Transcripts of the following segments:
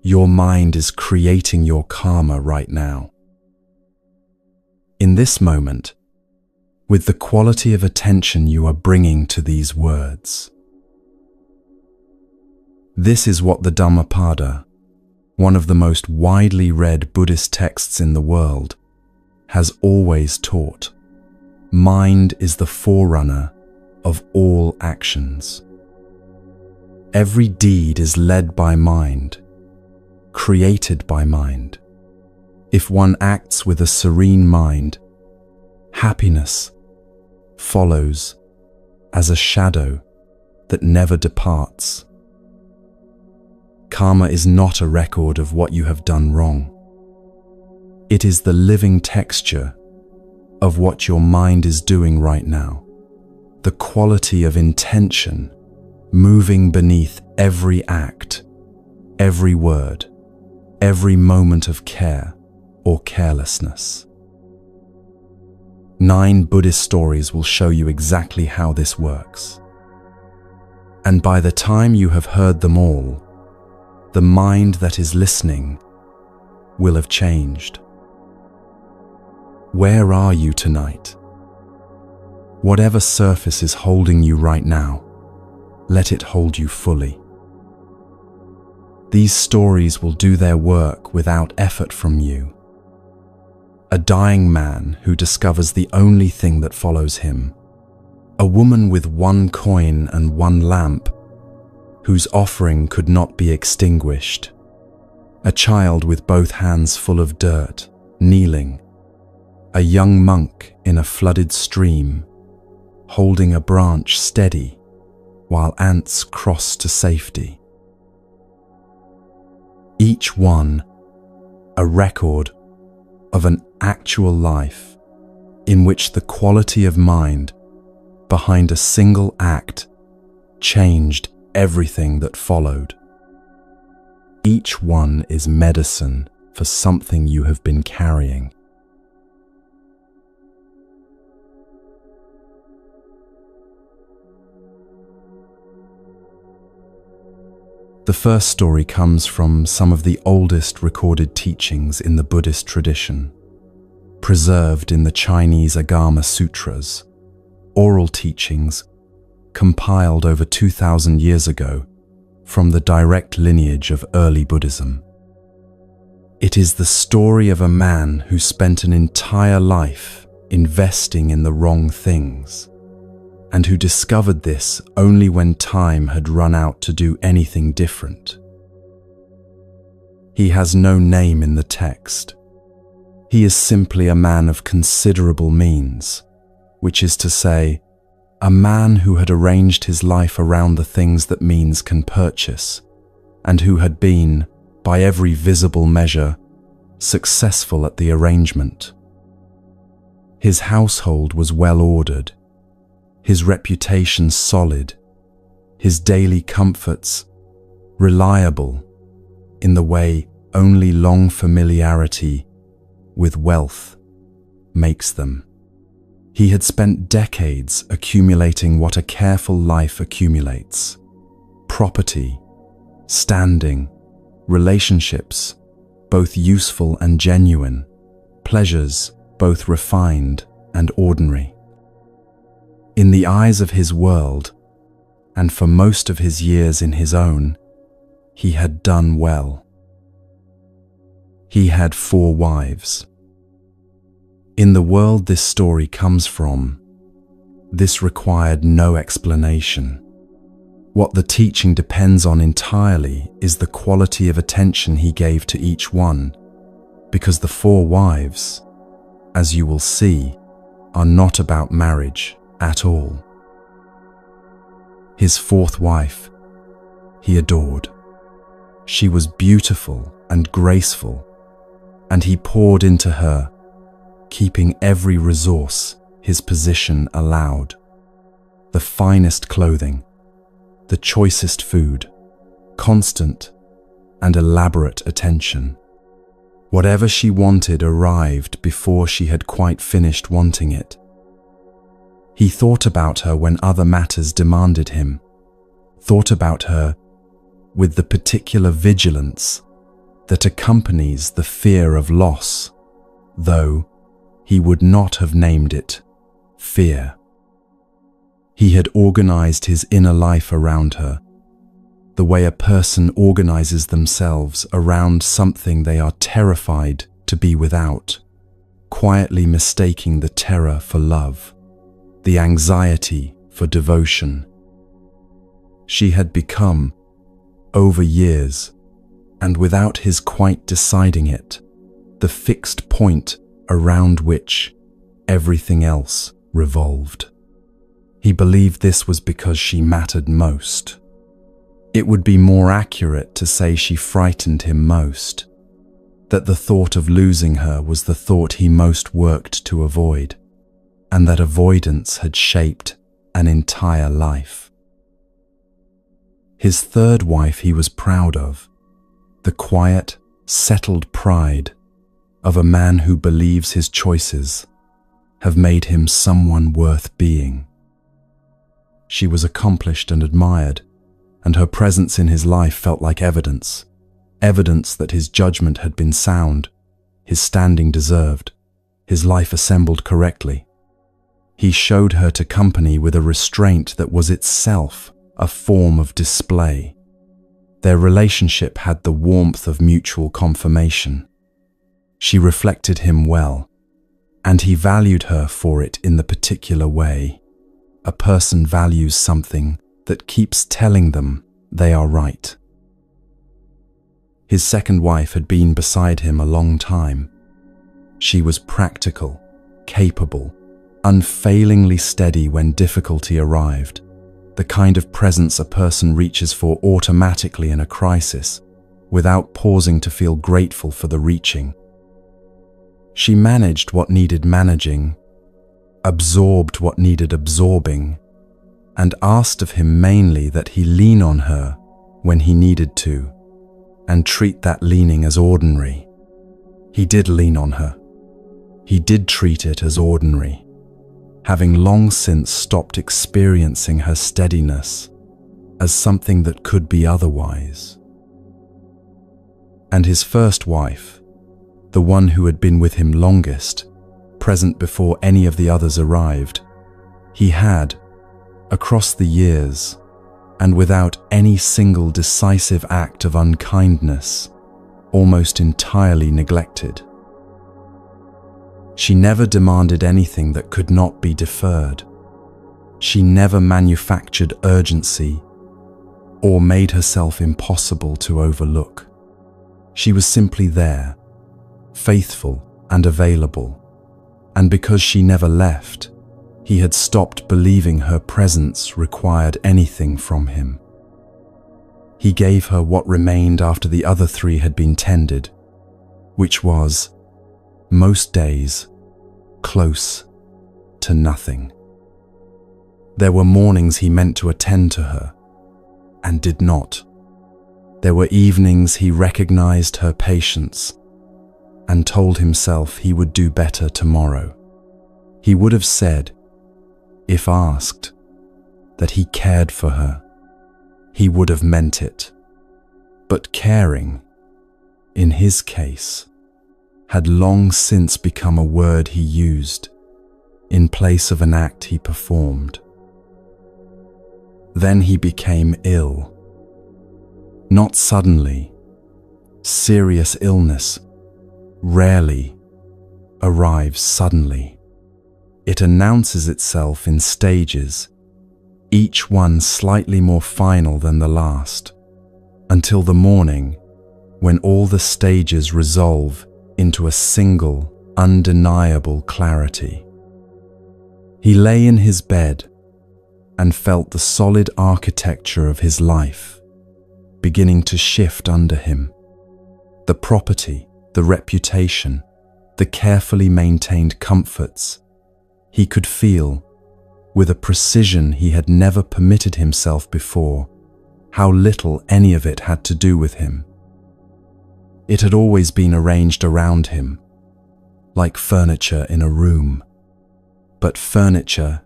Your mind is creating your karma right now. In this moment, with the quality of attention you are bringing to these words. This is what the Dhammapada, one of the most widely read Buddhist texts in the world, has always taught. Mind is the forerunner of all actions. Every deed is led by mind, created by mind. If one acts with a serene mind, happiness follows as a shadow that never departs. Karma is not a record of what you have done wrong. It is the living texture of what your mind is doing right now, the quality of intention moving beneath every act, every word, every moment of care or carelessness. 9 Buddhist stories will show you exactly how this works. And by the time you have heard them all, the mind that is listening will have changed. Where are you tonight? Whatever surface is holding you right now, let it hold you fully. These stories will do their work without effort from you. A dying man who discovers the only thing that follows him. A woman with 1 coin and 1 lamp, whose offering could not be extinguished. A child with both hands full of dirt, kneeling. A young monk in a flooded stream, holding a branch steady while ants cross to safety. Each one a record of an actual life in which the quality of mind behind a single act changed everything that followed. Each one is medicine for something you have been carrying. The first story comes from some of the oldest recorded teachings in the Buddhist tradition, preserved in the Chinese Agama Sutras, oral teachings compiled over 2,000 years ago from the direct lineage of early Buddhism. It is the story of a man who spent an entire life investing in the wrong things, and who discovered this only when time had run out to do anything different. He has no name in the text. He is simply a man of considerable means, which is to say, a man who had arranged his life around the things that means can purchase, and who had been, by every visible measure, successful at the arrangement. His household was well ordered, his reputation solid, his daily comforts reliable in the way only long familiarity with wealth makes them. He had spent decades accumulating what a careful life accumulates: property, standing, relationships, both useful and genuine, pleasures, both refined and ordinary. In the eyes of his world, and for most of his years in his own, he had done well. He had 4 wives. In the world this story comes from, this required no explanation. What the teaching depends on entirely is the quality of attention he gave to each one, because the 4 wives, as you will see, are not about marriage at all. His 4th wife, he adored. She was beautiful and graceful, and he poured into her, keeping every resource his position allowed: the finest clothing, the choicest food, constant and elaborate attention. Whatever she wanted arrived before she had quite finished wanting it. He thought about her when other matters demanded him, thought about her with the particular vigilance that accompanies the fear of loss, though he would not have named it fear. He had organized his inner life around her, the way a person organizes themselves around something they are terrified to be without, quietly mistaking the terror for love, the anxiety for devotion. She had become, over years, and without his quite deciding it, the fixed point around which everything else revolved. He believed this was because she mattered most. It would be more accurate to say she frightened him most, that the thought of losing her was the thought he most worked to avoid, and that avoidance had shaped an entire life. His third wife he was proud of, the quiet, settled pride of a man who believes his choices have made him someone worth being. She was accomplished and admired, and her presence in his life felt like evidence that his judgment had been sound, his standing deserved, his life assembled correctly. He showed her to company with a restraint that was itself a form of display. Their relationship had the warmth of mutual confirmation. She reflected him well, and he valued her for it in the particular way a person values something that keeps telling them they are right. His second wife had been beside him a long time. She was practical, capable, unfailingly steady when difficulty arrived, the kind of presence a person reaches for automatically in a crisis, without pausing to feel grateful for the reaching. She managed what needed managing, absorbed what needed absorbing, and asked of him mainly that he lean on her when he needed to, and treat that leaning as ordinary. He did lean on her. He did treat it as ordinary, having long since stopped experiencing her steadiness as something that could be otherwise. And his first wife, the one who had been with him longest, present before any of the others arrived, he had, across the years, and without any single decisive act of unkindness, almost entirely neglected. She never demanded anything that could not be deferred. She never manufactured urgency or made herself impossible to overlook. She was simply there, faithful and available, and because she never left, he had stopped believing her presence required anything from him. He gave her what remained after the other three had been tended, which was, most days, close to nothing. There were mornings he meant to attend to her, and did not. There were evenings he recognized her patience, and told himself he would do better tomorrow. He would have said, if asked, that he cared for her. He would have meant it. But caring, in his case, had long since become a word he used in place of an act he performed. Then he became ill. Not suddenly. Serious illness rarely arrives suddenly. It announces itself in stages, each one slightly more final than the last, until the morning when all the stages resolve into a single, undeniable clarity. He lay in his bed and felt the solid architecture of his life beginning to shift under him. The property, the reputation, the carefully maintained comforts, he could feel, with a precision he had never permitted himself before, how little any of it had to do with him. It had always been arranged around him, like furniture in a room. But furniture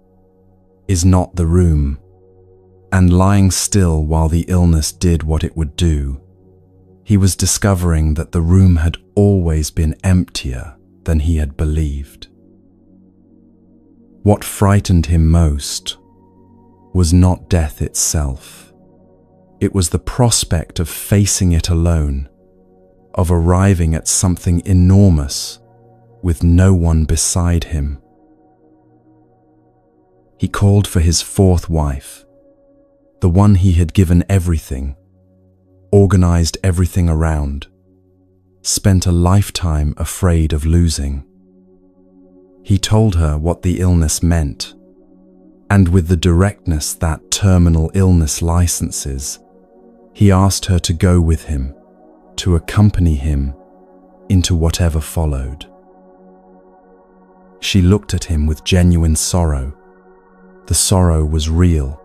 is not the room, and lying still while the illness did what it would do, He was discovering that the room had always been emptier than he had believed. What frightened him most was not death itself. It was the prospect of facing it alone, of arriving at something enormous with no one beside him. He called for his fourth wife, the one he had given everything, organized everything around, spent a lifetime afraid of losing. He told her what the illness meant, and with the directness that terminal illness licenses, he asked her to go with him, to accompany him into whatever followed. She looked at him with genuine sorrow. The sorrow was real,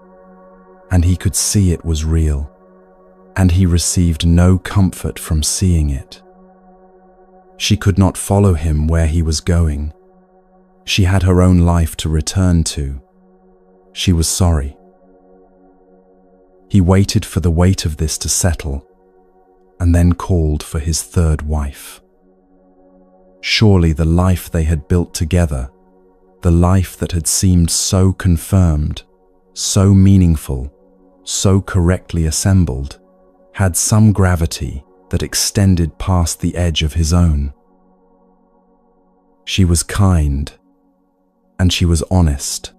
and he could see it was real, and he received no comfort from seeing it. She could not follow him where he was going. She had her own life to return to. She was sorry. He waited for the weight of this to settle, and then called for his third wife. Surely the life they had built together, the life that had seemed so confirmed, so meaningful, so correctly assembled, had some gravity that extended past the edge of his own. She was kind, and she was honest.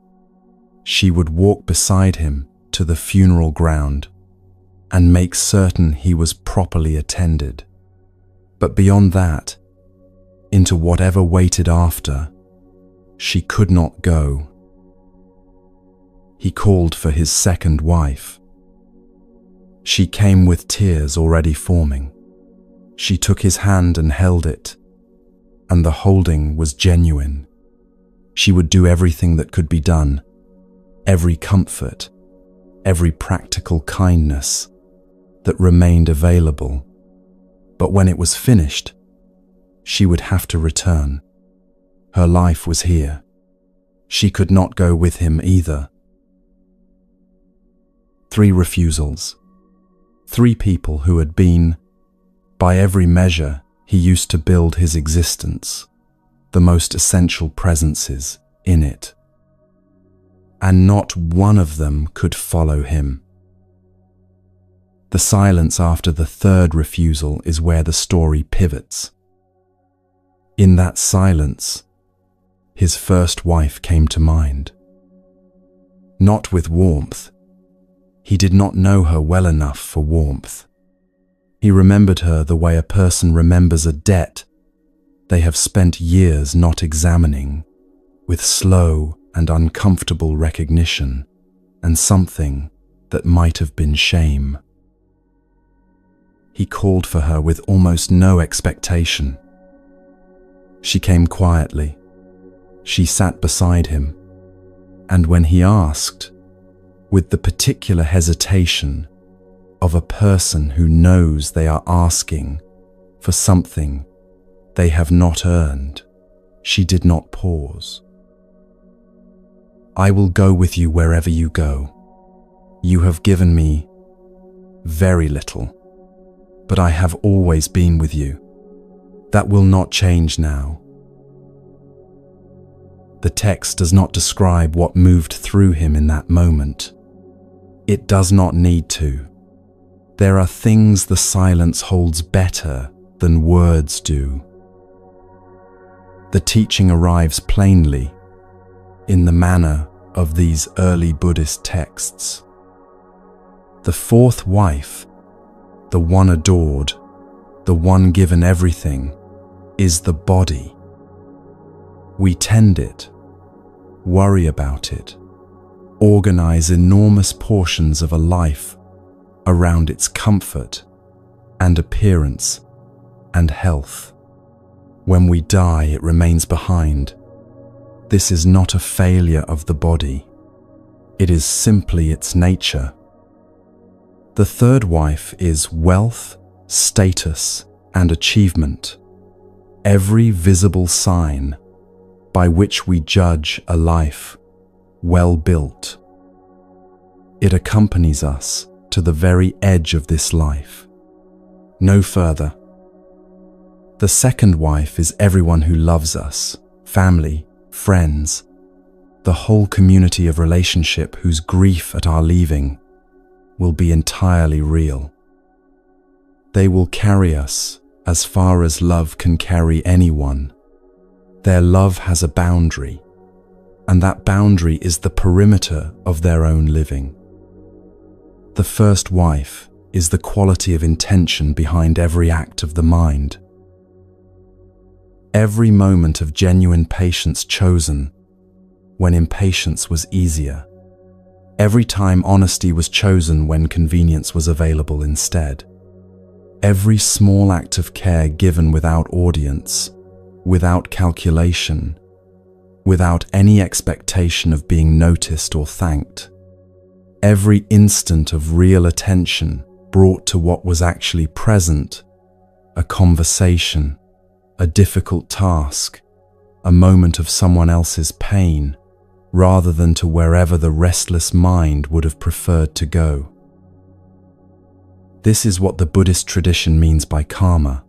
She would walk beside him to the funeral ground and make certain he was properly attended. But beyond that, into whatever waited after, she could not go. He called for his second wife. She came with tears already forming. She took his hand and held it, and the holding was genuine. She would do everything that could be done, every comfort, every practical kindness that remained available. But when it was finished, she would have to return. Her life was here. She could not go with him either. 3 refusals. 3 people who had been, by every measure, he used to build his existence, the most essential presences in it. And not one of them could follow him. The silence after the 3rd refusal is where the story pivots. In that silence, his first wife came to mind. Not with warmth. He did not know her well enough for warmth. He remembered her the way a person remembers a debt they have spent years not examining, with slow and uncomfortable recognition and something that might have been shame. He called for her with almost no expectation. She came quietly. She sat beside him, and when he asked, with the particular hesitation of a person who knows they are asking for something they have not earned, she did not pause. "I will go with you wherever you go. You have given me very little, but I have always been with you. That will not change now." The text does not describe what moved through him in that moment. It does not need to. There are things the silence holds better than words do. The teaching arrives plainly in the manner of these early Buddhist texts. The fourth wife, the one adored, the one given everything, is the body. We tend it, worry about it, organize enormous portions of a life around its comfort and appearance and health. When we die, it remains behind. This is not a failure of the body. It is simply its nature. The third wife is wealth, status, and achievement, every visible sign by which we judge a life well built. It accompanies us to the very edge of this life, no further. The second wife is everyone who loves us, family, friends, the whole community of relationship whose grief at our leaving will be entirely real. They will carry us as far as love can carry anyone. Their love has a boundary, and that boundary is the perimeter of their own living. The first wife is the quality of intention behind every act of the mind. Every moment of genuine patience chosen when impatience was easier. Every time honesty was chosen when convenience was available instead. Every small act of care given without audience, without calculation, without any expectation of being noticed or thanked. Every instant of real attention brought to what was actually present, a conversation, a difficult task, a moment of someone else's pain, rather than to wherever the restless mind would have preferred to go. This is what the Buddhist tradition means by karma.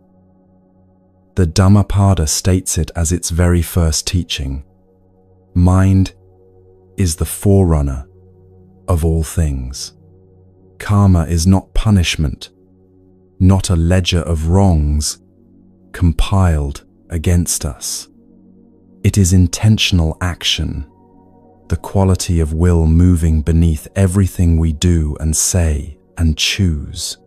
The Dhammapada states it as its very first teaching. Mind is the forerunner of all things. Karma is not punishment, not a ledger of wrongs compiled against us. It is intentional action, the quality of will moving beneath everything we do and say and choose,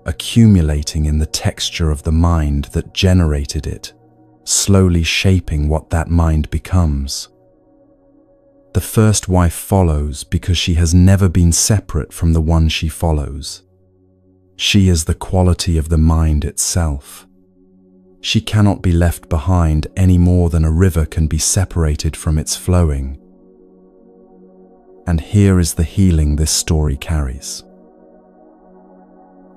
accumulating in the texture of the mind that generated it, slowly shaping what that mind becomes. The first wife follows because she has never been separate from the one she follows. She is the quality of the mind itself. She cannot be left behind any more than a river can be separated from its flowing. And here is the healing this story carries.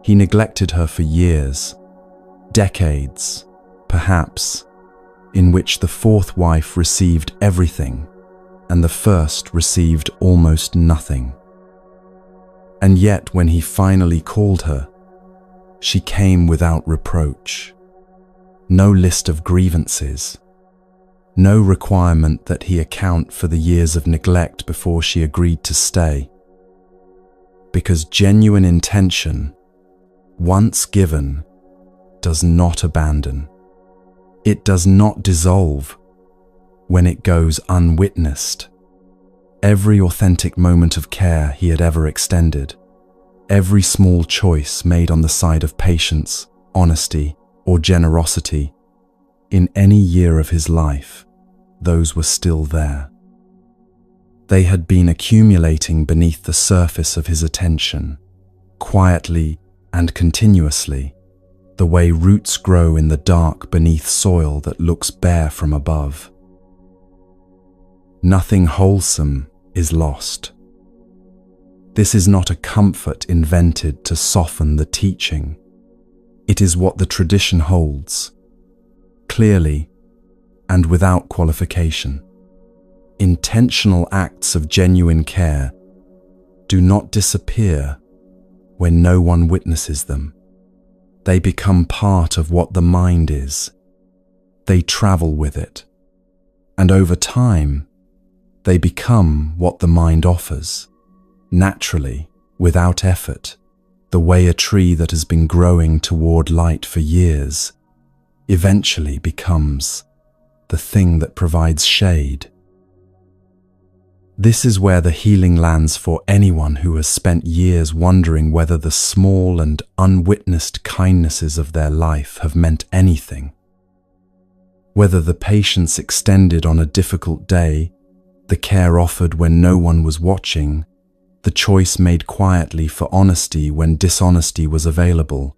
He neglected her for years, decades, perhaps, in which the fourth wife received everything and the first received almost nothing. And yet when he finally called her, she came without reproach. No list of grievances, no requirement that he account for the years of neglect before she agreed to stay. Because genuine intention, once given, does not abandon. It does not dissolve when it goes unwitnessed. Every authentic moment of care he had ever extended, every small choice made on the side of patience, honesty, or generosity, in any year of his life, those were still there. They had been accumulating beneath the surface of his attention, quietly and continuously, the way roots grow in the dark beneath soil that looks bare from above. Nothing wholesome is lost. This is not a comfort invented to soften the teaching. It is what the tradition holds, clearly and without qualification. Intentional acts of genuine care do not disappear when no one witnesses them. They become part of what the mind is. They travel with it, and over time, they become what the mind offers, naturally, without effort, the way a tree that has been growing toward light for years eventually becomes the thing that provides shade. This is where the healing lands for anyone who has spent years wondering whether the small and unwitnessed kindnesses of their life have meant anything. Whether the patience extended on a difficult day, the care offered when no one was watching, the choice made quietly for honesty when dishonesty was available,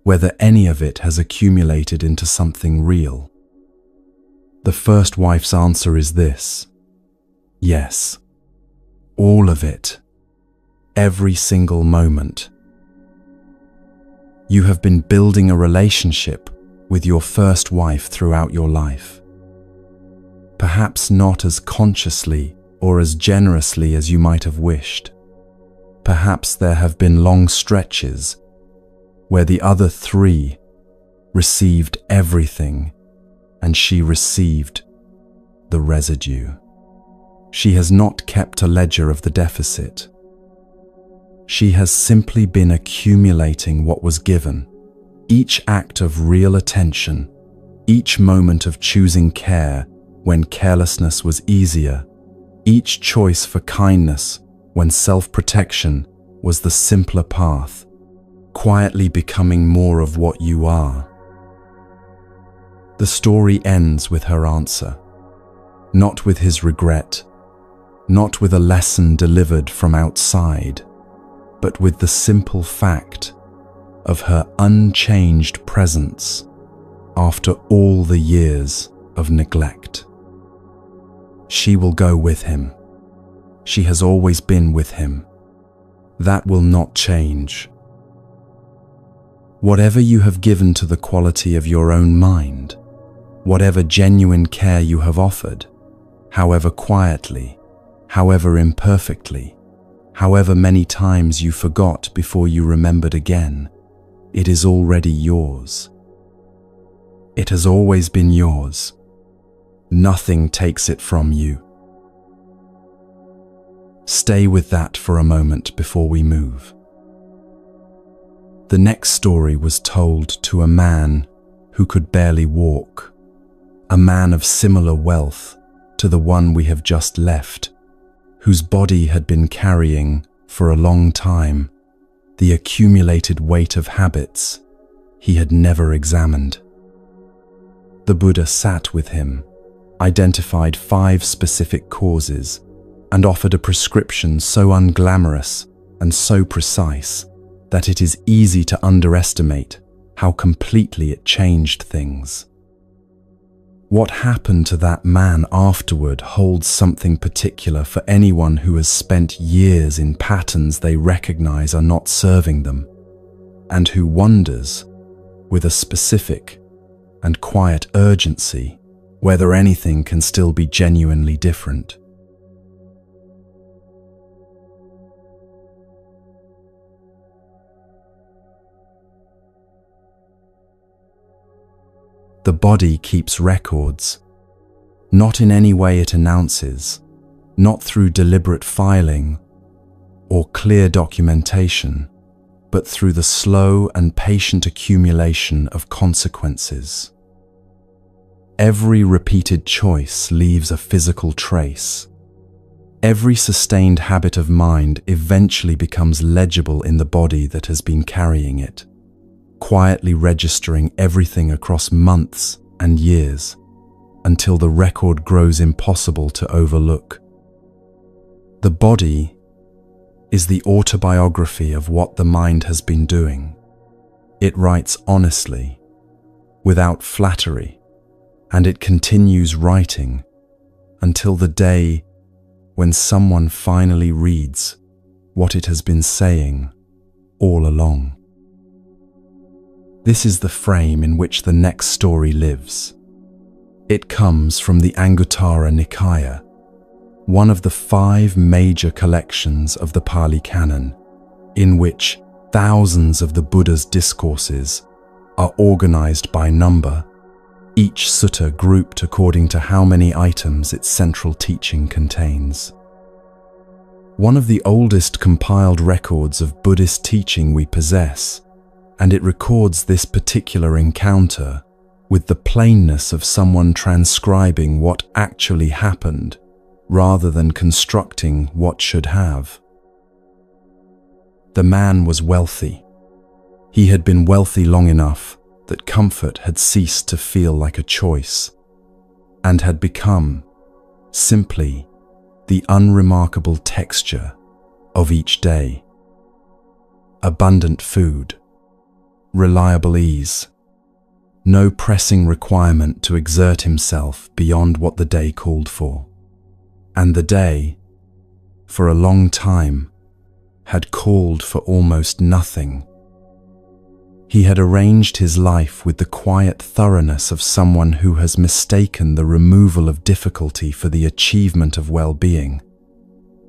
whether any of it has accumulated into something real. The first wife's answer is this: yes, all of it, every single moment. You have been building a relationship with your first wife throughout your life. Perhaps not as consciously or as generously as you might have wished. Perhaps there have been long stretches where the other three received everything and she received the residue. She has not kept a ledger of the deficit. She has simply been accumulating what was given. Each act of real attention, each moment of choosing care when carelessness was easier, each choice for kindness when self-protection was the simpler path, quietly becoming more of what you are. The story ends with her answer, not with his regret, not with a lesson delivered from outside, but with the simple fact of her unchanged presence after all the years of neglect. She will go with him. She has always been with him. That will not change. Whatever you have given to the quality of your own mind, whatever genuine care you have offered, however quietly, however imperfectly, however many times you forgot before you remembered again, it is already yours. It has always been yours. Nothing takes it from you. Stay with that for a moment before we move. The next story was told to a man who could barely walk, a man of similar wealth to the one we have just left, whose body had been carrying, for a long time, the accumulated weight of habits he had never examined. The Buddha sat with him, identified 5 specific causes, and offered a prescription so unglamorous and so precise that it is easy to underestimate how completely it changed things. What happened to that man afterward holds something particular for anyone who has spent years in patterns they recognize are not serving them, and who wonders, with a specific and quiet urgency, whether anything can still be genuinely different. The body keeps records, not in any way it announces, not through deliberate filing or clear documentation, but through the slow and patient accumulation of consequences. Every repeated choice leaves a physical trace. Every sustained habit of mind eventually becomes legible in the body that has been carrying it, quietly registering everything across months and years until the record grows impossible to overlook. The body is the autobiography of what the mind has been doing. It writes honestly, without flattery, and it continues writing until the day when someone finally reads what it has been saying all along. This is the frame in which the next story lives. It comes from the Anguttara Nikaya, one of the 5 major collections of the Pali Canon, in which thousands of the Buddha's discourses are organized by number, each sutta grouped according to how many items its central teaching contains. One of the oldest compiled records of Buddhist teaching we possess, and it records this particular encounter with the plainness of someone transcribing what actually happened rather than constructing what should have. The man was wealthy. He had been wealthy long enough that comfort had ceased to feel like a choice and had become simply the unremarkable texture of each day. Abundant food, reliable ease, no pressing requirement to exert himself beyond what the day called for. And the day, for a long time, had called for almost nothing. He had arranged his life with the quiet thoroughness of someone who has mistaken the removal of difficulty for the achievement of well-being.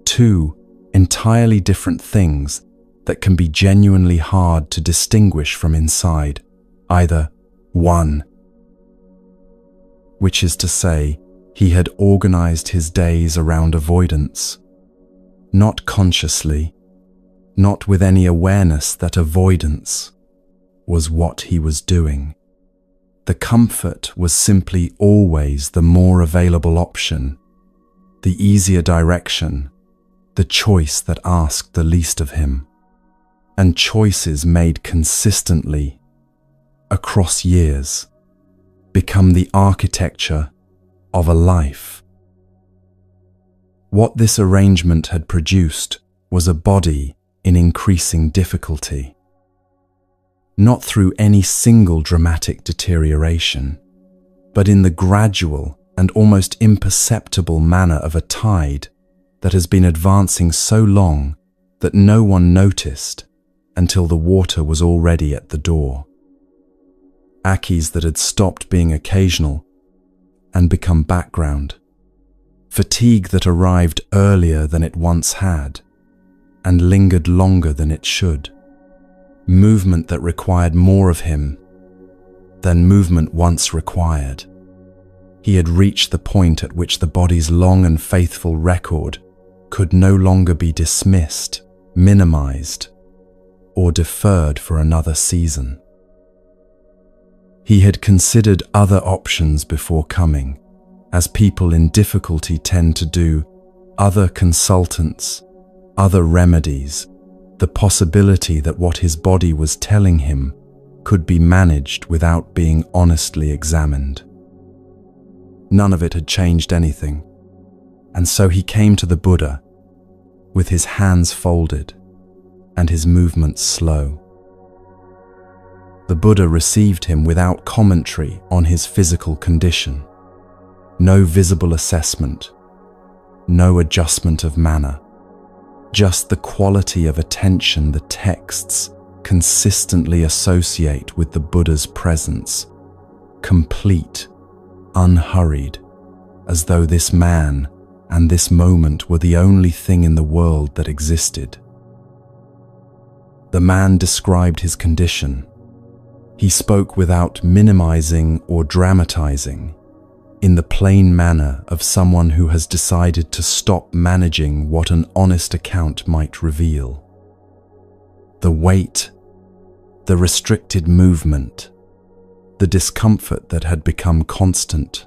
2 entirely different things that can be genuinely hard to distinguish from inside, either one, which is to say, he had organized his days around avoidance, not consciously, not with any awareness that avoidance was what he was doing. The comfort was simply always the more available option, the easier direction, the choice that asked the least of him. And choices made consistently, across years, become the architecture of a life. What this arrangement had produced was a body in increasing difficulty. Not through any single dramatic deterioration, but in the gradual and almost imperceptible manner of a tide that has been advancing so long that no one noticed until the water was already at the door. Akis that had stopped being occasional and become background. Fatigue that arrived earlier than it once had and lingered longer than it should. Movement that required more of him than movement once required. He had reached the point at which the body's long and faithful record could no longer be dismissed, minimized, or deferred for another season. He had considered other options before coming, as people in difficulty tend to do, other consultants, other remedies, the possibility that what his body was telling him could be managed without being honestly examined. None of it had changed anything, and so he came to the Buddha with his hands folded and his movements slow. The Buddha received him without commentary on his physical condition. No visible assessment, no adjustment of manner, just the quality of attention the texts consistently associate with the Buddha's presence, complete, unhurried, as though this man and this moment were the only thing in the world that existed. The man described his condition. He spoke without minimizing or dramatizing, in the plain manner of someone who has decided to stop managing what an honest account might reveal. The weight, the restricted movement, the discomfort that had become constant,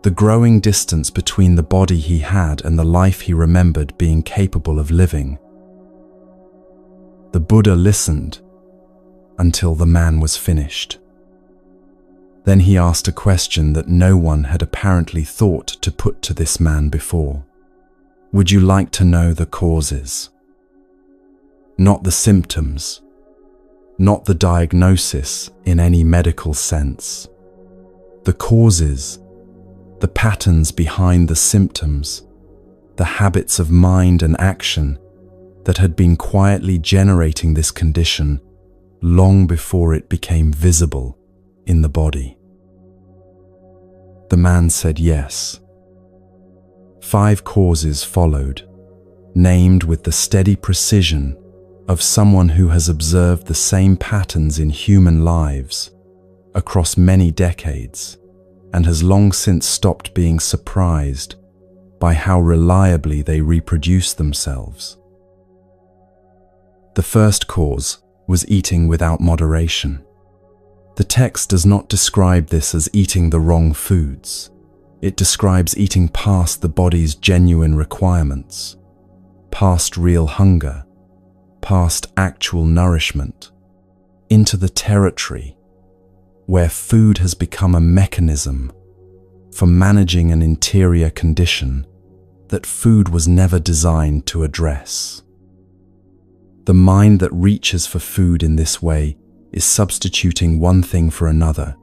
the growing distance between the body he had and the life he remembered being capable of living. The Buddha listened until the man was finished. Then he asked a question that no one had apparently thought to put to this man before. Would you like to know the causes? Not the symptoms, not the diagnosis in any medical sense. The causes, the patterns behind the symptoms, the habits of mind and action that had been quietly generating this condition long before it became visible in the body. The man said yes. 5 causes followed, named with the steady precision of someone who has observed the same patterns in human lives across many decades and has long since stopped being surprised by how reliably they reproduce themselves. The first cause was eating without moderation. The text does not describe this as eating the wrong foods. It describes eating past the body's genuine requirements, past real hunger, past actual nourishment, into the territory where food has become a mechanism for managing an interior condition that food was never designed to address. The mind that reaches for food in this way is substituting one thing for another,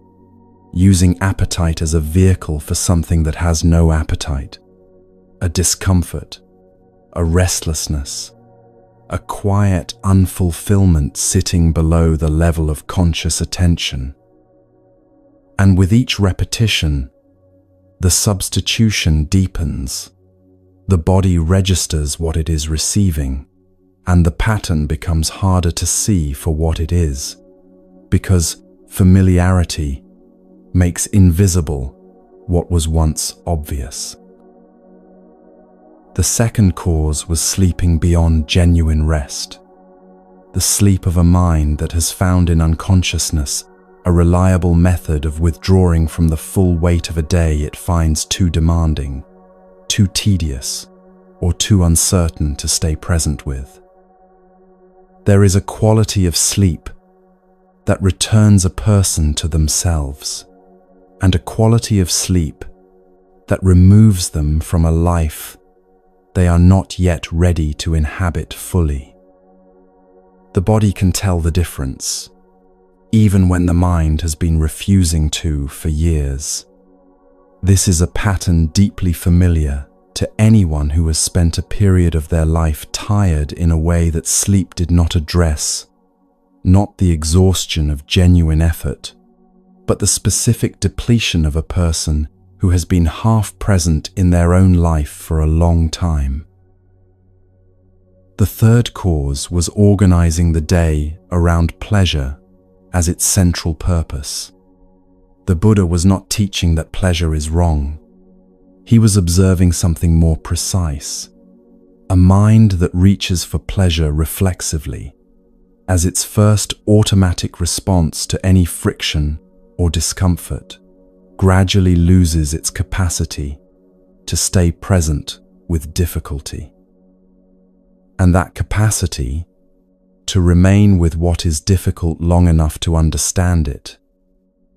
using appetite as a vehicle for something that has no appetite, a discomfort, a restlessness, a quiet unfulfillment sitting below the level of conscious attention. And with each repetition, the substitution deepens. The body registers what it is receiving, and the pattern becomes harder to see for what it is, because familiarity makes invisible what was once obvious. The second cause was sleeping beyond genuine rest, the sleep of a mind that has found in unconsciousness a reliable method of withdrawing from the full weight of a day it finds too demanding, too tedious, or too uncertain to stay present with. There is a quality of sleep that returns a person to themselves, and a quality of sleep that removes them from a life they are not yet ready to inhabit fully. The body can tell the difference, even when the mind has been refusing to for years. This is a pattern deeply familiar to anyone who has spent a period of their life tired in a way that sleep did not address, not the exhaustion of genuine effort, but the specific depletion of a person who has been half present in their own life for a long time. The third cause was organizing the day around pleasure as its central purpose. The Buddha was not teaching that pleasure is wrong. He was observing something more precise, a mind that reaches for pleasure reflexively, as its first automatic response to any friction or discomfort, gradually loses its capacity to stay present with difficulty. And that capacity to remain with what is difficult long enough to understand it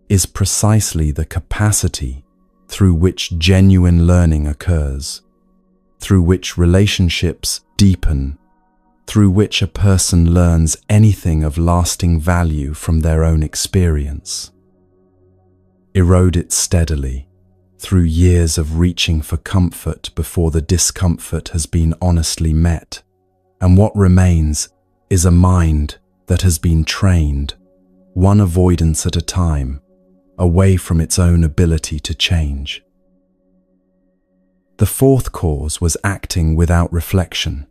is precisely the capacity through which genuine learning occurs, through which relationships deepen, through which a person learns anything of lasting value from their own experience. Erode it steadily, through years of reaching for comfort before the discomfort has been honestly met, and what remains is a mind that has been trained, one avoidance at a time, away from its own ability to change. The fourth cause was acting without reflection,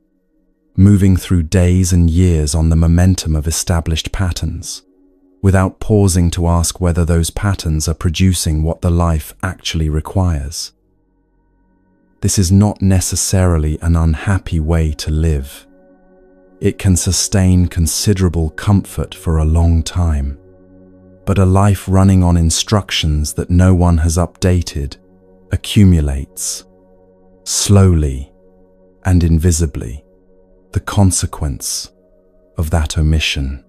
moving through days and years on the momentum of established patterns, without pausing to ask whether those patterns are producing what the life actually requires. This is not necessarily an unhappy way to live. It can sustain considerable comfort for a long time, but a life running on instructions that no one has updated accumulates, slowly and invisibly, the consequence of that omission.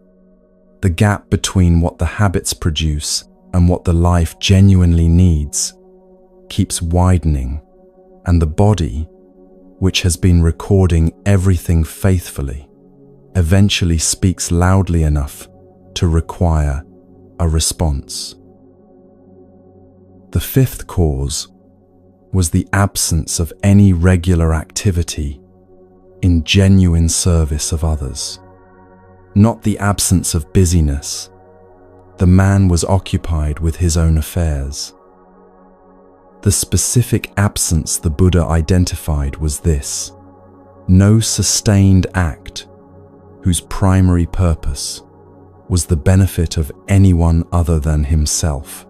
The gap between what the habits produce and what the life genuinely needs keeps widening, and the body, which has been recording everything faithfully, eventually speaks loudly enough to require a response. The fifth cause was the absence of any regular activity in genuine service of others. Not the absence of busyness. The man was occupied with his own affairs. The specific absence the Buddha identified was this: no sustained act whose primary purpose was the benefit of anyone other than himself.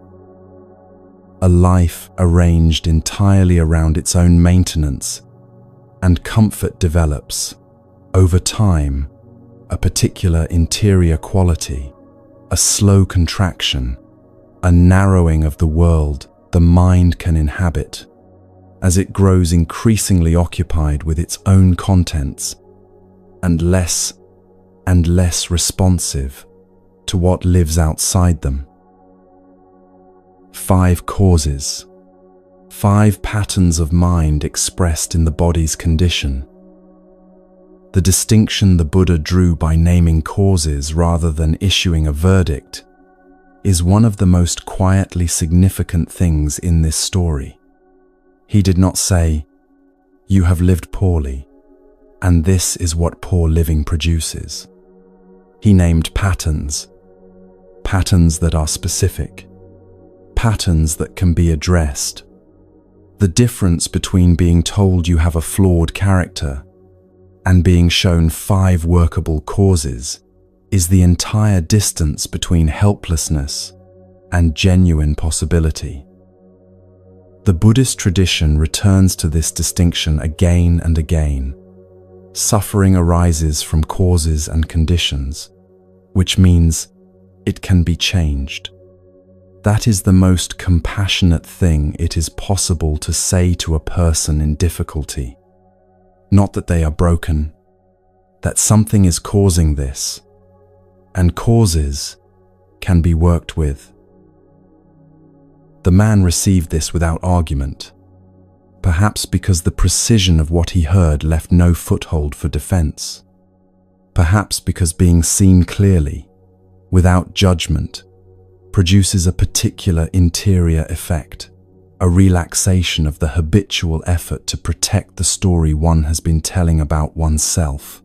A life arranged entirely around its own maintenance, and comfort develops, over time, a particular interior quality, a slow contraction, a narrowing of the world the mind can inhabit, as it grows increasingly occupied with its own contents and less responsive to what lives outside them. 5 causes, 5 patterns of mind expressed in the body's condition. The distinction the Buddha drew by naming causes rather than issuing a verdict is one of the most quietly significant things in this story. He did not say, "You have lived poorly, and this is what poor living produces." He named patterns, patterns that are specific, patterns that can be addressed. The difference between being told you have a flawed character and being shown 5 workable causes is the entire distance between helplessness and genuine possibility. The Buddhist tradition returns to this distinction again and again. Suffering arises from causes and conditions, which means it can be changed. That is the most compassionate thing it is possible to say to a person in difficulty. Not that they are broken, that something is causing this, and causes can be worked with. The man received this without argument, perhaps because the precision of what he heard left no foothold for defense. Perhaps because being seen clearly, without judgment, produces a particular interior effect, a relaxation of the habitual effort to protect the story one has been telling about oneself.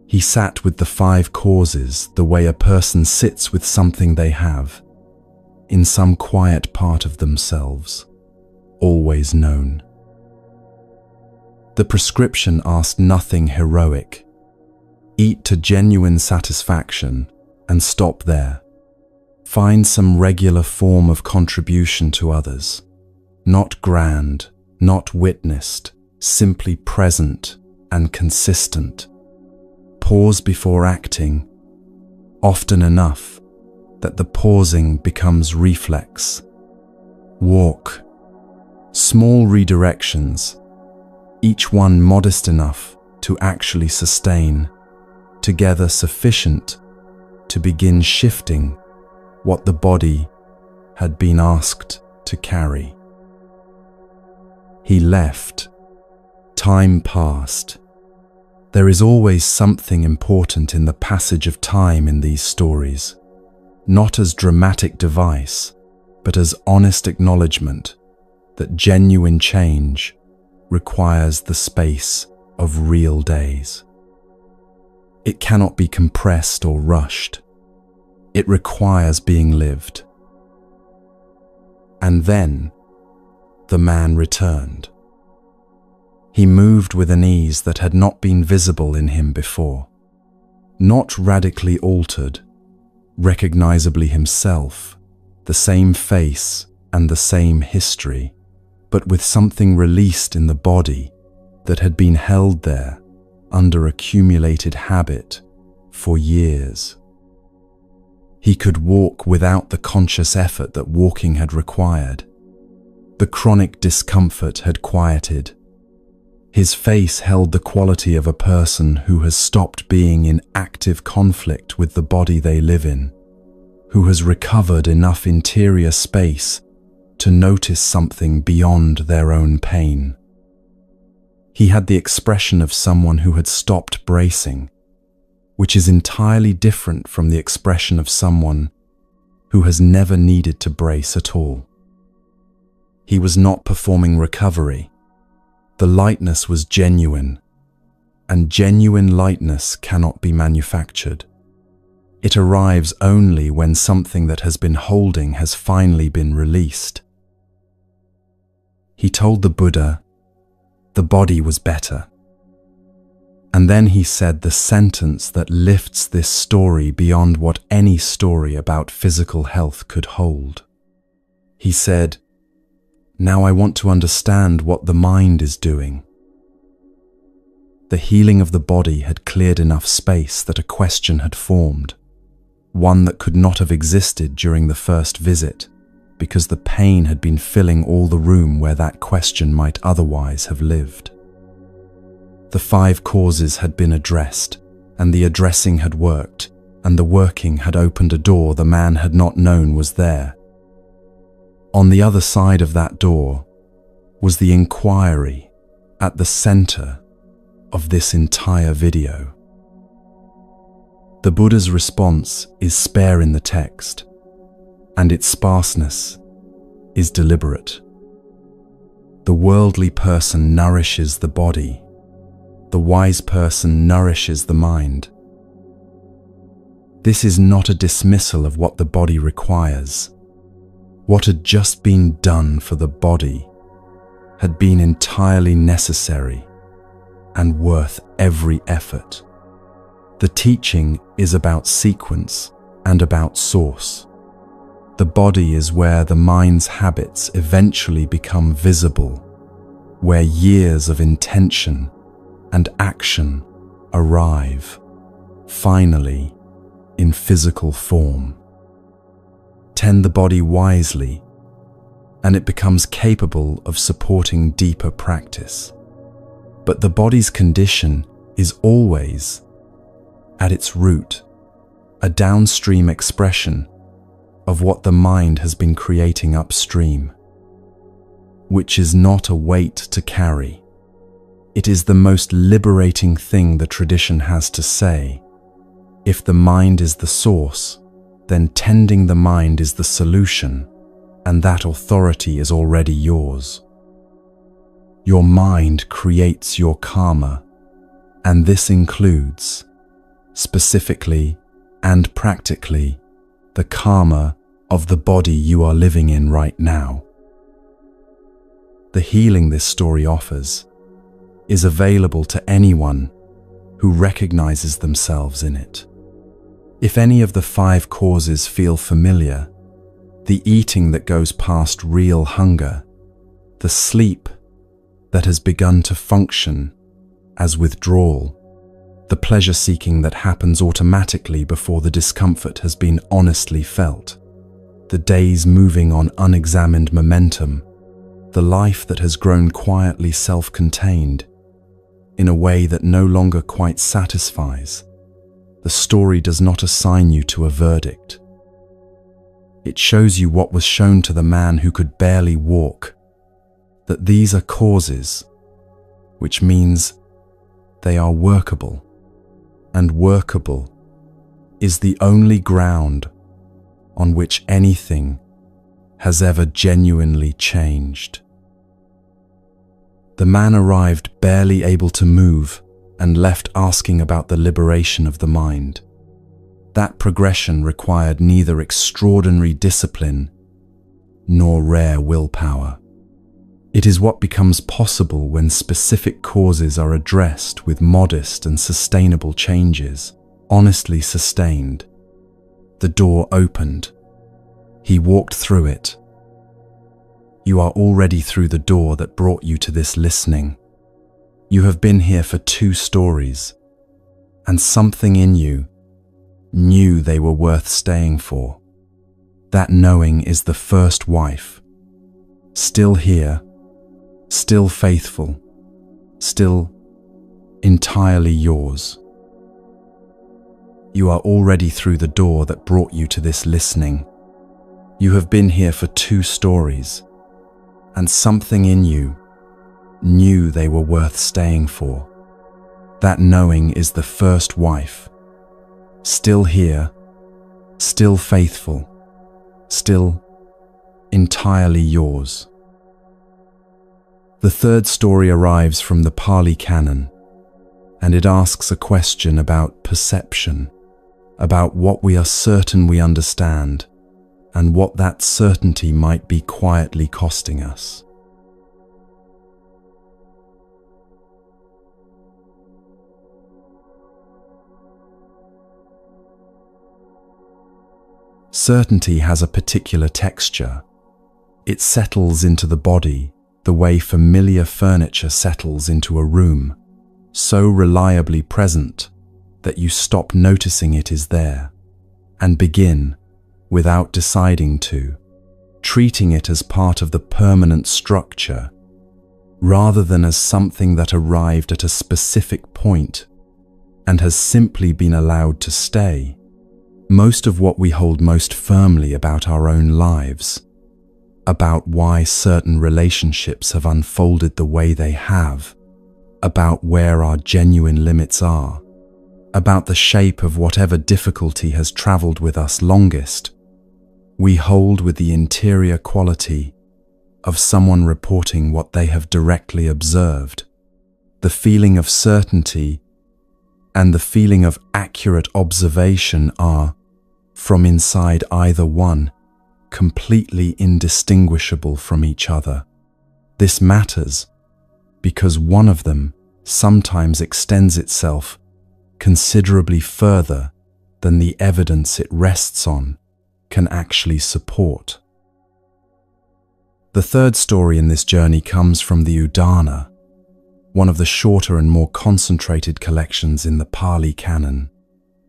He sat with the 5 causes the way a person sits with something they have, in some quiet part of themselves, always known. The prescription asked nothing heroic. Eat to genuine satisfaction and stop there. Find some regular form of contribution to others, not grand, not witnessed, simply present and consistent. Pause before acting, often enough that the pausing becomes reflex. Walk. Small redirections, each one modest enough to actually sustain, together sufficient to begin shifting what the body had been asked to carry. He left. Time passed. There is always something important in the passage of time in these stories, not as dramatic device, but as honest acknowledgement that genuine change requires the space of real days. It cannot be compressed or rushed. It requires being lived. And then the man returned. He moved with an ease that had not been visible in him before. Not radically altered, recognizably himself, the same face and the same history, but with something released in the body that had been held there under accumulated habit for years. He could walk without the conscious effort that walking had required. The chronic discomfort had quieted. His face held the quality of a person who has stopped being in active conflict with the body they live in, who has recovered enough interior space to notice something beyond their own pain. He had the expression of someone who had stopped bracing, which is entirely different from the expression of someone who has never needed to brace at all. He was not performing recovery. The lightness was genuine, and genuine lightness cannot be manufactured. It arrives only when something that has been holding has finally been released. He told the Buddha the body was better. And then he said the sentence that lifts this story beyond what any story about physical health could hold. He said, "Now I want to understand what the mind is doing." The healing of the body had cleared enough space that a question had formed, one that could not have existed during the first visit, because the pain had been filling all the room where that question might otherwise have lived. The 5 causes had been addressed, and the addressing had worked, and the working had opened a door the man had not known was there. On the other side of that door was the inquiry at the center of this entire video. The Buddha's response is spare in the text, and its sparseness is deliberate. The worldly person nourishes the body. The wise person nourishes the mind. This is not a dismissal of what the body requires. What had just been done for the body had been entirely necessary, and worth every effort. The teaching is about sequence and about source. The body is where the mind's habits eventually become visible, where years of intention and action arrive, finally, in physical form. Tend the body wisely, and it becomes capable of supporting deeper practice. But the body's condition is always, at its root, a downstream expression of what the mind has been creating upstream, which is not a weight to carry. It is the most liberating thing the tradition has to say. If the mind is the source, then tending the mind is the solution, and that authority is already yours. Your mind creates your karma, and this includes, specifically and practically, the karma of the body you are living in right now. The healing this story offers is available to anyone who recognizes themselves in it. If any of the 5 causes feel familiar, the eating that goes past real hunger, the sleep that has begun to function as withdrawal, the pleasure-seeking that happens automatically before the discomfort has been honestly felt, the days moving on unexamined momentum, the life that has grown quietly self-contained in a way that no longer quite satisfies, the story does not assign you to a verdict. It shows you what was shown to the man who could barely walk, that these are causes, which means they are workable, and workable is the only ground on which anything has ever genuinely changed. The man arrived barely able to move and left asking about the liberation of the mind. That progression required neither extraordinary discipline nor rare willpower. It is what becomes possible when specific causes are addressed with modest and sustainable changes, honestly sustained. The door opened. He walked through it. You are already through the door that brought you to this listening. You have been here for 2 stories, and something in you knew they were worth staying for. That knowing is the first wife, still here, still faithful, still entirely yours. You are already through the door that brought you to this listening. You have been here for 2 stories, and something in you knew they were worth staying for. That knowing is the first wife, still here, still faithful, still entirely yours. The 3rd story arrives from the Pali Canon, and it asks a question about perception, about what we are certain we understand, and what that certainty might be quietly costing us. Certainty has a particular texture. It settles into the body the way familiar furniture settles into a room, so reliably present that you stop noticing it is there, and begin, without deciding to, treating it as part of the permanent structure, rather than as something that arrived at a specific point and has simply been allowed to stay. Most of what we hold most firmly about our own lives, about why certain relationships have unfolded the way they have, about where our genuine limits are, about the shape of whatever difficulty has traveled with us longest, we hold with the interior quality of someone reporting what they have directly observed. The feeling of certainty and the feeling of accurate observation are, from inside either one, completely indistinguishable from each other. This matters because one of them sometimes extends itself considerably further than the evidence it rests on can actually support. The third story in this journey comes from the Udana, one of the shorter and more concentrated collections in the Pali canon,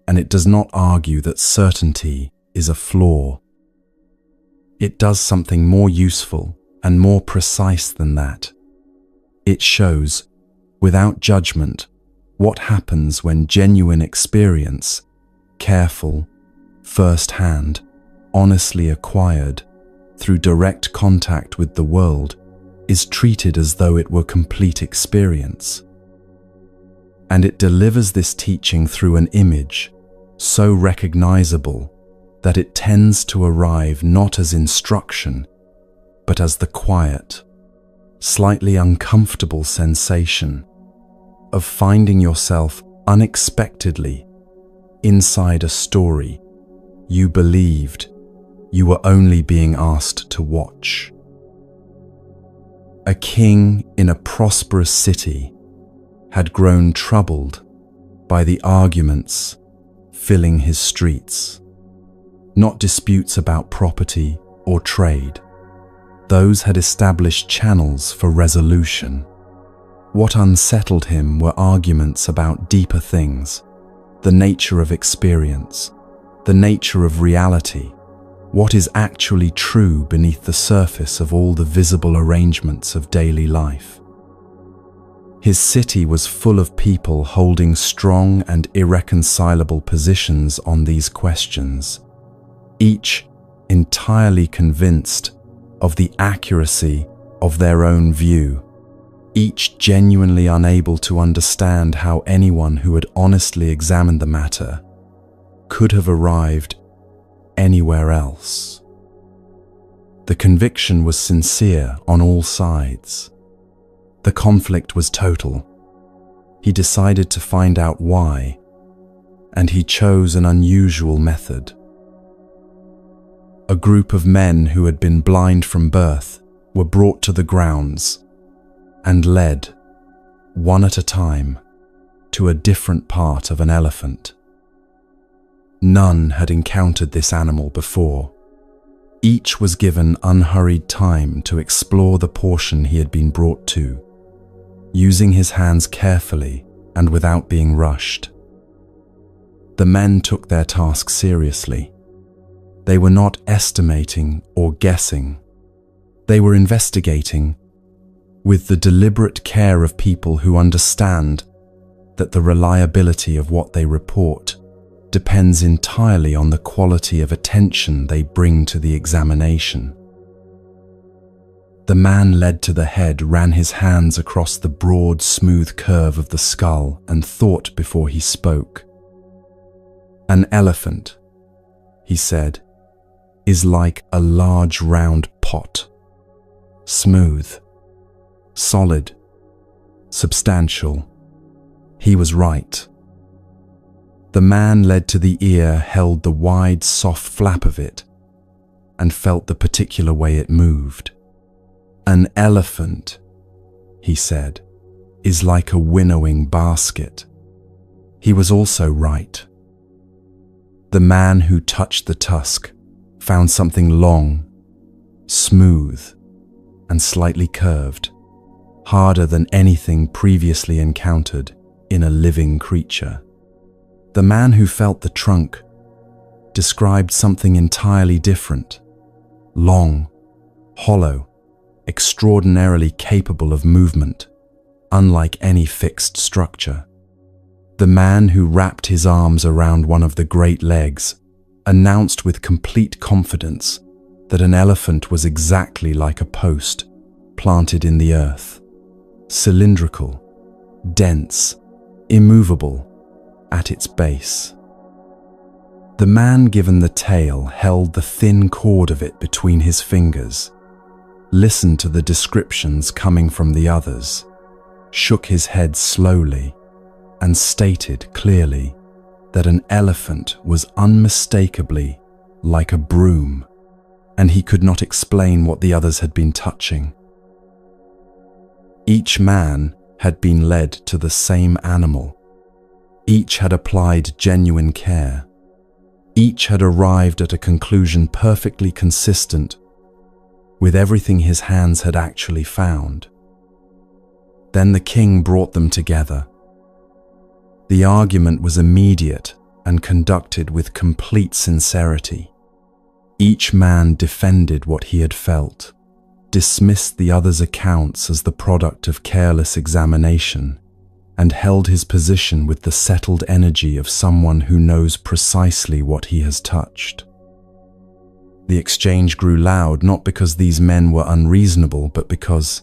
and it does not argue that certainty is a flaw. It does something more useful and more precise than that. It shows, without judgment, what happens when genuine experience, careful, first-hand, honestly acquired, through direct contact with the world, is treated as though it were complete experience. And it delivers this teaching through an image so recognizable that it tends to arrive not as instruction, but as the quiet, slightly uncomfortable sensation of finding yourself unexpectedly inside a story you believed you were only being asked to watch. A king in a prosperous city had grown troubled by the arguments filling his streets. Not disputes about property or trade. Those had established channels for resolution. What unsettled him were arguments about deeper things, the nature of experience, the nature of reality, what is actually true beneath the surface of all the visible arrangements of daily life. His city was full of people holding strong and irreconcilable positions on these questions, each entirely convinced of the accuracy of their own view, each genuinely unable to understand how anyone who had honestly examined the matter could have arrived anywhere else. The conviction was sincere on all sides. The conflict was total. He decided to find out why, and he chose an unusual method. A group of men who had been blind from birth were brought to the grounds and led, one at a time, to a different part of an elephant. None had encountered this animal before. Each was given unhurried time to explore the portion he had been brought to, using his hands carefully and without being rushed. The men took their task seriously. They were not estimating or guessing. They were investigating with the deliberate care of people who understand that the reliability of what they report depends entirely on the quality of attention they bring to the examination. The man led to the head ran his hands across the broad, smooth curve of the skull and thought before he spoke. "An elephant," he said, "is like a large round pot. Smooth, solid, substantial." He was right. The man led to the ear, held the wide, soft flap of it, and felt the particular way it moved. "An elephant," he said, "is like a winnowing basket." He was also right. The man who touched the tusk found something long, smooth, and slightly curved, harder than anything previously encountered in a living creature. The man who felt the trunk described something entirely different, long, hollow, extraordinarily capable of movement, unlike any fixed structure. The man who wrapped his arms around one of the great legs announced with complete confidence that an elephant was exactly like a post planted in the earth, cylindrical, dense, immovable at its base. The man given the tail held the thin cord of it between his fingers, listened to the descriptions coming from the others, shook his head slowly, and stated clearly that an elephant was unmistakably like a broom, and he could not explain what the others had been touching. Each man had been led to the same animal. Each had applied genuine care. Each had arrived at a conclusion perfectly consistent with everything his hands had actually found. Then the king brought them together. The argument was immediate and conducted with complete sincerity. Each man defended what he had felt, dismissed the other's accounts as the product of careless examination, and held his position with the settled energy of someone who knows precisely what he has touched. The exchange grew loud not because these men were unreasonable, but because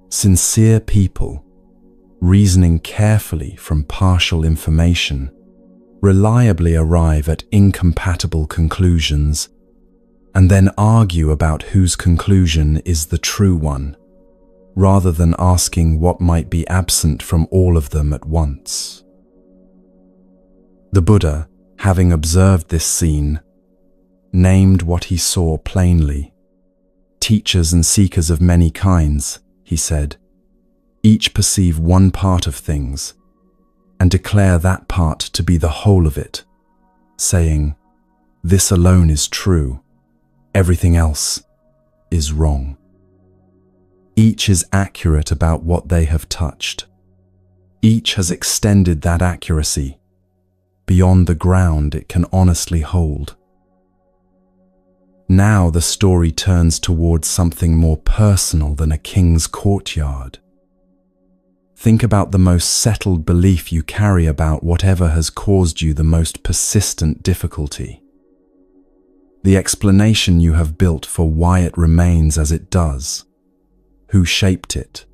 sincere people, reasoning carefully from partial information, reliably arrive at incompatible conclusions and then argue about whose conclusion is the true one, rather than asking what might be absent from all of them at once. The Buddha, having observed this scene, named what he saw plainly. Teachers and seekers of many kinds, he said, each perceive one part of things and declare that part to be the whole of it, saying, "This alone is true, everything else is wrong." Each is accurate about what they have touched. Each has extended that accuracy beyond the ground it can honestly hold. Now the story turns towards something more personal than a king's courtyard. Think about the most settled belief you carry about whatever has caused you the most persistent difficulty. The explanation you have built for why it remains as it does, who shaped it,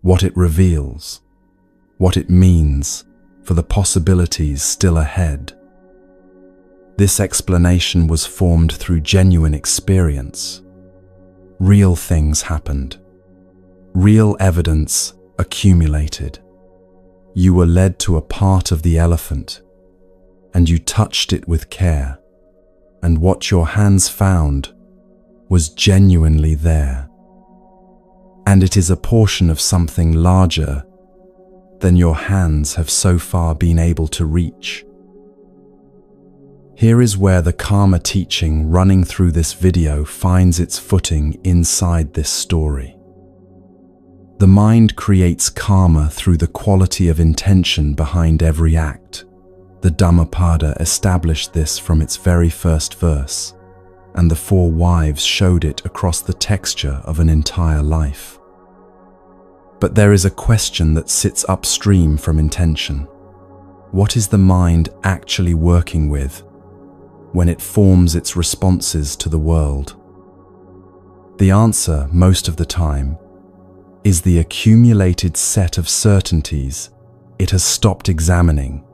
what it reveals, what it means for the possibilities still ahead. This explanation was formed through genuine experience. Real things happened. Real evidence accumulated. You were led to a part of the elephant, and you touched it with care, and what your hands found was genuinely there. And it is a portion of something larger than your hands have so far been able to reach. Here is where the karma teaching running through this video finds its footing inside this story. The mind creates karma through the quality of intention behind every act. The Dhammapada established this from its very first verse, and the four wives showed it across the texture of an entire life. But there is a question that sits upstream from intention. What is the mind actually working with when it forms its responses to the world? The answer, most of the time, is the accumulated set of certainties it has stopped examining,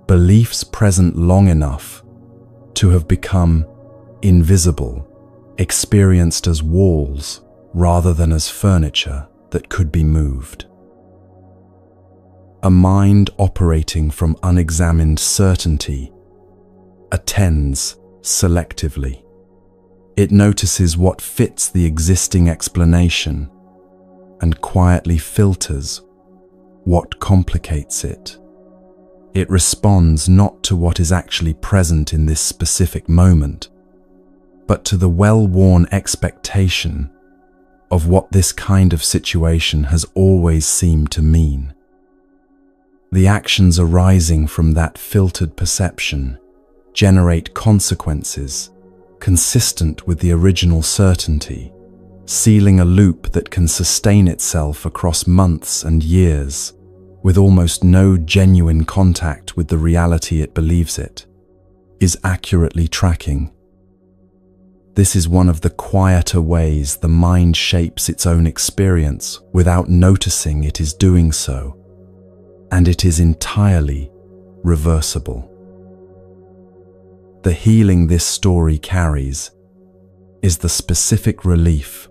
beliefs present long enough to have become invisible, experienced as walls rather than as furniture that could be moved. A mind operating from unexamined certainty attends selectively. It notices what fits the existing explanation and quietly filters what complicates it. It responds not to what is actually present in this specific moment, but to the well-worn expectation of what this kind of situation has always seemed to mean. The actions arising from that filtered perception generate consequences consistent with the original certainty, sealing a loop that can sustain itself across months and years with almost no genuine contact with the reality it believes it is accurately tracking. This is one of the quieter ways the mind shapes its own experience without noticing it is doing so, and it is entirely reversible. The healing this story carries is the specific relief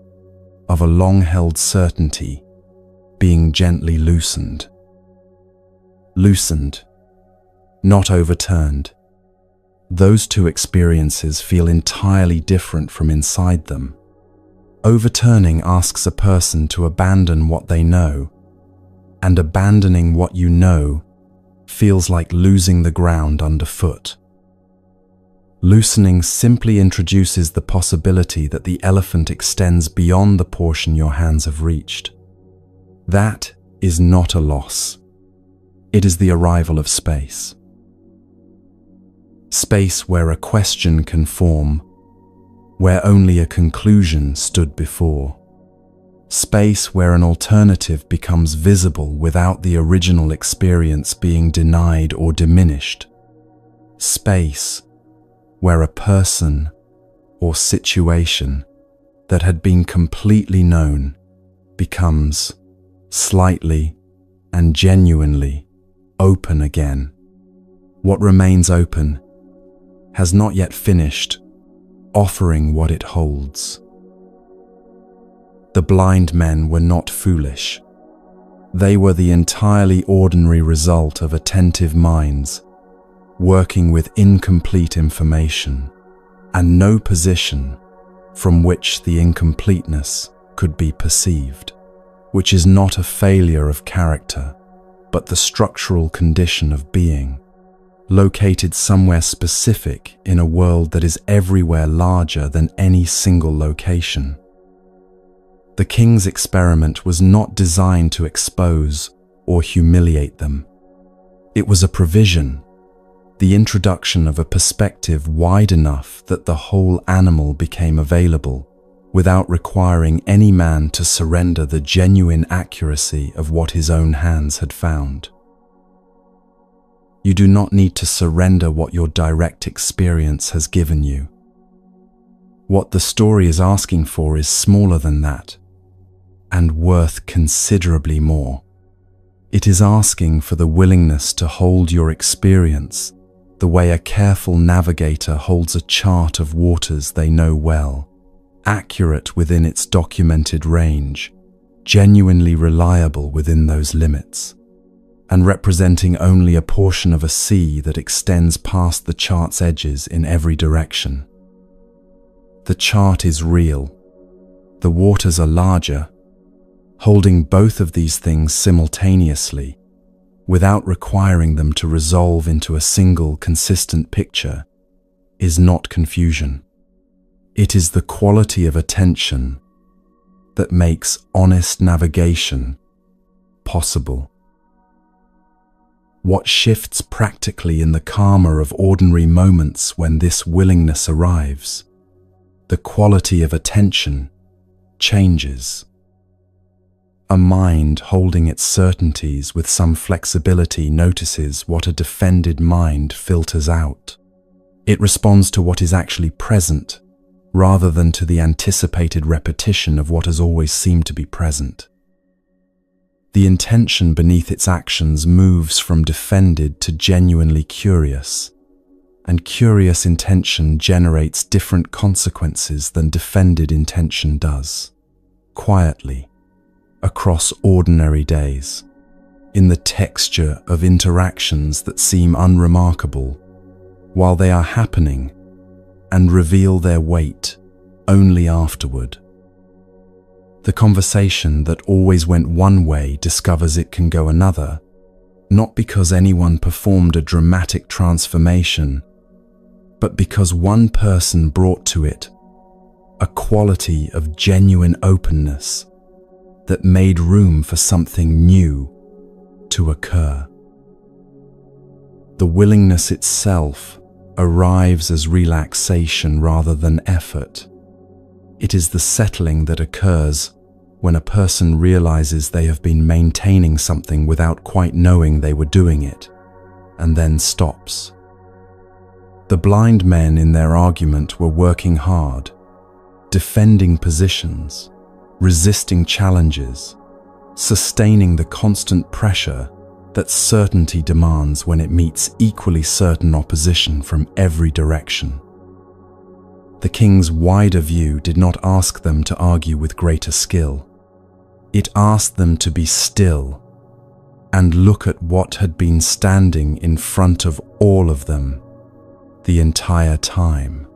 of a long-held certainty being gently loosened. Loosened, not overturned. Those two experiences feel entirely different from inside them. Overturning asks a person to abandon what they know and abandoning what you know feels like losing the ground underfoot. Loosening simply introduces the possibility that the elephant extends beyond the portion your hands have reached. That is not a loss. It is the arrival of space. Space where a question can form, where only a conclusion stood before. Space where an alternative becomes visible without the original experience being denied or diminished. Space where a person or situation that had been completely known becomes slightly and genuinely open again. What remains open has not yet finished offering what it holds. The blind men were not foolish. They were the entirely ordinary result of attentive minds, working with incomplete information, and no position from which the incompleteness could be perceived, which is not a failure of character, but the structural condition of being, located somewhere specific in a world that is everywhere larger than any single location. The king's experiment was not designed to expose or humiliate them. It was a provision, the introduction of a perspective wide enough that the whole animal became available, without requiring any man to surrender the genuine accuracy of what his own hands had found. You do not need to surrender what your direct experience has given you. What the story is asking for is smaller than that, and worth considerably more. It is asking for the willingness to hold your experience the way a careful navigator holds a chart of waters they know well, accurate within its documented range, genuinely reliable within those limits, and representing only a portion of a sea that extends past the chart's edges in every direction. The chart is real. The waters are larger. Holding both of these things simultaneously, without requiring them to resolve into a single consistent picture, is not confusion. It is the quality of attention that makes honest navigation possible. What shifts practically in the karma of ordinary moments when this willingness arrives? The quality of attention changes. A mind holding its certainties with some flexibility notices what a defended mind filters out. It responds to what is actually present, rather than to the anticipated repetition of what has always seemed to be present. The intention beneath its actions moves from defended to genuinely curious, and curious intention generates different consequences than defended intention does, quietly, across ordinary days, in the texture of interactions that seem unremarkable while they are happening and reveal their weight only afterward. The conversation that always went one way discovers it can go another, not because anyone performed a dramatic transformation, but because one person brought to it a quality of genuine openness that made room for something new to occur. The willingness itself arrives as relaxation rather than effort. It is the settling that occurs when a person realizes they have been maintaining something without quite knowing they were doing it, and then stops. The blind men in their argument were working hard, defending positions, resisting challenges, sustaining the constant pressure that certainty demands when it meets equally certain opposition from every direction. The king's wider view did not ask them to argue with greater skill. It asked them to be still and look at what had been standing in front of all of them the entire time.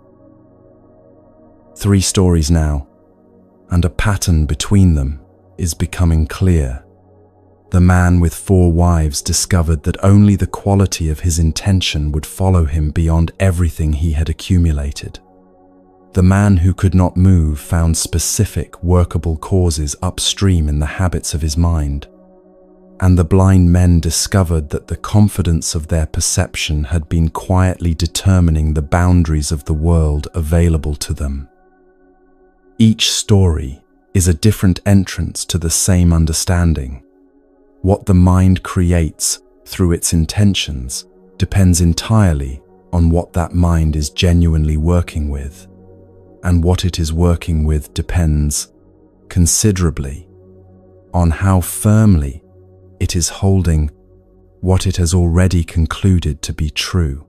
3 stories now, and a pattern between them is becoming clear. The man with 4 wives discovered that only the quality of his intention would follow him beyond everything he had accumulated. The man who could not move found specific, workable causes upstream in the habits of his mind. And the blind men discovered that the confidence of their perception had been quietly determining the boundaries of the world available to them. Each story is a different entrance to the same understanding. What the mind creates through its intentions depends entirely on what that mind is genuinely working with, and what it is working with depends considerably on how firmly it is holding what it has already concluded to be true.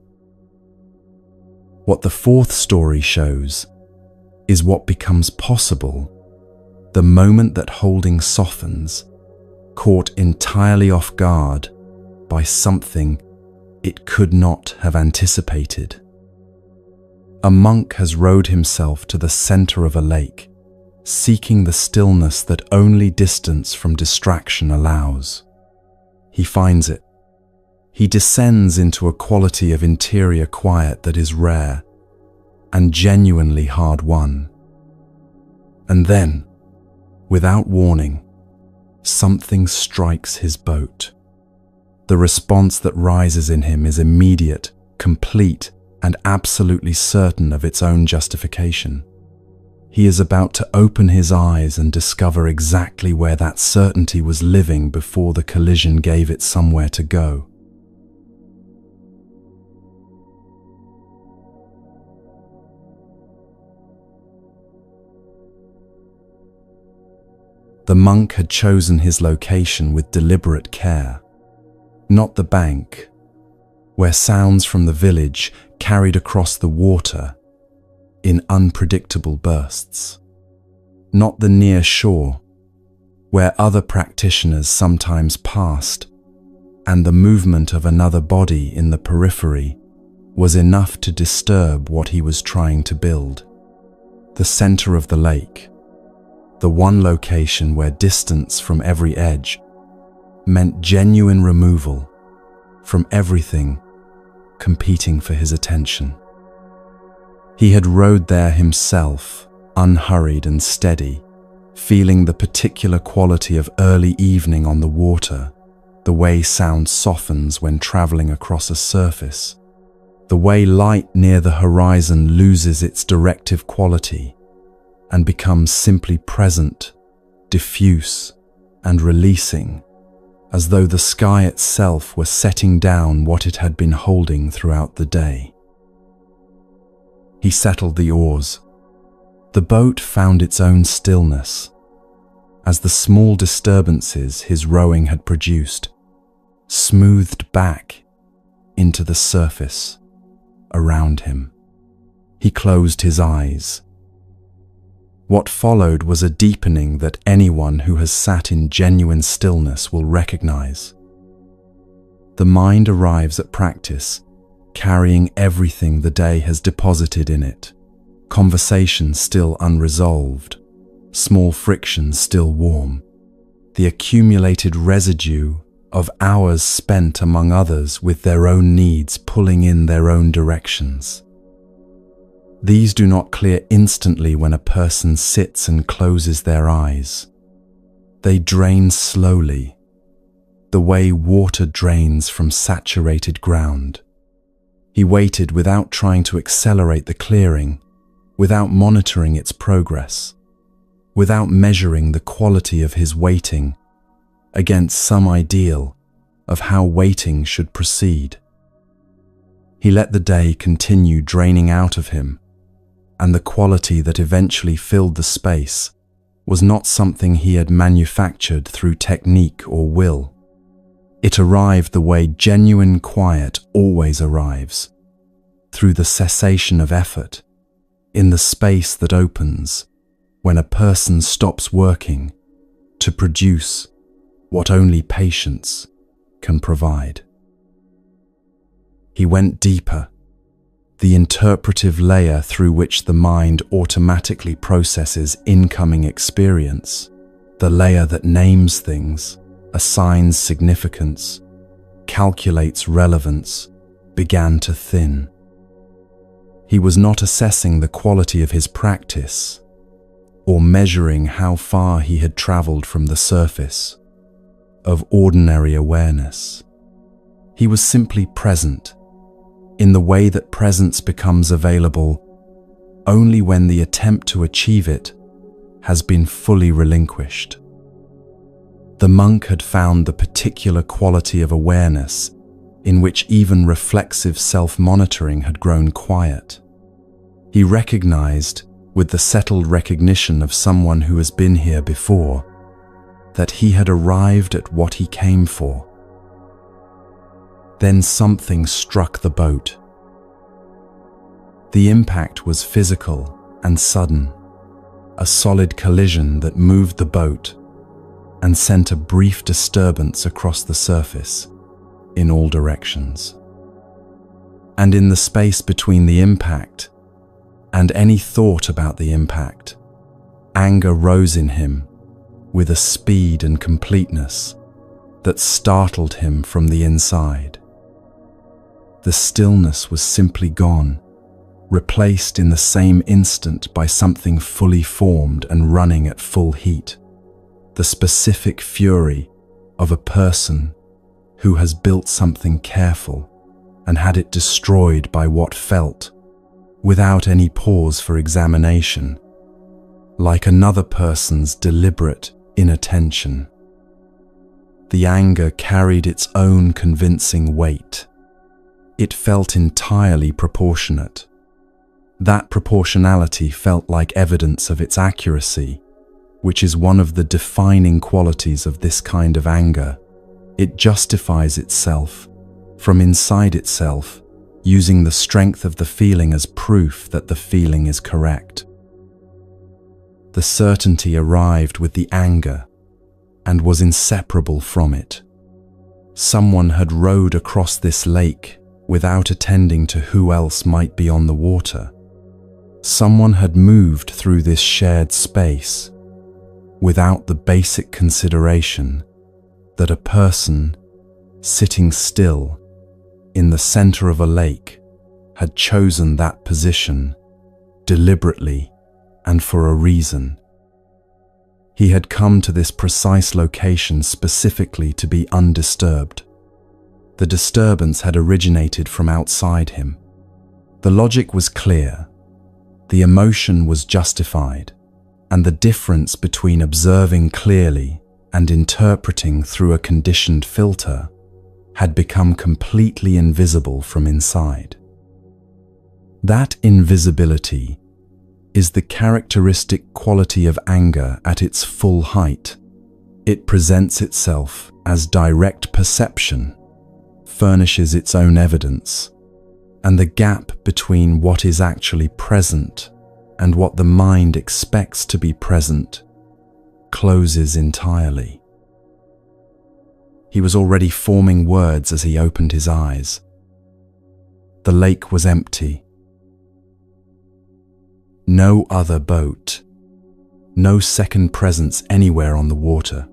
What the 4th story shows is what becomes possible the moment that holding softens, caught entirely off guard by something it could not have anticipated. A monk has rowed himself to the center of a lake, seeking the stillness that only distance from distraction allows. He finds it. He descends into a quality of interior quiet that is rare and genuinely hard-won. And then, without warning, something strikes his boat. The response that rises in him is immediate, complete, and absolutely certain of its own justification. He is about to open his eyes and discover exactly where that certainty was living before the collision gave it somewhere to go. The monk had chosen his location with deliberate care. Not the bank, where sounds from the village carried across the water in unpredictable bursts. Not the near shore, where other practitioners sometimes passed, and the movement of another body in the periphery was enough to disturb what he was trying to build. The center of the lake, the one location where distance from every edge meant genuine removal from everything competing for his attention. He had rowed there himself, unhurried and steady, feeling the particular quality of early evening on the water, the way sound softens when traveling across a surface, the way light near the horizon loses its directive quality and becomes simply present, diffuse, and releasing, as though the sky itself were setting down what it had been holding throughout the day. He settled the oars. The boat found its own stillness, as the small disturbances his rowing had produced smoothed back into the surface around him. He closed his eyes. What followed was a deepening that anyone who has sat in genuine stillness will recognize. The mind arrives at practice carrying everything the day has deposited in it, conversations still unresolved, small frictions still warm, the accumulated residue of hours spent among others with their own needs pulling in their own directions. These do not clear instantly when a person sits and closes their eyes. They drain slowly, the way water drains from saturated ground. He waited without trying to accelerate the clearing, without monitoring its progress, without measuring the quality of his waiting against some ideal of how waiting should proceed. He let the day continue draining out of him, and the quality that eventually filled the space was not something he had manufactured through technique or will. It arrived the way genuine quiet always arrives, through the cessation of effort, in the space that opens when a person stops working to produce what only patience can provide. He went deeper, the interpretive layer through which the mind automatically processes incoming experience, the layer that names things, assigns significance, calculates relevance, began to thin. He was not assessing the quality of his practice or measuring how far he had traveled from the surface of ordinary awareness. He was simply present in the way that presence becomes available only when the attempt to achieve it has been fully relinquished. The monk had found the particular quality of awareness in which even reflexive self-monitoring had grown quiet. He recognized, with the settled recognition of someone who has been here before, that he had arrived at what he came for. Then something struck the boat. The impact was physical and sudden, a solid collision that moved the boat and sent a brief disturbance across the surface in all directions. And in the space between the impact and any thought about the impact, anger rose in him with a speed and completeness that startled him from the inside. The stillness was simply gone, replaced in the same instant by something fully formed and running at full heat, the specific fury of a person who has built something careful and had it destroyed by what felt, without any pause for examination, like another person's deliberate inattention. The anger carried its own convincing weight. It felt entirely proportionate. That proportionality felt like evidence of its accuracy, which is one of the defining qualities of this kind of anger. It justifies itself from inside itself, using the strength of the feeling as proof that the feeling is correct. The certainty arrived with the anger and was inseparable from it. Someone had rowed across this lake without attending to who else might be on the water. Someone had moved through this shared space without the basic consideration that a person sitting still in the center of a lake had chosen that position deliberately and for a reason. He had come to this precise location specifically to be undisturbed. The disturbance had originated from outside him. The logic was clear. The emotion was justified, and the difference between observing clearly and interpreting through a conditioned filter had become completely invisible from inside. That invisibility is the characteristic quality of anger at its full height. It presents itself as direct perception, furnishes its own evidence, and the gap between what is actually present and what the mind expects to be present closes entirely. He was already forming words as he opened his eyes. The lake was empty. No other boat, no second presence anywhere on the water.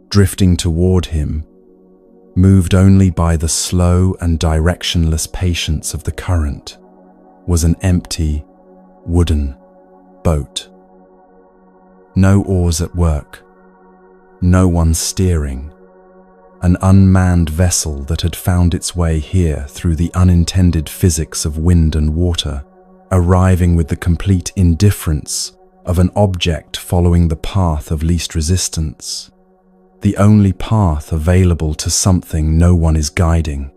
Drifting toward him, moved only by the slow and directionless patience of the current, was an empty, wooden boat. No oars at work, no one steering, an unmanned vessel that had found its way here through the unintended physics of wind and water, arriving with the complete indifference of an object following the path of least resistance, the only path available to something no one is guiding.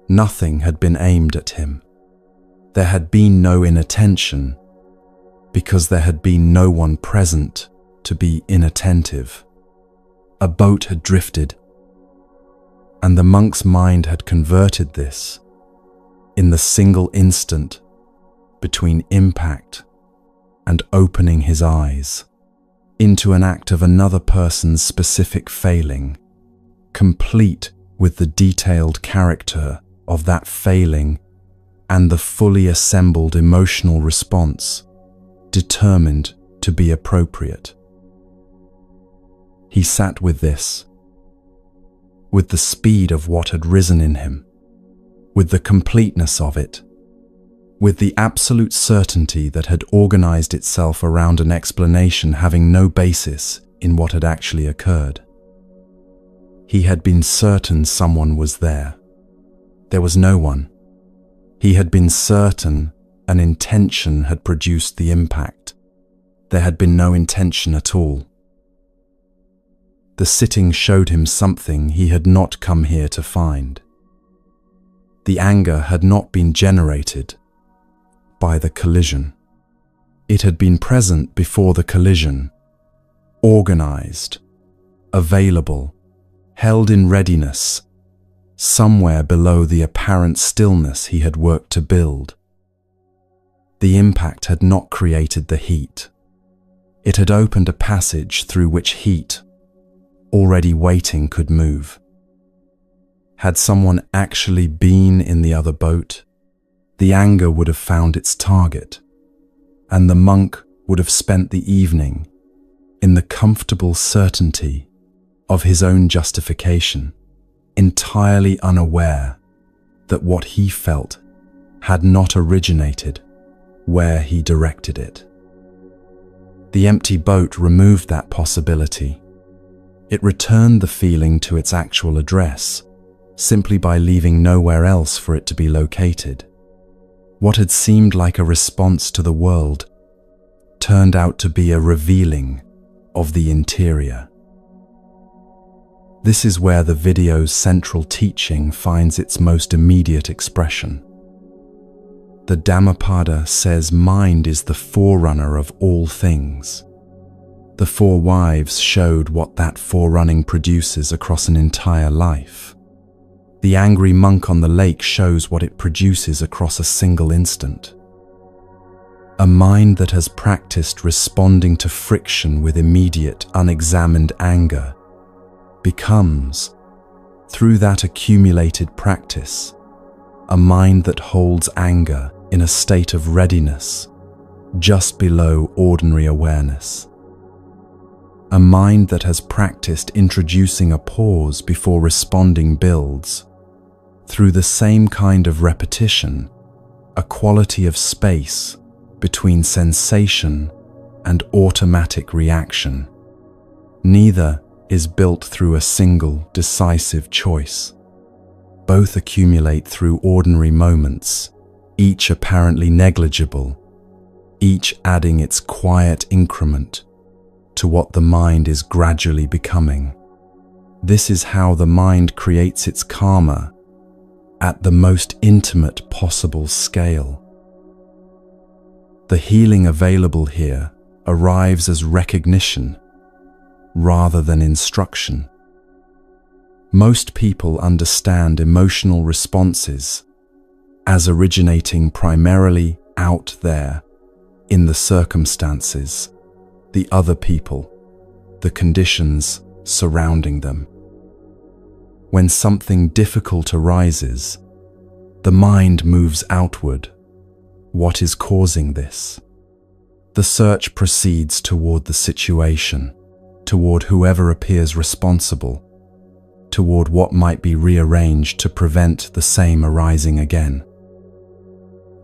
Nothing had been aimed at him. There had been no inattention, because there had been no one present to be inattentive. A boat had drifted, and the monk's mind had converted this, in the single instant between impact and opening his eyes, into an act of another person's specific failing, complete with the detailed character of that failing and the fully assembled emotional response determined to be appropriate. He sat with this, with the speed of what had risen in him, with the completeness of it, with the absolute certainty that had organized itself around an explanation having no basis in what had actually occurred. He had been certain someone was there. There was no one. He had been certain an intention had produced the impact. There had been no intention at all. The sitting showed him something he had not come here to find. The anger had not been generated by the collision. It had been present before the collision, organized, available, held in readiness, somewhere below the apparent stillness he had worked to build. The impact had not created the heat. It had opened a passage through which heat, already waiting, could move. Had someone actually been in the other boat, the anger would have found its target, and the monk would have spent the evening in the comfortable certainty of his own justification, entirely unaware that what he felt had not originated where he directed it. The empty boat removed that possibility. It returned the feeling to its actual address, simply by leaving nowhere else for it to be located. What had seemed like a response to the world turned out to be a revealing of the interior. This is where the video's central teaching finds its most immediate expression. The Dhammapada says mind is the forerunner of all things. The four wives showed what that forerunning produces across an entire life. The angry monk on the lake shows what it produces across a single instant. A mind that has practiced responding to friction with immediate, unexamined anger becomes, through that accumulated practice, a mind that holds anger in a state of readiness, just below ordinary awareness. A mind that has practiced introducing a pause before responding builds, through the same kind of repetition, a quality of space between sensation and automatic reaction. Neither is built through a single decisive choice. Both accumulate through ordinary moments, each apparently negligible, each adding its quiet increment to what the mind is gradually becoming. This is how the mind creates its karma at the most intimate possible scale. The healing available here arrives as recognition rather than instruction. Most people understand emotional responses as originating primarily out there in the circumstances, the other people, the conditions surrounding them. When something difficult arises, the mind moves outward. What is causing this? The search proceeds toward the situation, toward whoever appears responsible, toward what might be rearranged to prevent the same arising again.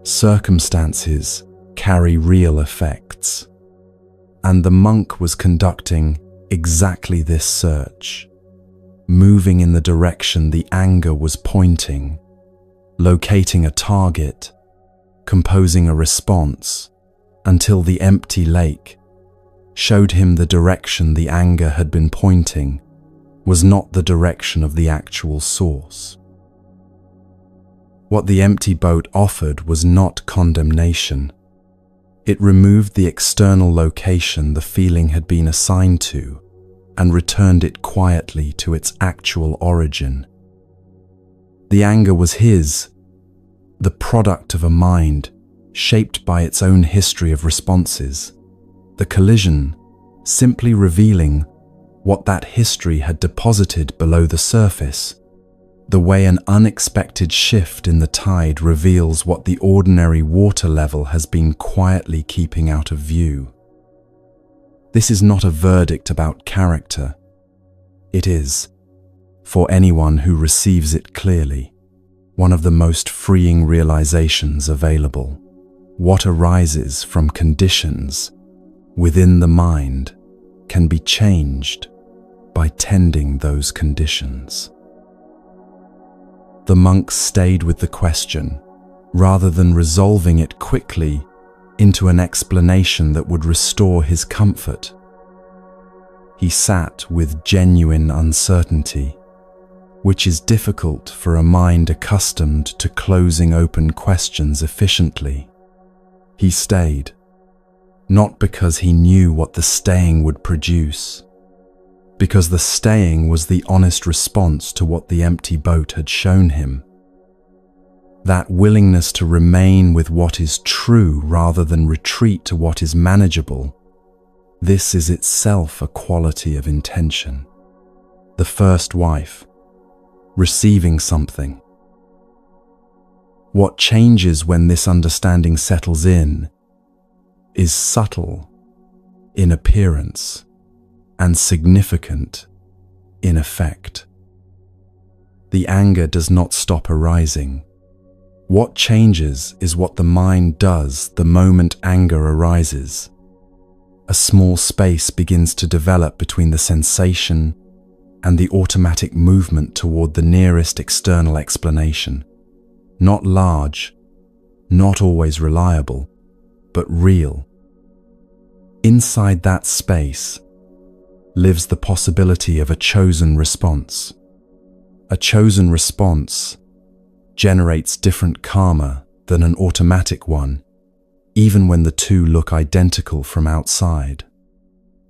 Circumstances carry real effects, and the monk was conducting exactly this search, moving in the direction the anger was pointing, locating a target, composing a response, until the empty lake showed him the direction the anger had been pointing was not the direction of the actual source. What the empty boat offered was not condemnation. It removed the external location the feeling had been assigned to and returned it quietly to its actual origin. The anger was his, the product of a mind shaped by its own history of responses, the collision simply revealing what that history had deposited below the surface, the way an unexpected shift in the tide reveals what the ordinary water level has been quietly keeping out of view. This is not a verdict about character, It is, for anyone who receives it clearly, one of the most freeing realizations available. What arises from conditions within the mind can be changed by tending those conditions. The monk stayed with the question, rather than resolving it quickly into an explanation that would restore his comfort. He sat with genuine uncertainty, which is difficult for a mind accustomed to closing open questions efficiently. He stayed, not because he knew what the staying would produce, because the staying was the honest response to what the empty boat had shown him. That willingness to remain with what is true rather than retreat to what is manageable, this is itself a quality of intention. The first wife, receiving something. What changes when this understanding settles in is subtle in appearance and significant in effect. The anger does not stop arising. What changes is what the mind does the moment anger arises. A small space begins to develop between the sensation and the automatic movement toward the nearest external explanation. Not large, not always reliable, but real. Inside that space lives the possibility of a chosen response. A chosen response generates different karma than an automatic one, even when the two look identical from outside.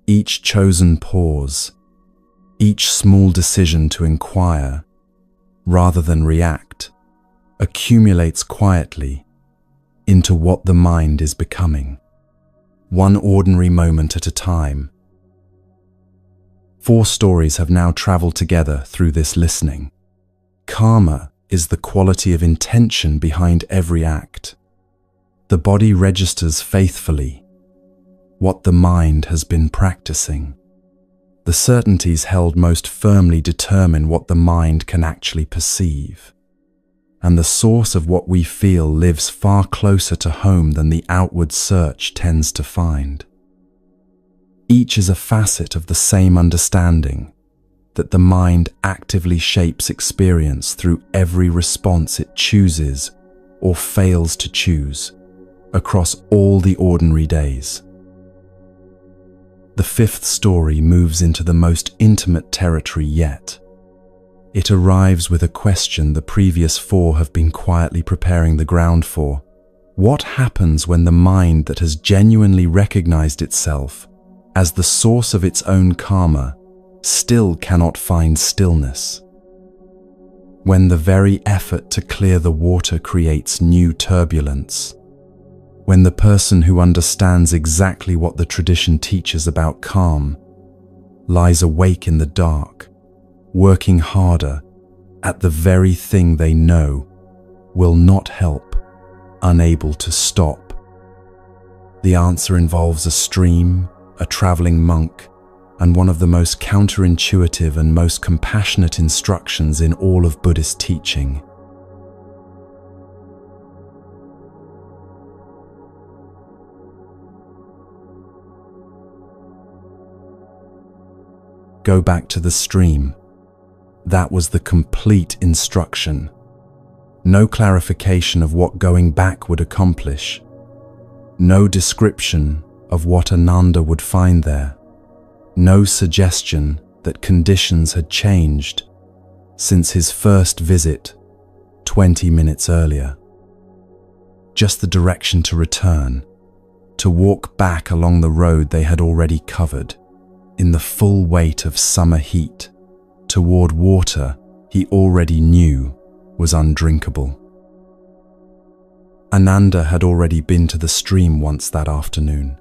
Each chosen pause, each small decision to inquire, rather than react, accumulates quietly into what the mind is becoming, one ordinary moment at a time. 4 stories have now traveled together through this listening. Karma is the quality of intention behind every act. The body registers faithfully what the mind has been practicing. The certainties held most firmly determine what the mind can actually perceive. And the source of what we feel lives far closer to home than the outward search tends to find. Each is a facet of the same understanding that the mind actively shapes experience through every response it chooses or fails to choose across all the ordinary days. The 5th story moves into the most intimate territory yet. It arrives with a question the previous 4 have been quietly preparing the ground for. What happens when the mind that has genuinely recognized itself as the source of its own karma still cannot find stillness? When the very effort to clear the water creates new turbulence? When the person who understands exactly what the tradition teaches about calm lies awake in the dark, working harder at the very thing they know will not help, unable to stop? The answer involves a stream, a traveling monk, and one of the most counterintuitive and most compassionate instructions in all of Buddhist teaching. Go back to the stream. That was the complete instruction. No clarification of what going back would accomplish. No description of what Ananda would find there. No suggestion that conditions had changed since his first visit 20 minutes earlier. Just the direction to return, to walk back along the road they had already covered, in the full weight of summer heat, toward water he already knew was undrinkable. Ananda had already been to the stream once that afternoon.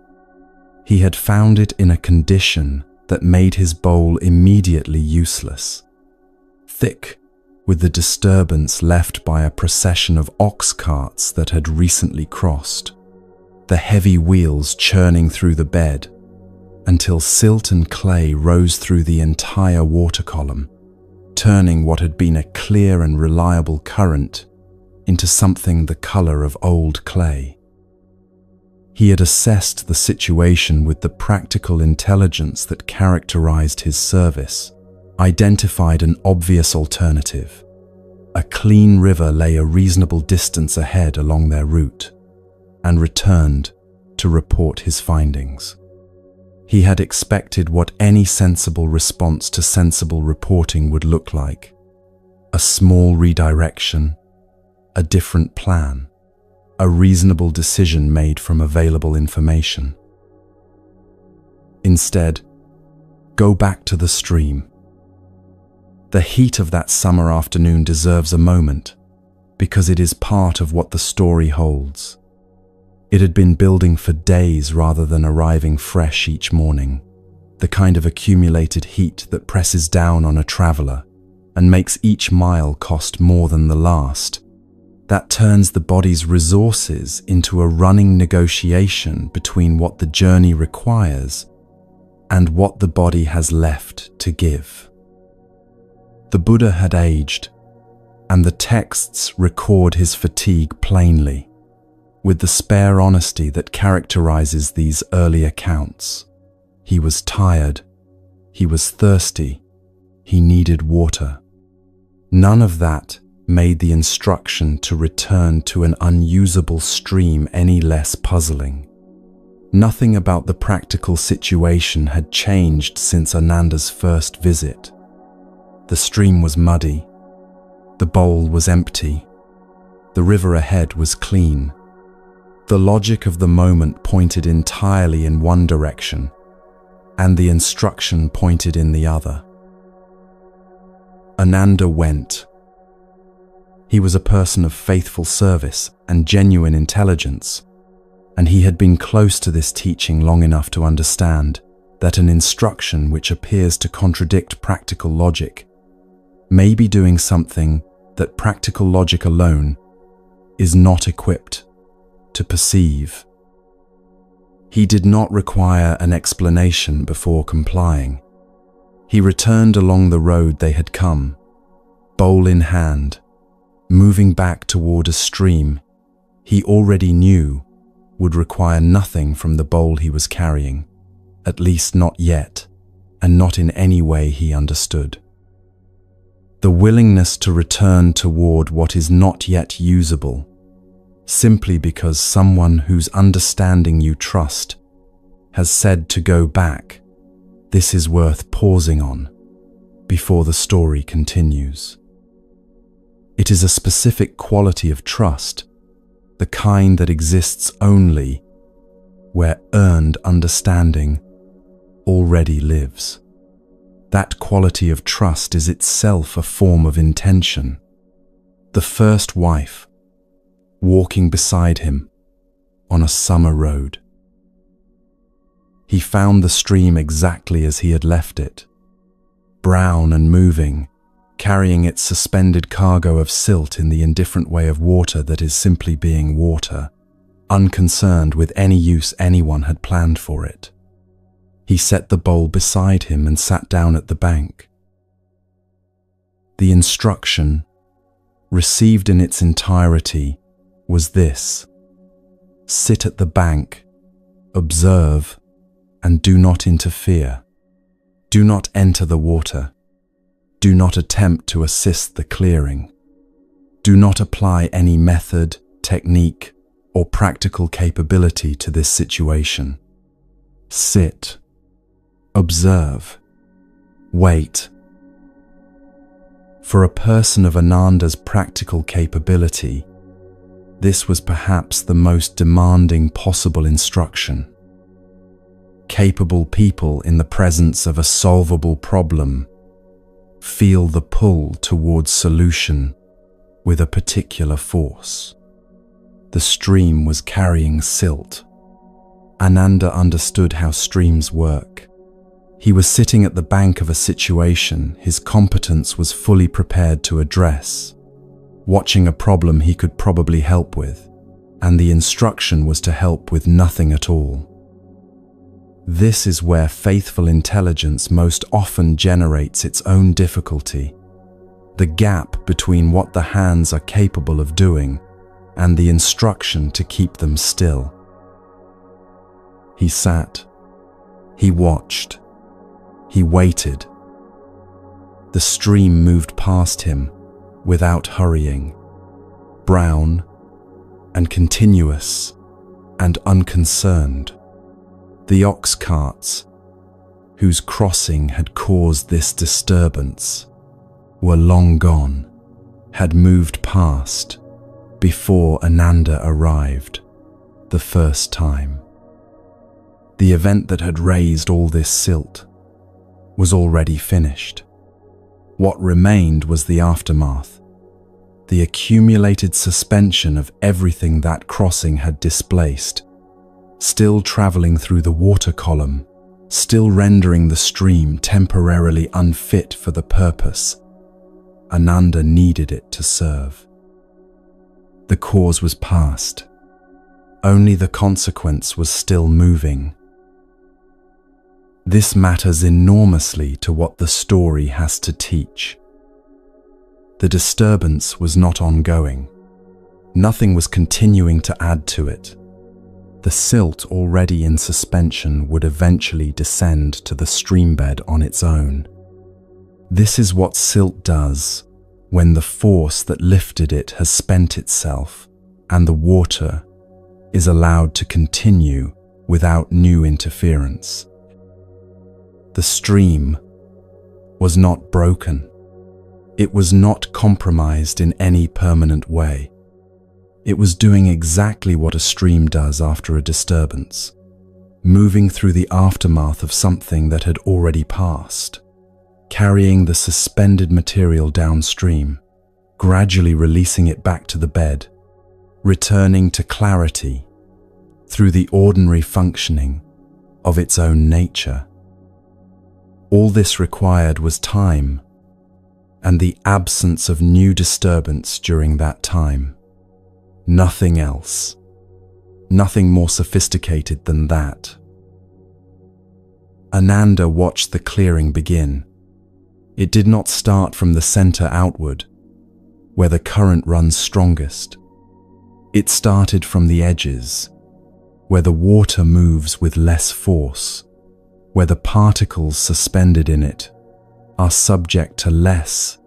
He had found it in a condition that made his bowl immediately useless, thick with the disturbance left by a procession of ox carts that had recently crossed, the heavy wheels churning through the bed, until silt and clay rose through the entire water column, turning what had been a clear and reliable current into something the color of old clay. He had assessed the situation with the practical intelligence that characterized his service, identified an obvious alternative. A clean river lay a reasonable distance ahead along their route, and returned to report his findings. He had expected what any sensible response to sensible reporting would look like: a small redirection, a different plan, a reasonable decision made from available information. Instead, go back to the stream. The heat of that summer afternoon deserves a moment, because it is part of what the story holds. It had been building for days rather than arriving fresh each morning, the kind of accumulated heat that presses down on a traveler and makes each mile cost more than the last. That turns the body's resources into a running negotiation between what the journey requires and what the body has left to give. The Buddha had aged, and the texts record his fatigue plainly, with the spare honesty that characterizes these early accounts. He was tired, he was thirsty, he needed water. None of that made the instruction to return to an unusable stream any less puzzling. Nothing about the practical situation had changed since Ananda's first visit. The stream was muddy, the bowl was empty, the river ahead was clean. The logic of the moment pointed entirely in one direction, and the instruction pointed in the other. Ananda went. He was a person of faithful service and genuine intelligence, and he had been close to this teaching long enough to understand that an instruction which appears to contradict practical logic may be doing something that practical logic alone is not equipped to perceive. He did not require an explanation before complying. He returned along the road they had come, bowl in hand, moving back toward a stream he already knew would require nothing from the bowl he was carrying, at least not yet, and not in any way he understood. The willingness to return toward what is not yet usable, simply because someone whose understanding you trust has said to go back, this is worth pausing on before the story continues. It is a specific quality of trust, the kind that exists only where earned understanding already lives. That quality of trust is itself a form of intention. The first wife, walking beside him on a summer road. He found the stream exactly as he had left it, brown and moving, carrying its suspended cargo of silt in the indifferent way of water that is simply being water, unconcerned with any use anyone had planned for it. He set the bowl beside him and sat down at the bank. The instruction, received in its entirety, was this: sit at the bank, observe, and do not interfere. Do not enter the water. Do not attempt to assist the clearing. Do not apply any method, technique, or practical capability to this situation. Sit. Observe. Wait. For a person of Ananda's practical capability, this was perhaps the most demanding possible instruction. Capable people in the presence of a solvable problem feel the pull towards solution with a particular force. The stream was carrying silt. Ananda understood how streams work. He was sitting at the bank of a situation his competence was fully prepared to address, watching a problem he could probably help with, and the instruction was to help with nothing at all. This is where faithful intelligence most often generates its own difficulty, the gap between what the hands are capable of doing and the instruction to keep them still. He sat, he watched, he waited. The stream moved past him without hurrying, brown and continuous and unconcerned. The ox carts, whose crossing had caused this disturbance, were long gone, had moved past before Ananda arrived the first time. The event that had raised all this silt was already finished. What remained was the aftermath, the accumulated suspension of everything that crossing had displaced, still traveling through the water column, still rendering the stream temporarily unfit for the purpose Ananda needed it to serve. The cause was past. Only the consequence was still moving. This matters enormously to what the story has to teach. The disturbance was not ongoing. Nothing was continuing to add to it. The silt already in suspension would eventually descend to the streambed on its own. This is what silt does when the force that lifted it has spent itself and the water is allowed to continue without new interference. The stream was not broken. It was not compromised in any permanent way. It was doing exactly what a stream does after a disturbance, moving through the aftermath of something that had already passed, carrying the suspended material downstream, gradually releasing it back to the bed, returning to clarity through the ordinary functioning of its own nature. All this required was time and the absence of new disturbance during that time. Nothing else. Nothing more sophisticated than that. Ananda watched the clearing begin. It did not start from the center outward, where the current runs strongest. It started from the edges, where the water moves with less force, where the particles suspended in it are subject to less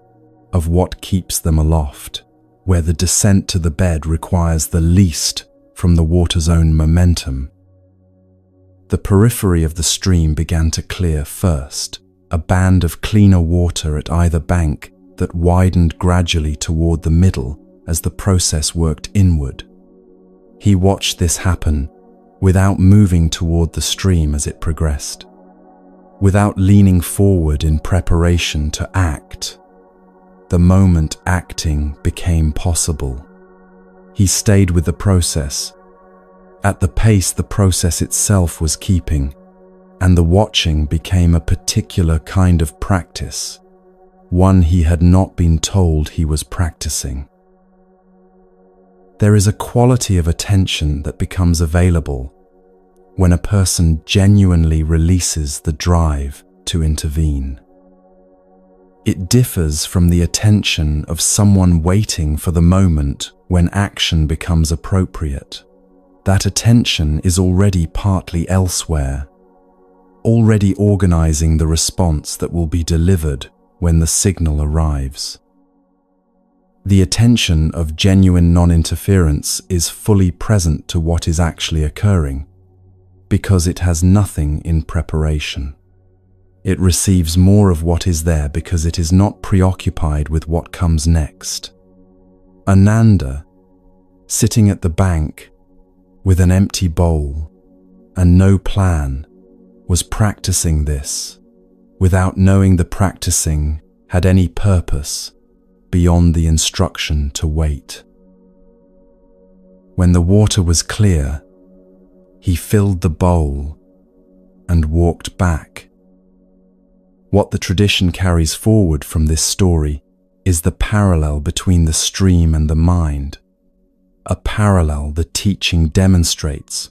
of what keeps them aloft, where the descent to the bed requires the least from the water's own momentum. The periphery of the stream began to clear first, a band of cleaner water at either bank that widened gradually toward the middle as the process worked inward. He watched this happen without moving toward the stream as it progressed, without leaning forward in preparation to act. The moment acting became possible, he stayed with the process, at the pace the process itself was keeping, and the watching became a particular kind of practice, one he had not been told he was practicing. There is a quality of attention that becomes available when a person genuinely releases the drive to intervene. It differs from the attention of someone waiting for the moment when action becomes appropriate. That attention is already partly elsewhere, already organizing the response that will be delivered when the signal arrives. The attention of genuine non-interference is fully present to what is actually occurring, because it has nothing in preparation. It receives more of what is there because it is not preoccupied with what comes next. Ananda, sitting at the bank with an empty bowl and no plan, was practicing this without knowing the practicing had any purpose beyond the instruction to wait. When the water was clear, he filled the bowl and walked back. What the tradition carries forward from this story is the parallel between the stream and the mind, a parallel the teaching demonstrates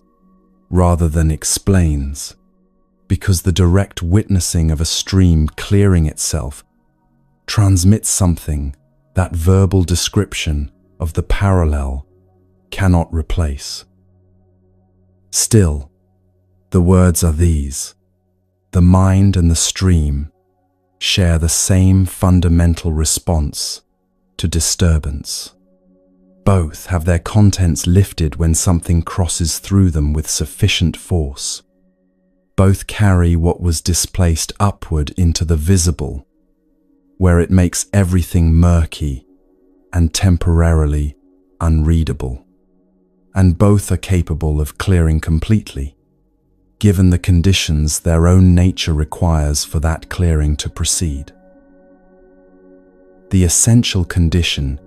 rather than explains. because the direct witnessing of a stream clearing itself transmits something that verbal description of the parallel cannot replace. Still, the words are these: the mind and the stream share the same fundamental response to disturbance. Both have their contents lifted when something crosses through them with sufficient force. Both carry what was displaced upward into the visible, where it makes everything murky and temporarily unreadable. And both are capable of clearing completely, given the conditions their own nature requires for that clearing to proceed. The essential condition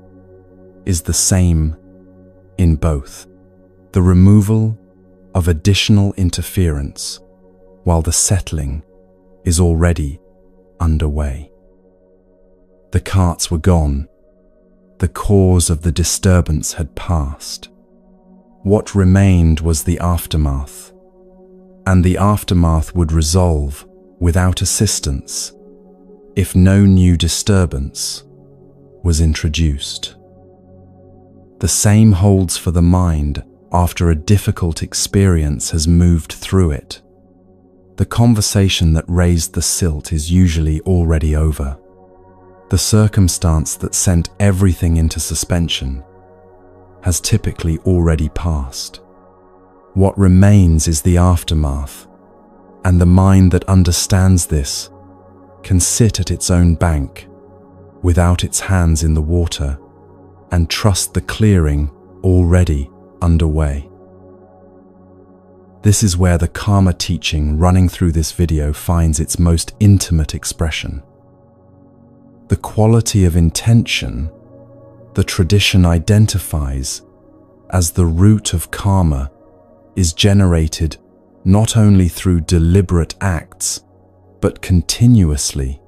is the same in both: the removal of additional interference, while the settling is already underway. The carts were gone. The cause of the disturbance had passed. What remained was the aftermath, and the aftermath would resolve without assistance if no new disturbance was introduced. The same holds for the mind after a difficult experience has moved through it. The conversation that raised the silt is usually already over. The circumstance that sent everything into suspension has typically already passed. What remains is the aftermath, and the mind that understands this can sit at its own bank without its hands in the water and trust the clearing already underway. This is where the karma teaching running through this video finds its most intimate expression. The quality of intention the tradition identifies as the root of karma is generated not only through deliberate acts, but continuously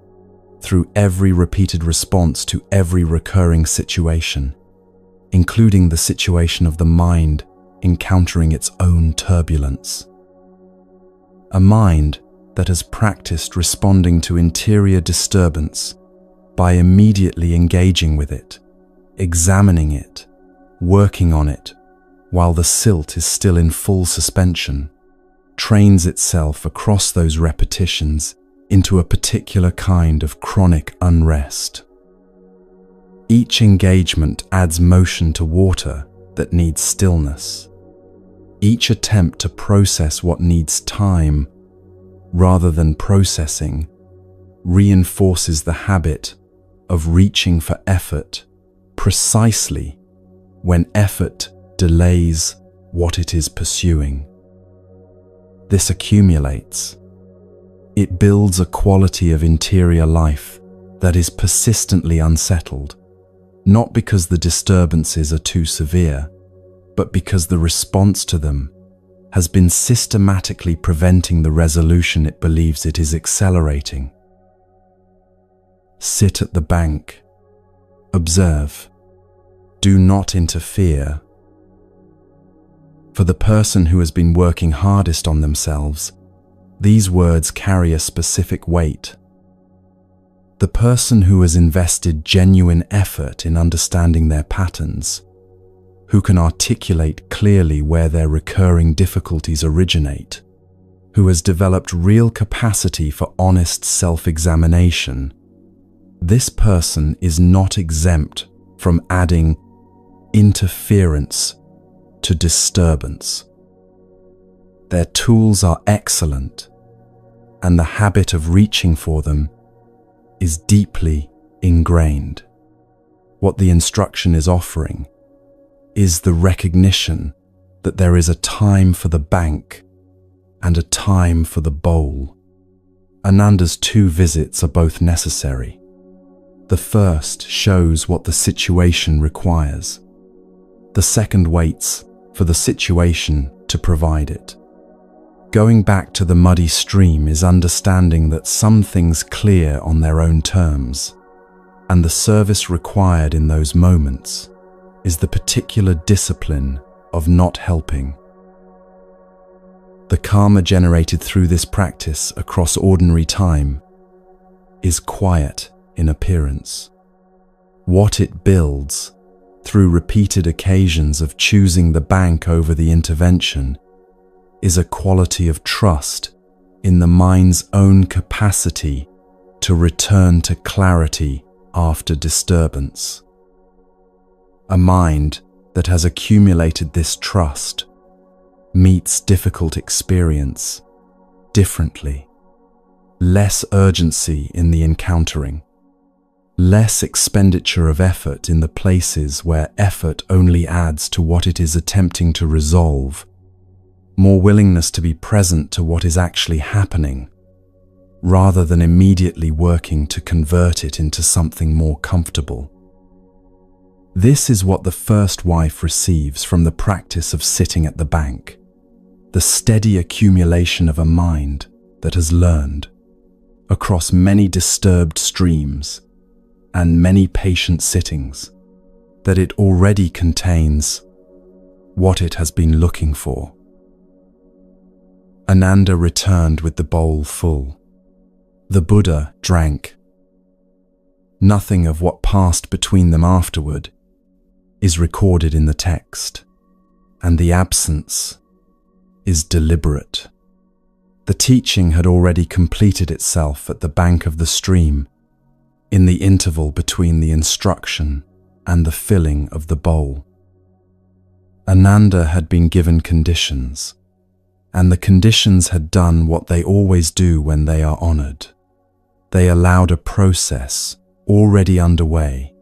through every repeated response to every recurring situation, including the situation of the mind encountering its own turbulence. A mind that has practiced responding to interior disturbance by immediately engaging with it, examining it, working on it, while the silt is still in full suspension, trains itself across those repetitions into a particular kind of chronic unrest. Each engagement adds motion to water that needs stillness. Each attempt to process what needs time, rather than processing, reinforces the habit of reaching for effort precisely when effort delays what it is pursuing. This accumulates. It builds a quality of interior life that is persistently unsettled, not because the disturbances are too severe, but because the response to them has been systematically preventing the resolution it believes it is accelerating. Sit at the bank. Observe. Do not interfere. For the person who has been working hardest on themselves, these words carry a specific weight. The person who has invested genuine effort in understanding their patterns, who can articulate clearly where their recurring difficulties originate, who has developed real capacity for honest self-examination, this person is not exempt from adding interference to disturbance. Their tools are excellent, and the habit of reaching for them is deeply ingrained. What the instruction is offering is the recognition that there is a time for the bank and a time for the bowl. Ananda's 2 visits are both necessary. The first shows what the situation requires. The second waits for the situation to provide it. Going back to the muddy stream is understanding that some things clear on their own terms, and the service required in those moments is the particular discipline of not helping. The karma generated through this practice across ordinary time is quiet in appearance. What it builds through repeated occasions of choosing the bank over the intervention is a quality of trust in the mind's own capacity to return to clarity after disturbance. A mind that has accumulated this trust meets difficult experience differently. Less urgency in the encountering, less expenditure of effort in the places where effort only adds to what it is attempting to resolve, more willingness to be present to what is actually happening, rather than immediately working to convert it into something more comfortable. This is what the first wife receives from the practice of sitting at the bank, the steady accumulation of a mind that has learned, across many disturbed streams and many patient sittings, that it already contains what it has been looking for. Ananda returned with the bowl full. The Buddha drank. Nothing of what passed between them afterward is recorded in the text, and the absence is deliberate. The teaching had already completed itself at the bank of the stream, in the interval between the instruction and the filling of the bowl. Ananda had been given conditions, and the conditions had done what they always do when they are honored. They allowed a process already underway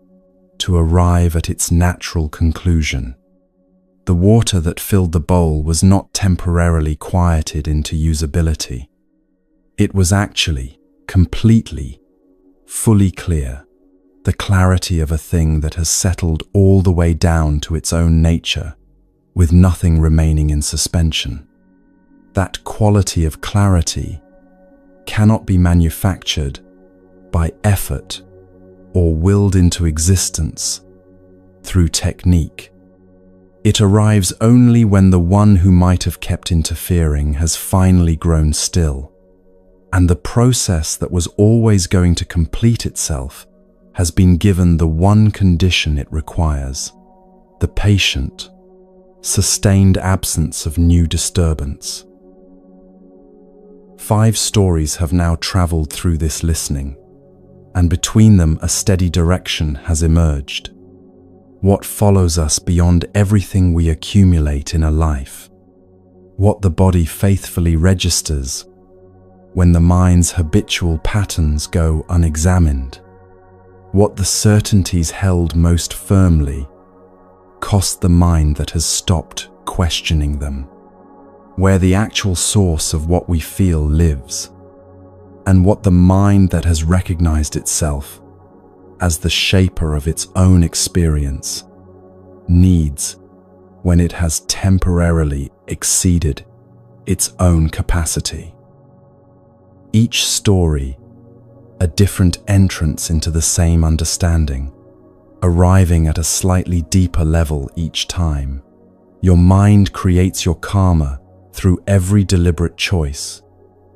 to arrive at its natural conclusion. The water that filled the bowl was not temporarily quieted into usability. It was actually, completely, fully clear, the clarity of a thing that has settled all the way down to its own nature, with nothing remaining in suspension. That quality of clarity cannot be manufactured by effort or willed into existence through technique. It arrives only when the one who might have kept interfering has finally grown still, and the process that was always going to complete itself has been given the one condition it requires: the patient, sustained absence of new disturbance. 5 stories have now traveled through this listening, and between them a steady direction has emerged. What follows us beyond everything we accumulate in a life, what the body faithfully registers when the mind's habitual patterns go unexamined, what the certainties held most firmly cost the mind that has stopped questioning them, where the actual source of what we feel lives, and what the mind that has recognized itself as the shaper of its own experience needs when it has temporarily exceeded its own capacity. Each story, a different entrance into the same understanding, arriving at a slightly deeper level each time. Your mind creates your karma through every deliberate choice,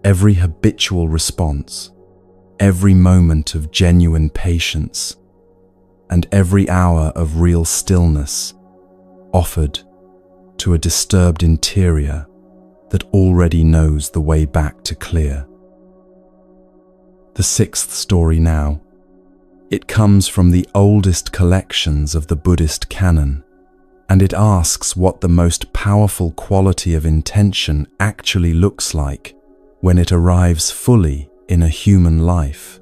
every habitual response, every moment of genuine patience, and every hour of real stillness offered to a disturbed interior that already knows the way back to clear. The 6th story now. It comes from the oldest collections of the Buddhist canon, and it asks what the most powerful quality of intention actually looks like when it arrives fully in a human life.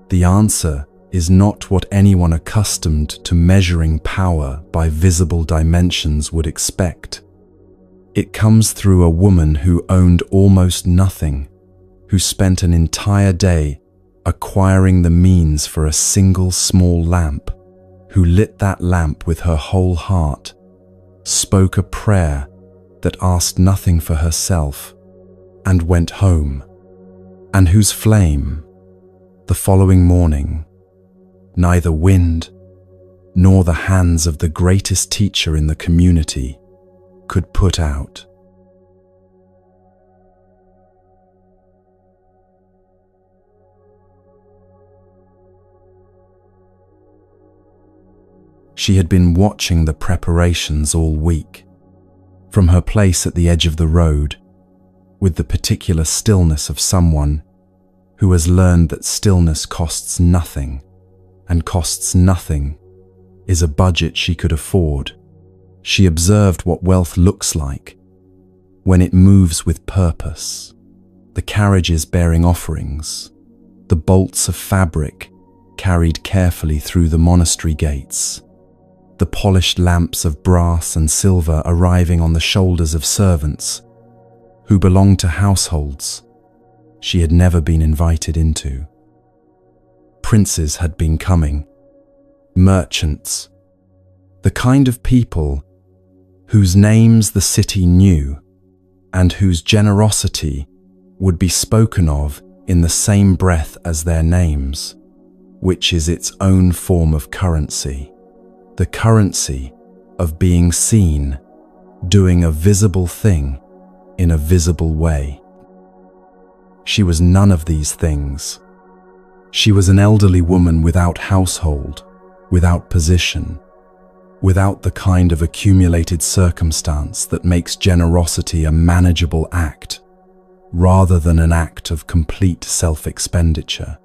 The answer is not what anyone accustomed to measuring power by visible dimensions would expect. It comes through a woman who owned almost nothing, who spent an entire day acquiring the means for a single small lamp, who lit that lamp with her whole heart, spoke a prayer that asked nothing for herself, and went home, and whose flame, the following morning, neither wind nor the hands of the greatest teacher in the community could put out. She had been watching the preparations all week, from her place at the edge of the road, with the particular stillness of someone who has learned that stillness costs nothing, and costs nothing is a budget she could afford. She observed what wealth looks like when it moves with purpose. The carriages bearing offerings, the bolts of fabric carried carefully through the monastery gates, the polished lamps of brass and silver arriving on the shoulders of servants who belonged to households she had never been invited into. Princes had been coming, merchants, the kind of people whose names the city knew and whose generosity would be spoken of in the same breath as their names, which is its own form of currency, the currency of being seen, doing a visible thing in a visible way. She was none of these things. She was an elderly woman without household, without position, without the kind of accumulated circumstance that makes generosity a manageable act, rather than an act of complete self-expenditure.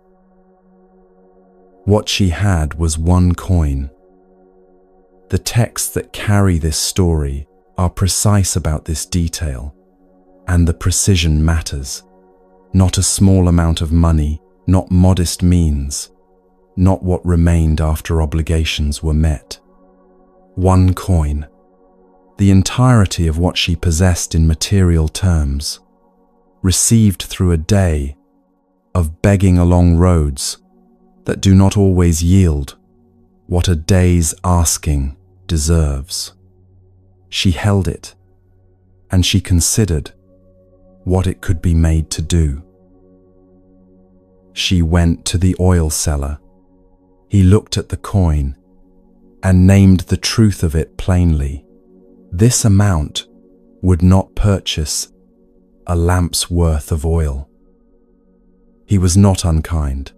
What she had was one coin. The texts that carry this story are precise about this detail, and the precision matters. Not a small amount of money, not modest means, not what remained after obligations were met. One coin, the entirety of what she possessed in material terms, received through a day of begging along roads that do not always yield what a day's asking deserves. She held it, and she considered what it could be made to do. She went to the oil seller. He looked at the coin and named the truth of it plainly. This amount would not purchase a lamp's worth of oil. He was not unkind.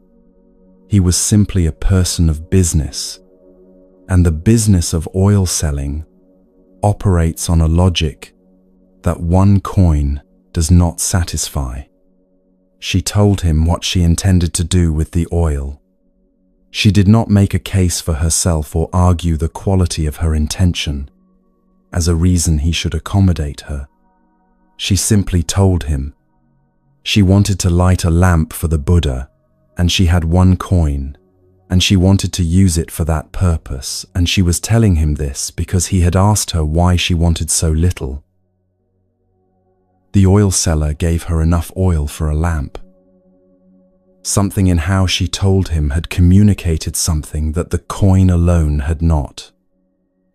He was simply a person of business, and the business of oil selling operates on a logic that one coin does not satisfy. She told him what she intended to do with the oil. She did not make a case for herself or argue the quality of her intention as a reason he should accommodate her. She simply told him she wanted to light a lamp for the Buddha, and she had one coin, and she wanted to use it for that purpose, and she was telling him this because he had asked her why she wanted so little. The oil seller gave her enough oil for a lamp. Something in how she told him had communicated something that the coin alone had not.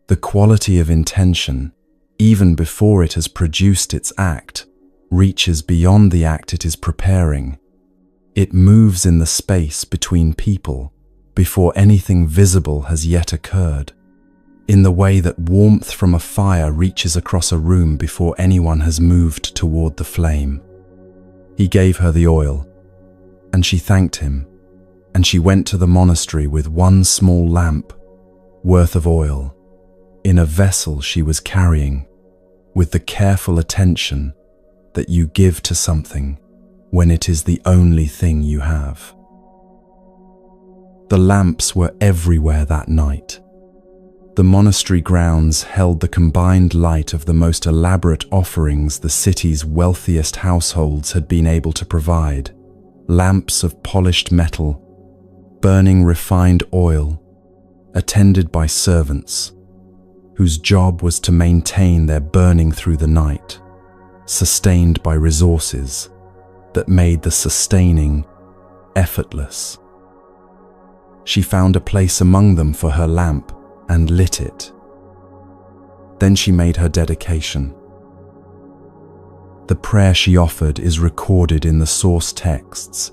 The quality of intention, even before it has produced its act, reaches beyond the act it is preparing. It moves in the space between people before anything visible has yet occurred, in the way that warmth from a fire reaches across a room before anyone has moved toward the flame. He gave her the oil, and she thanked him, and she went to the monastery with one small lamp worth of oil in a vessel she was carrying, with the careful attention that you give to something when it is the only thing you have. The lamps were everywhere that night. The monastery grounds held the combined light of the most elaborate offerings the city's wealthiest households had been able to provide. Lamps of polished metal, burning refined oil, attended by servants, whose job was to maintain their burning through the night, sustained by resources that made the sustaining effortless. She found a place among them for her lamp and lit it. Then she made her dedication. The prayer she offered is recorded in the source texts,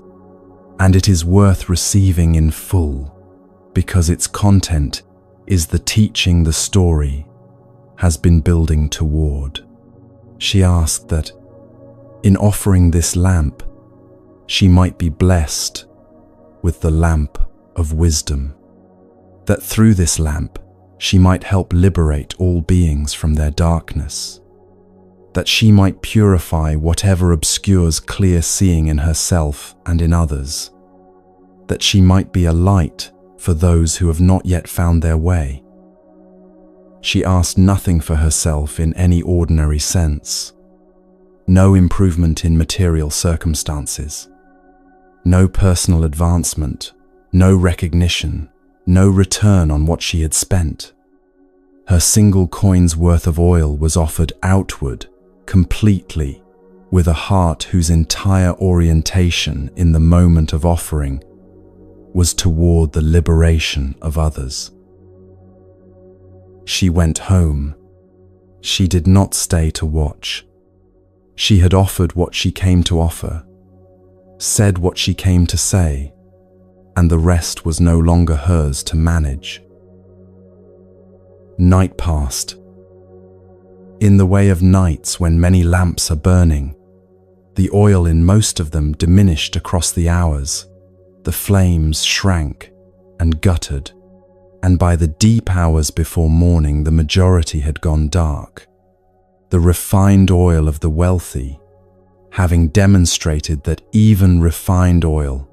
and it is worth receiving in full because its content is the teaching the story has been building toward. She asked that, in offering this lamp, she might be blessed with the lamp of wisdom, that through this lamp she might help liberate all beings from their darkness, that she might purify whatever obscures clear seeing in herself and in others, that she might be a light for those who have not yet found their way. She asked nothing for herself in any ordinary sense, no improvement in material circumstances, no personal advancement, no recognition, no return on what she had spent. Her single coin's worth of oil was offered outward, completely, with a heart whose entire orientation in the moment of offering was toward the liberation of others. She went home. She did not stay to watch. She had offered what she came to offer, said what she came to say, and the rest was no longer hers to manage. Night passed. In the way of nights when many lamps are burning, the oil in most of them diminished across the hours, the flames shrank and guttered, and by the deep hours before morning the majority had gone dark. The refined oil of the wealthy, having demonstrated that even refined oil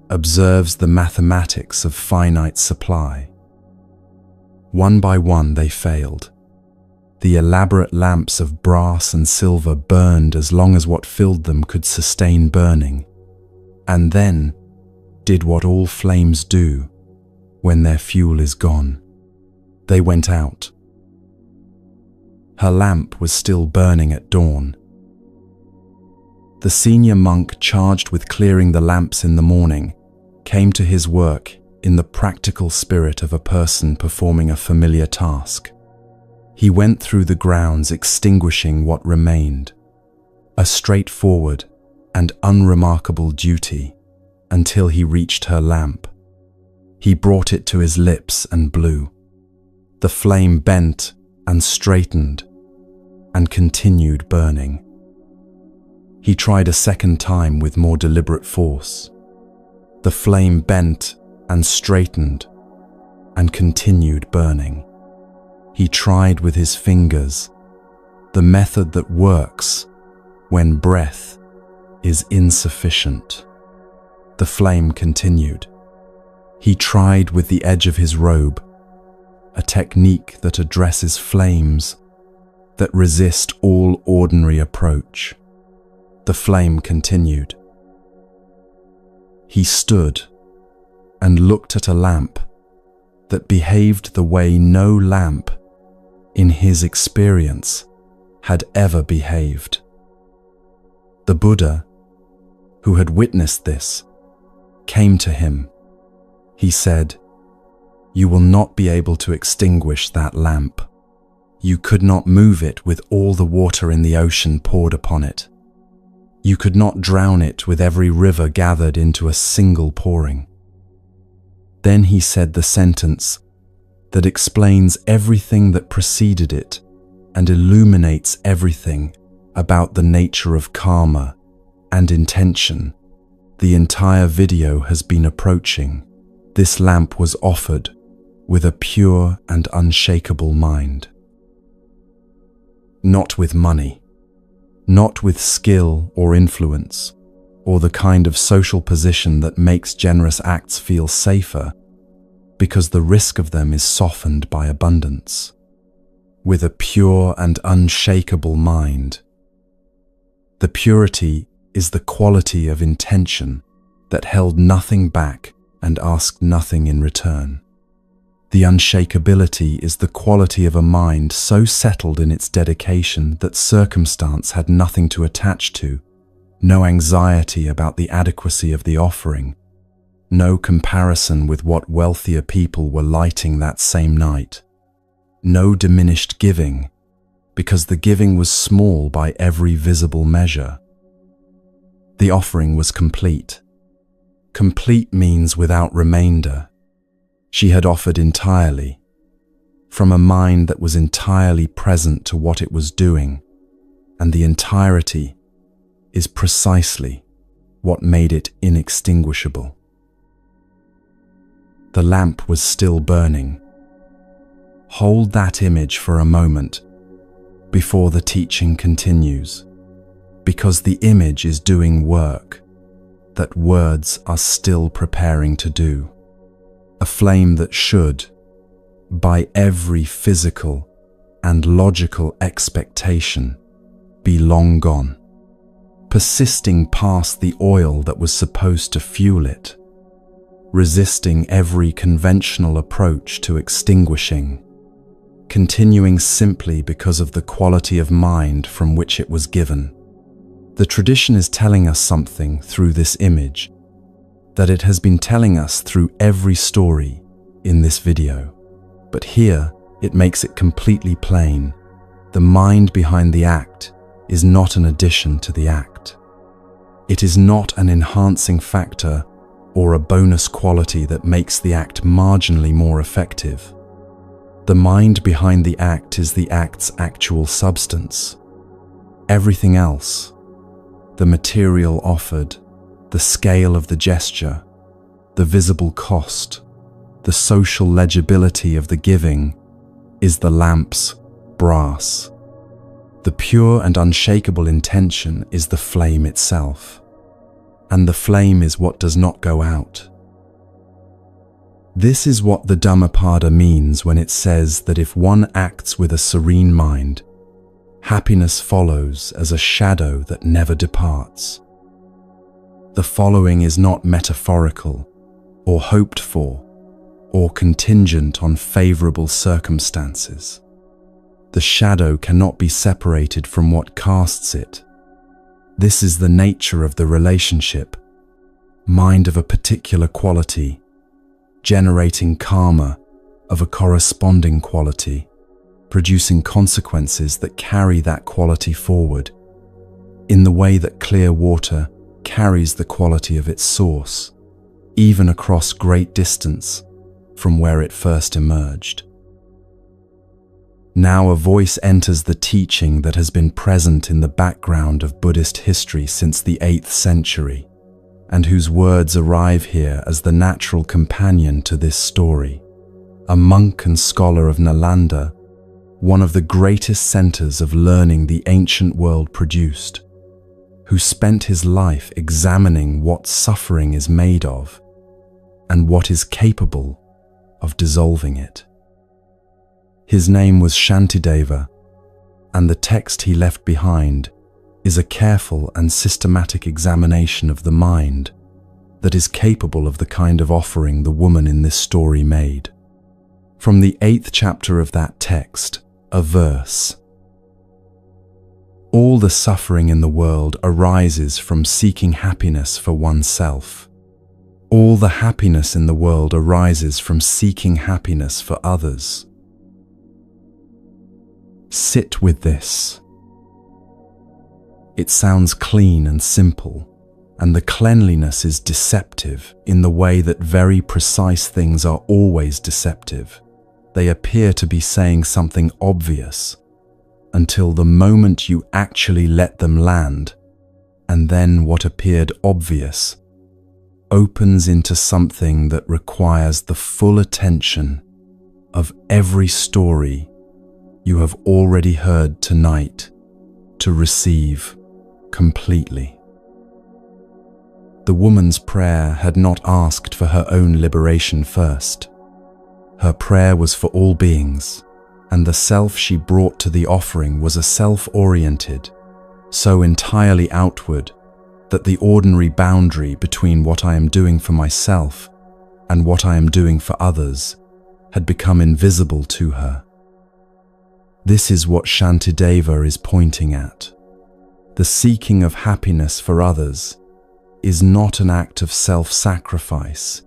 observes the mathematics of finite supply. One by one they failed. The elaborate lamps of brass and silver burned as long as what filled them could sustain burning, and then did what all flames do when their fuel is gone. They went out. Her lamp was still burning at dawn. The senior monk charged with clearing the lamps in the morning came to his work in the practical spirit of a person performing a familiar task. He went through the grounds extinguishing what remained, a straightforward and unremarkable duty, until he reached her lamp. He brought it to his lips and blew. The flame bent and straightened and continued burning. He tried a second time with more deliberate force. The flame bent and straightened and continued burning. He tried with his fingers, the method that works when breath is insufficient. The flame continued. He tried with the edge of his robe, a technique that addresses flames that resist all ordinary approach. The flame continued. He stood and looked at a lamp that behaved the way no lamp, in his experience, had ever behaved. The Buddha, who had witnessed this, came to him. He said, "You will not be able to extinguish that lamp. You could not move it with all the water in the ocean poured upon it. You could not drown it with every river gathered into a single pouring." Then he said the sentence that explains everything that preceded it and illuminates everything about the nature of karma and intention the entire video has been approaching. This lamp was offered with a pure and unshakable mind. Not with money, not with skill or influence, or the kind of social position that makes generous acts feel safer, because the risk of them is softened by abundance. With a pure and unshakable mind. The purity is the quality of intention that held nothing back and asked nothing in return. The unshakability is the quality of a mind so settled in its dedication that circumstance had nothing to attach to, no anxiety about the adequacy of the offering, no comparison with what wealthier people were lighting that same night, no diminished giving, because the giving was small by every visible measure. The offering was complete. Complete means without remainder. She had offered entirely, from a mind that was entirely present to what it was doing, and the entirety is precisely what made it inextinguishable. The lamp was still burning. Hold that image for a moment before the teaching continues, because the image is doing work that words are still preparing to do. A flame that should, by every physical and logical expectation, be long gone, persisting past the oil that was supposed to fuel it, resisting every conventional approach to extinguishing, continuing simply because of the quality of mind from which it was given. The tradition is telling us something through this image that it has been telling us through every story in this video. But here, it makes it completely plain. The mind behind the act is not an addition to the act. It is not an enhancing factor or a bonus quality that makes the act marginally more effective. The mind behind the act is the act's actual substance. Everything else, the material offered, the scale of the gesture, the visible cost, the social legibility of the giving, is the lamp's brass. The pure and unshakable intention is the flame itself, and the flame is what does not go out. This is what the Dhammapada means when it says that if one acts with a serene mind, happiness follows as a shadow that never departs. The following is not metaphorical or hoped for or contingent on favorable circumstances. The shadow cannot be separated from what casts it. This is the nature of the relationship, mind of a particular quality, generating karma of a corresponding quality, producing consequences that carry that quality forward, in the way that clear water carries the quality of its source, even across great distance from where it first emerged. Now a voice enters the teaching that has been present in the background of Buddhist history since the 8th century, and whose words arrive here as the natural companion to this story. A monk and scholar of Nalanda, one of the greatest centers of learning the ancient world produced, who spent his life examining what suffering is made of and what is capable of dissolving it. His name was Shantideva, and the text he left behind is a careful and systematic examination of the mind that is capable of the kind of offering the woman in this story made. From the 8th chapter of that text, a verse. All the suffering in the world arises from seeking happiness for oneself. All the happiness in the world arises from seeking happiness for others. Sit with this. It sounds clean and simple, and the cleanliness is deceptive in the way that very precise things are always deceptive. They appear to be saying something obvious until the moment you actually let them land, and then what appeared obvious opens into something that requires the full attention of every story you have already heard tonight to receive completely. The woman's prayer had not asked for her own liberation first. Her prayer was for all beings, and the self she brought to the offering was a self-oriented, so entirely outward that the ordinary boundary between what I am doing for myself and what I am doing for others had become invisible to her. This is what Shantideva is pointing at. The seeking of happiness for others is not an act of self-sacrifice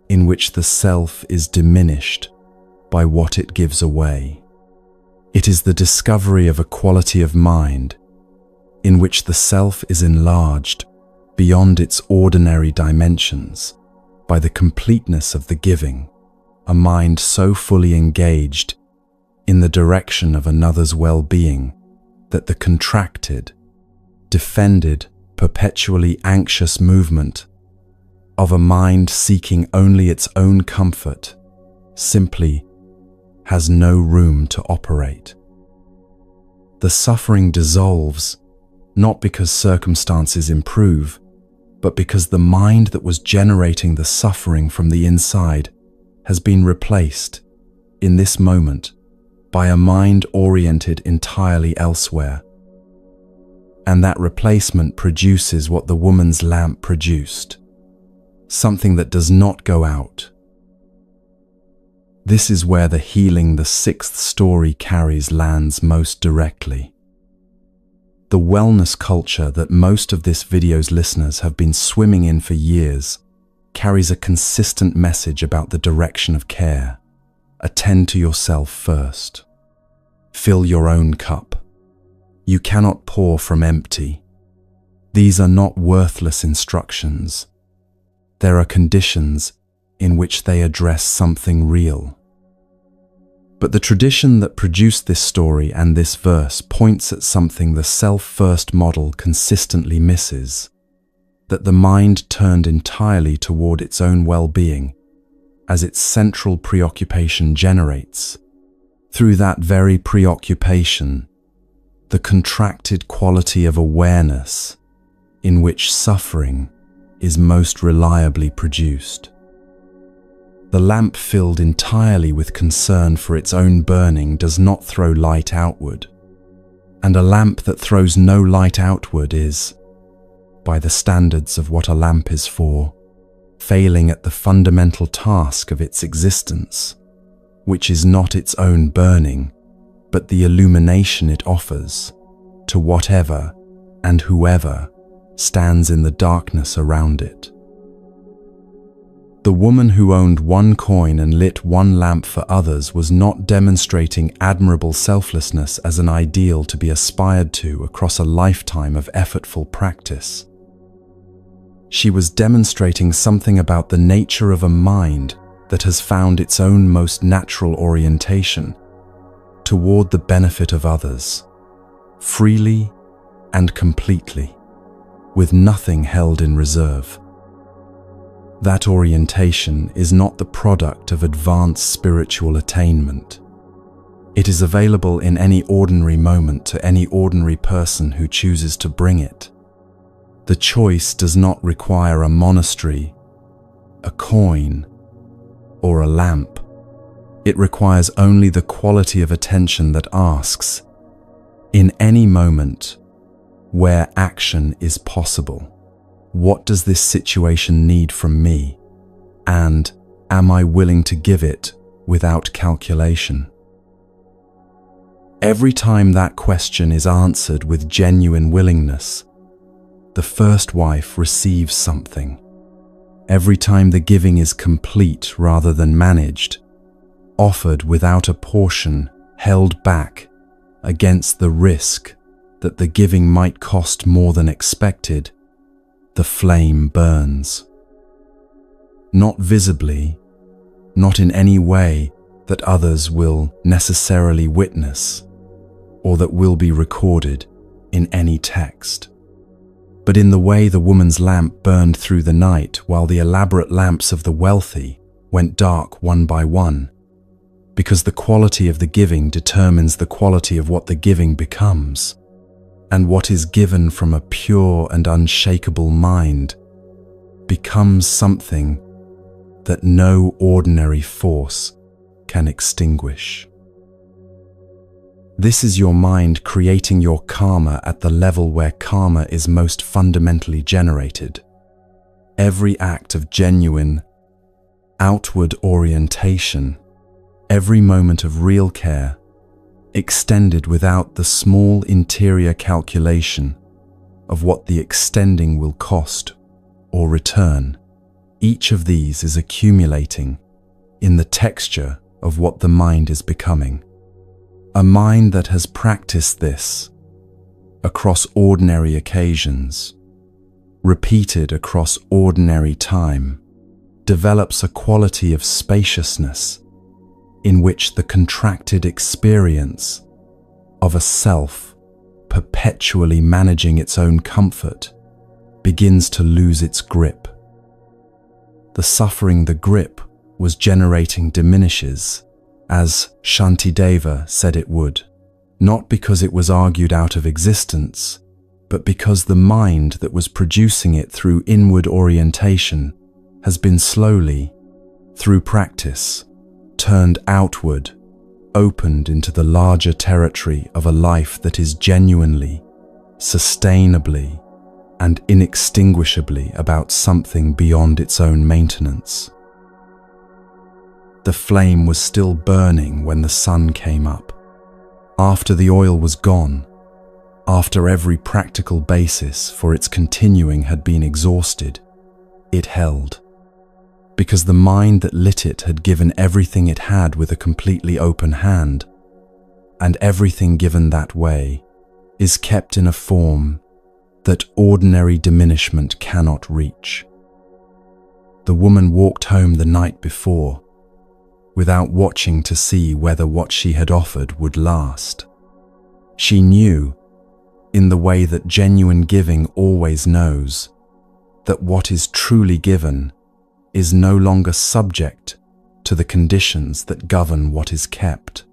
in which the self is diminished by what it gives away. It is the discovery of a quality of mind in which the self is enlarged beyond its ordinary dimensions by the completeness of the giving, a mind so fully engaged in the direction of another's well-being that the contracted, defended, perpetually anxious movement of a mind seeking only its own comfort simply has no room to operate. The suffering dissolves, not because circumstances improve, but because the mind that was generating the suffering from the inside has been replaced, in this moment, by a mind oriented entirely elsewhere. And that replacement produces what the woman's lamp produced, something that does not go out. This is where the healing the sixth story carries lands most directly. The wellness culture that most of this video's listeners have been swimming in for years carries a consistent message about the direction of care. Attend to yourself first. Fill your own cup. You cannot pour from empty. These are not worthless instructions. There are conditions in which they address something real. But the tradition that produced this story and this verse points at something the self-first model consistently misses, that the mind turned entirely toward its own well-being as its central preoccupation generates, through that very preoccupation, the contracted quality of awareness in which suffering is most reliably produced. The lamp filled entirely with concern for its own burning does not throw light outward, and a lamp that throws no light outward is, by the standards of what a lamp is for, failing at the fundamental task of its existence, which is not its own burning, but the illumination it offers to whatever and whoever stands in the darkness around it. The woman who owned one coin and lit one lamp for others was not demonstrating admirable selflessness as an ideal to be aspired to across a lifetime of effortful practice. She was demonstrating something about the nature of a mind that has found its own most natural orientation toward the benefit of others, freely and completely, with nothing held in reserve. That orientation is not the product of advanced spiritual attainment. It is available in any ordinary moment to any ordinary person who chooses to bring it. The choice does not require a monastery, a coin, or a lamp. It requires only the quality of attention that asks, in any moment where action is possible, what does this situation need from me, and am I willing to give it without calculation? Every time that question is answered with genuine willingness, the first wife receives something. Every time the giving is complete rather than managed, offered without a portion held back against the risk that the giving might cost more than expected, the flame burns. Not visibly, not in any way that others will necessarily witness, or that will be recorded in any text, but in the way the woman's lamp burned through the night while the elaborate lamps of the wealthy went dark one by one, because the quality of the giving determines the quality of what the giving becomes. And what is given from a pure and unshakable mind becomes something that no ordinary force can extinguish. This is your mind creating your karma at the level where karma is most fundamentally generated. Every act of genuine, outward orientation, every moment of real care, extended without the small interior calculation of what the extending will cost or return. Each of these is accumulating in the texture of what the mind is becoming. A mind that has practiced this across ordinary occasions, repeated across ordinary time, develops a quality of spaciousness in which the contracted experience of a self perpetually managing its own comfort begins to lose its grip. The suffering the grip was generating diminishes as Shantideva said it would, not because it was argued out of existence, but because the mind that was producing it through inward orientation has been slowly, through practice, turned outward, opened into the larger territory of a life that is genuinely, sustainably, and inextinguishably about something beyond its own maintenance. The flame was still burning when the sun came up. After the oil was gone, after every practical basis for its continuing had been exhausted, it held. Because the mind that lit it had given everything it had with a completely open hand, and everything given that way is kept in a form that ordinary diminishment cannot reach. The woman walked home the night before, without watching to see whether what she had offered would last. She knew, in the way that genuine giving always knows, that what is truly given is no longer subject to the conditions that govern what is kept.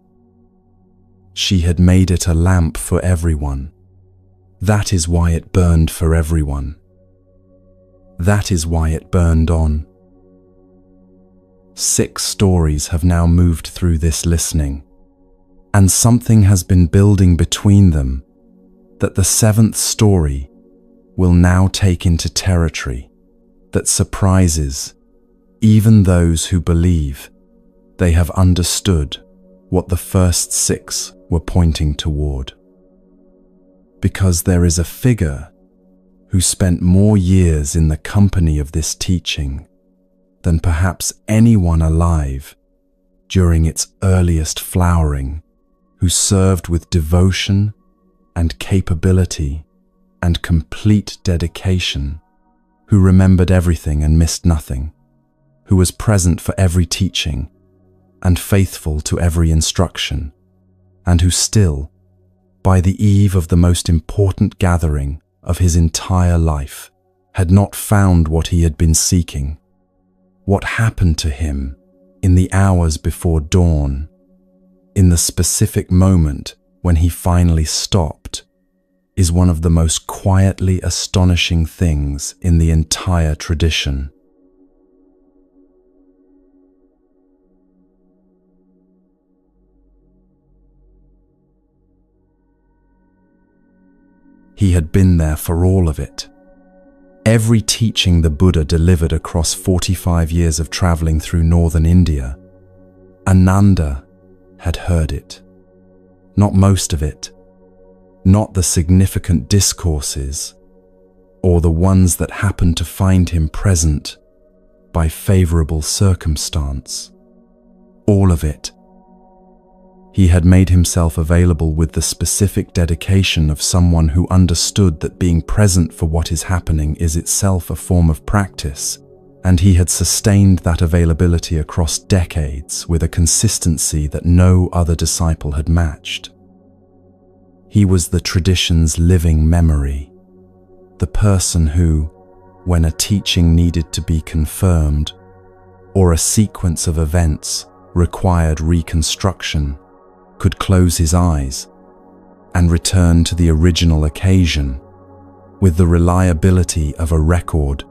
She had made it a lamp for everyone. That is why it burned for everyone. That is why it burned on. 6 stories have now moved through this listening, and something has been building between them that the 7th story will now take into territory that surprises even those who believe they have understood what the first 6 were pointing toward. Because there is a figure who spent more years in the company of this teaching than perhaps anyone alive during its earliest flowering, who served with devotion and capability and complete dedication, who remembered everything and missed nothing, who was present for every teaching and faithful to every instruction, and who still, by the eve of the most important gathering of his entire life, had not found what he had been seeking. What happened to him in the hours before dawn, in the specific moment when he finally stopped, is one of the most quietly astonishing things in the entire tradition. He had been there for all of it. Every teaching the Buddha delivered across 45 years of traveling through northern India, Ananda had heard it. Not most of it, not the significant discourses, or the ones that happened to find him present by favorable circumstance. All of it. He had made himself available with the specific dedication of someone who understood that being present for what is happening is itself a form of practice, and he had sustained that availability across decades with a consistency that no other disciple had matched. He was the tradition's living memory, the person who, when a teaching needed to be confirmed, or a sequence of events required reconstruction, could close his eyes and return to the original occasion with the reliability of a record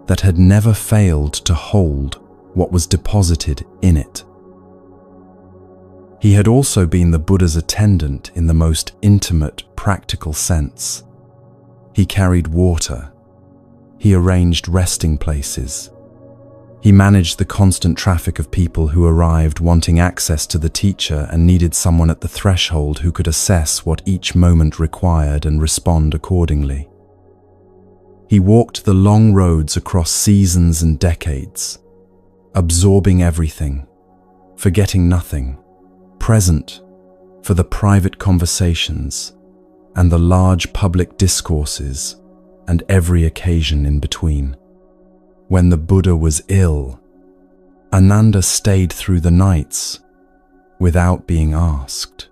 that had never failed to hold what was deposited in it. He had also been the Buddha's attendant in the most intimate, practical sense. He carried water. He arranged resting places. He managed the constant traffic of people who arrived wanting access to the teacher and needed someone at the threshold who could assess what each moment required and respond accordingly. He walked the long roads across seasons and decades, absorbing everything, forgetting nothing, present for the private conversations and the large public discourses and every occasion in between. When the Buddha was ill, Ananda stayed through the nights without being asked.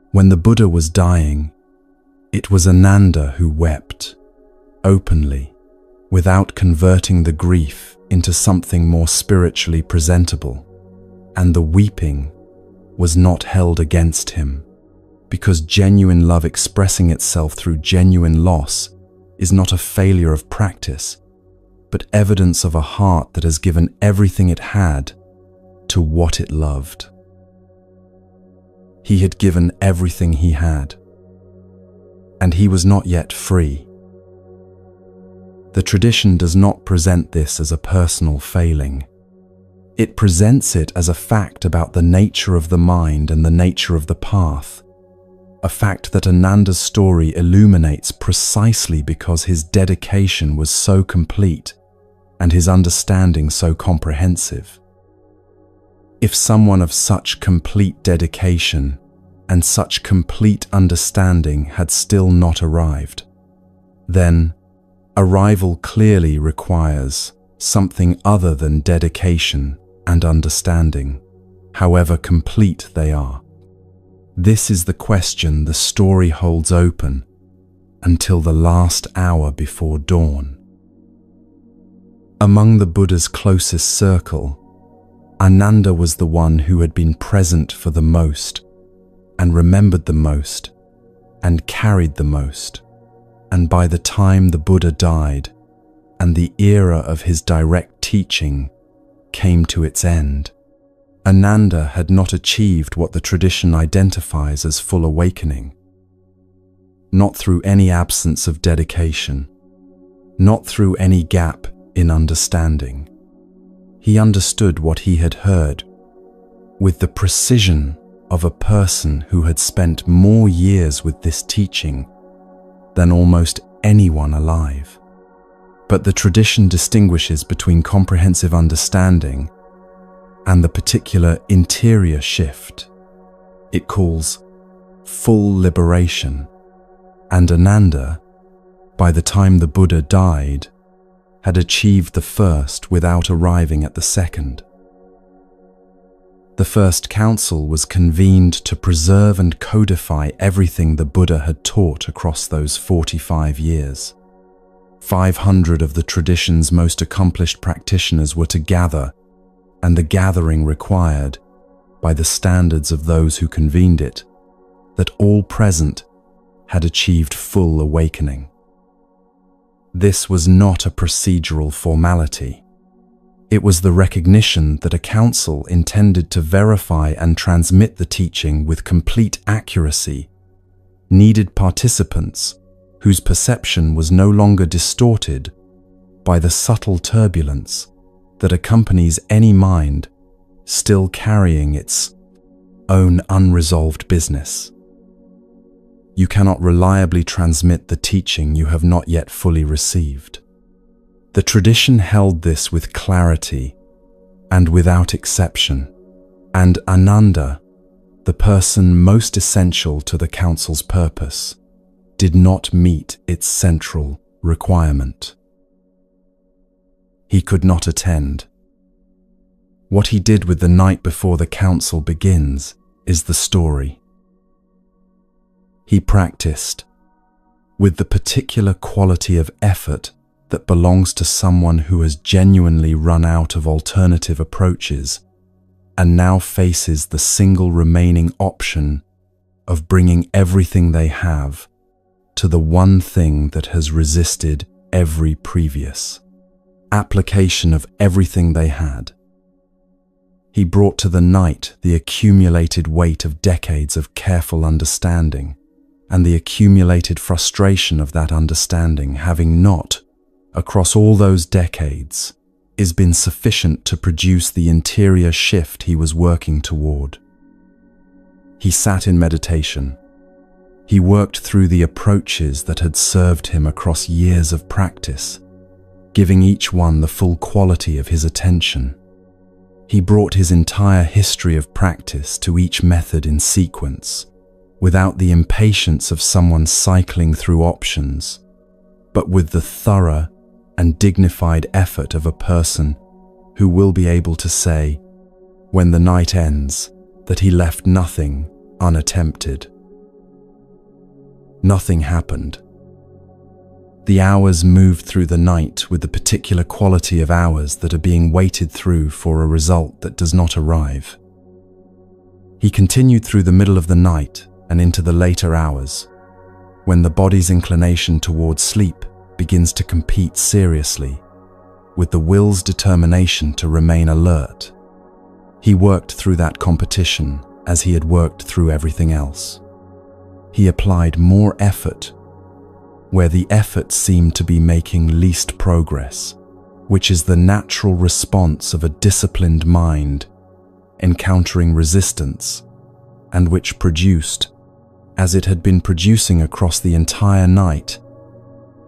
When the Buddha was dying, it was Ananda who wept, openly, without converting the grief into something more spiritually presentable, and the weeping was not held against him, because genuine love expressing itself through genuine loss is not a failure of practice, but evidence of a heart that has given everything it had to what it loved. He had given everything he had, and he was not yet free. The tradition does not present this as a personal failing. It presents it as a fact about the nature of the mind and the nature of the path, a fact that Ananda's story illuminates precisely because his dedication was so complete and his understanding so comprehensive. If someone of such complete dedication and such complete understanding had still not arrived, then arrival clearly requires something other than dedication and understanding, however complete they are. This is the question the story holds open until the last hour before dawn. Among the Buddha's closest circle, Ananda was the one who had been present for the most, and remembered the most, and carried the most. And by the time the Buddha died, and the era of his direct teaching came to its end, Ananda had not achieved what the tradition identifies as full awakening. Not through any absence of dedication, not through any gap in understanding. He understood what he had heard with the precision of a person who had spent more years with this teaching than almost anyone alive. But the tradition distinguishes between comprehensive understanding and the particular interior shift it calls full liberation, and Ananda, by the time the Buddha died, had achieved the first without arriving at the second. The first council was convened to preserve and codify everything the Buddha had taught across those 45 years. 500 of the tradition's most accomplished practitioners were to gather, and the gathering required, by the standards of those who convened it, that all present had achieved full awakening. This was not a procedural formality. It was the recognition that a council intended to verify and transmit the teaching with complete accuracy needed participants whose perception was no longer distorted by the subtle turbulence that accompanies any mind still carrying its own unresolved business. You cannot reliably transmit the teaching you have not yet fully received. The tradition held this with clarity and without exception, and Ananda, the person most essential to the council's purpose, did not meet its central requirement. He could not attend. What he did with the night before the council begins is the story. He practiced with the particular quality of effort that belongs to someone who has genuinely run out of alternative approaches and now faces the single remaining option of bringing everything they have to the one thing that has resisted every previous application of everything they had. He brought to the night the accumulated weight of decades of careful understanding and the accumulated frustration of that understanding having not, across all those decades, is been sufficient to produce the interior shift he was working toward. He sat in meditation. He worked through the approaches that had served him across years of practice, giving each one the full quality of his attention. He brought his entire history of practice to each method in sequence, without the impatience of someone cycling through options, but with the thorough and dignified effort of a person who will be able to say, when the night ends, that he left nothing unattempted. Nothing happened. The hours moved through the night with the particular quality of hours that are being waited through for a result that does not arrive. He continued through the middle of the night and into the later hours, when the body's inclination towards sleep begins to compete seriously with the will's determination to remain alert. He worked through that competition as he had worked through everything else. He applied more effort where the effort seemed to be making least progress, which is the natural response of a disciplined mind encountering resistance, and which produced, as it had been producing across the entire night,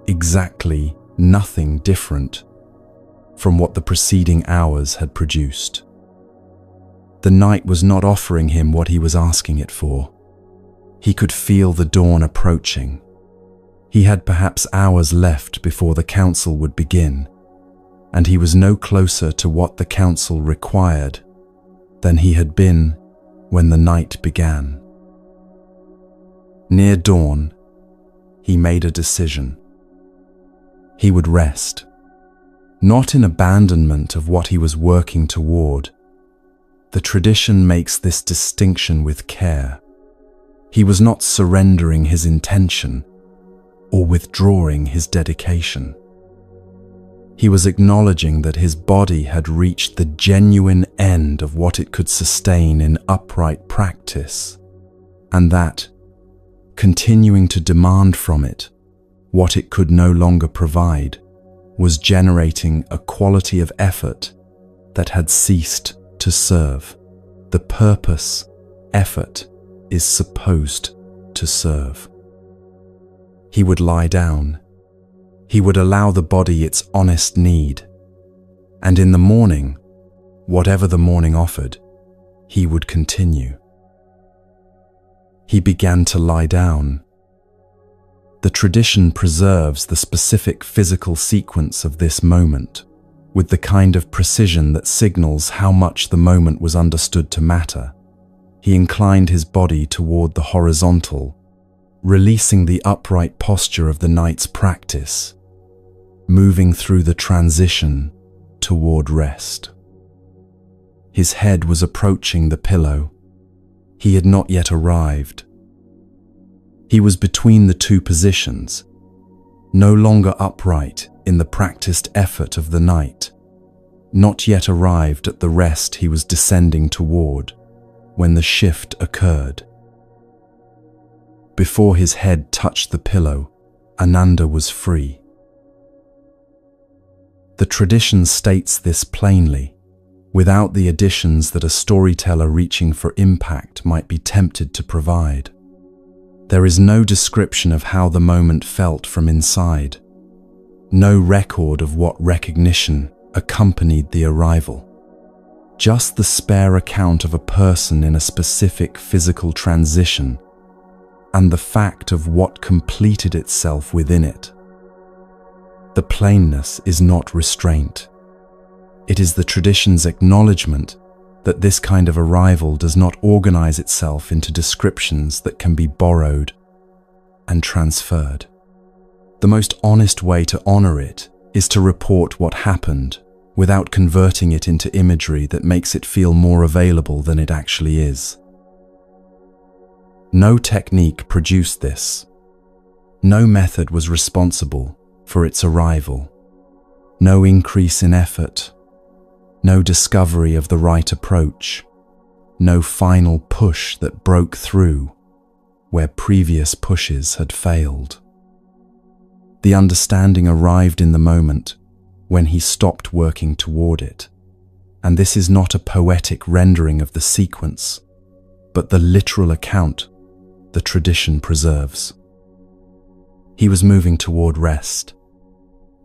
exactly nothing different from what the preceding hours had produced. The night was not offering him what he was asking it for. He could feel the dawn approaching. He had perhaps hours left before the council would begin, and he was no closer to what the council required than he had been when the night began. Near dawn, he made a decision. He would rest, not in abandonment of what he was working toward. The tradition makes this distinction with care. He was not surrendering his intention or withdrawing his dedication. He was acknowledging that his body had reached the genuine end of what it could sustain in upright practice, and that, continuing to demand from it what it could no longer provide, was generating a quality of effort that had ceased to serve the purpose effort is supposed to serve. He would lie down. He would allow the body its honest need, and in the morning, whatever the morning offered, he would continue. He began to lie down. The tradition preserves the specific physical sequence of this moment with the kind of precision that signals how much the moment was understood to matter. He inclined his body toward the horizontal, releasing the upright posture of the night's practice, moving through the transition toward rest. His head was approaching the pillow. He had not yet arrived. He was between the two positions, no longer upright in the practiced effort of the night, not yet arrived at the rest he was descending toward when the shift occurred. Before his head touched the pillow, Ananda was free. The tradition states this plainly, without the additions that a storyteller reaching for impact might be tempted to provide. There is no description of how the moment felt from inside, no record of what recognition accompanied the arrival, just the spare account of a person in a specific physical transition and the fact of what completed itself within it. The plainness is not restraint. It is the tradition's acknowledgement that this kind of arrival does not organize itself into descriptions that can be borrowed and transferred. The most honest way to honor it is to report what happened without converting it into imagery that makes it feel more available than it actually is. No technique produced this. No method was responsible for its arrival. No increase in effort. No discovery of the right approach. No final push that broke through where previous pushes had failed. The understanding arrived in the moment when he stopped working toward it, and this is not a poetic rendering of the sequence, but the literal account the tradition preserves. He was moving toward rest.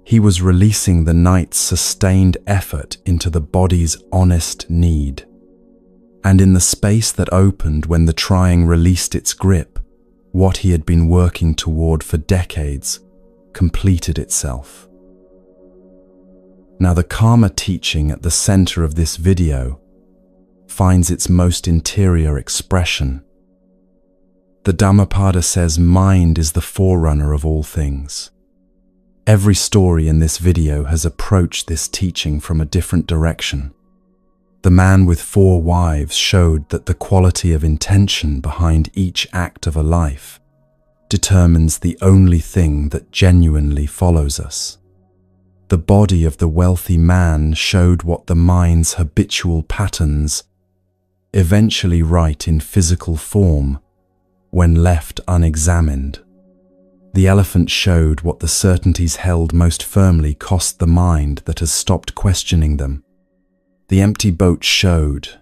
He was releasing the night's sustained effort into the body's honest need. And in the space that opened when the trying released its grip, what he had been working toward for decades completed itself. Now, the Karma teaching at the center of this video finds its most interior expression. The Dhammapada says mind is the forerunner of all things. Every story in this video has approached this teaching from a different direction. The man with 4 wives showed that the quality of intention behind each act of a life determines the only thing that genuinely follows us. The body of the wealthy man showed what the mind's habitual patterns eventually write in physical form when left unexamined. The elephant showed what the certainties held most firmly cost the mind that has stopped questioning them. The empty boat showed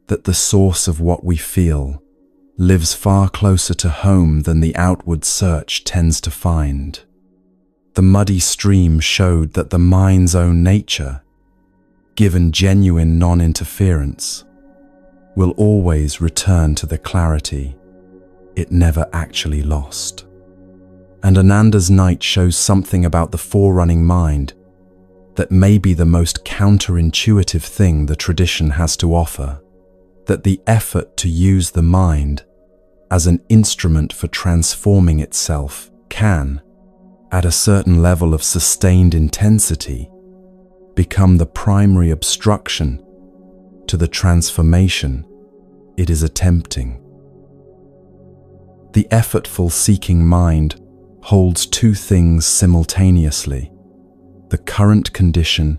that the source of what we feel lives far closer to home than the outward search tends to find. The muddy stream showed that the mind's own nature, given genuine non-interference, will always return to the clarity it never actually lost. And Ananda's night shows something about the forerunning mind that may be the most counterintuitive thing the tradition has to offer, that the effort to use the mind as an instrument for transforming itself can, at a certain level of sustained intensity, become the primary obstruction to the transformation it is attempting. The effortful seeking mind holds 2 things simultaneously: the current condition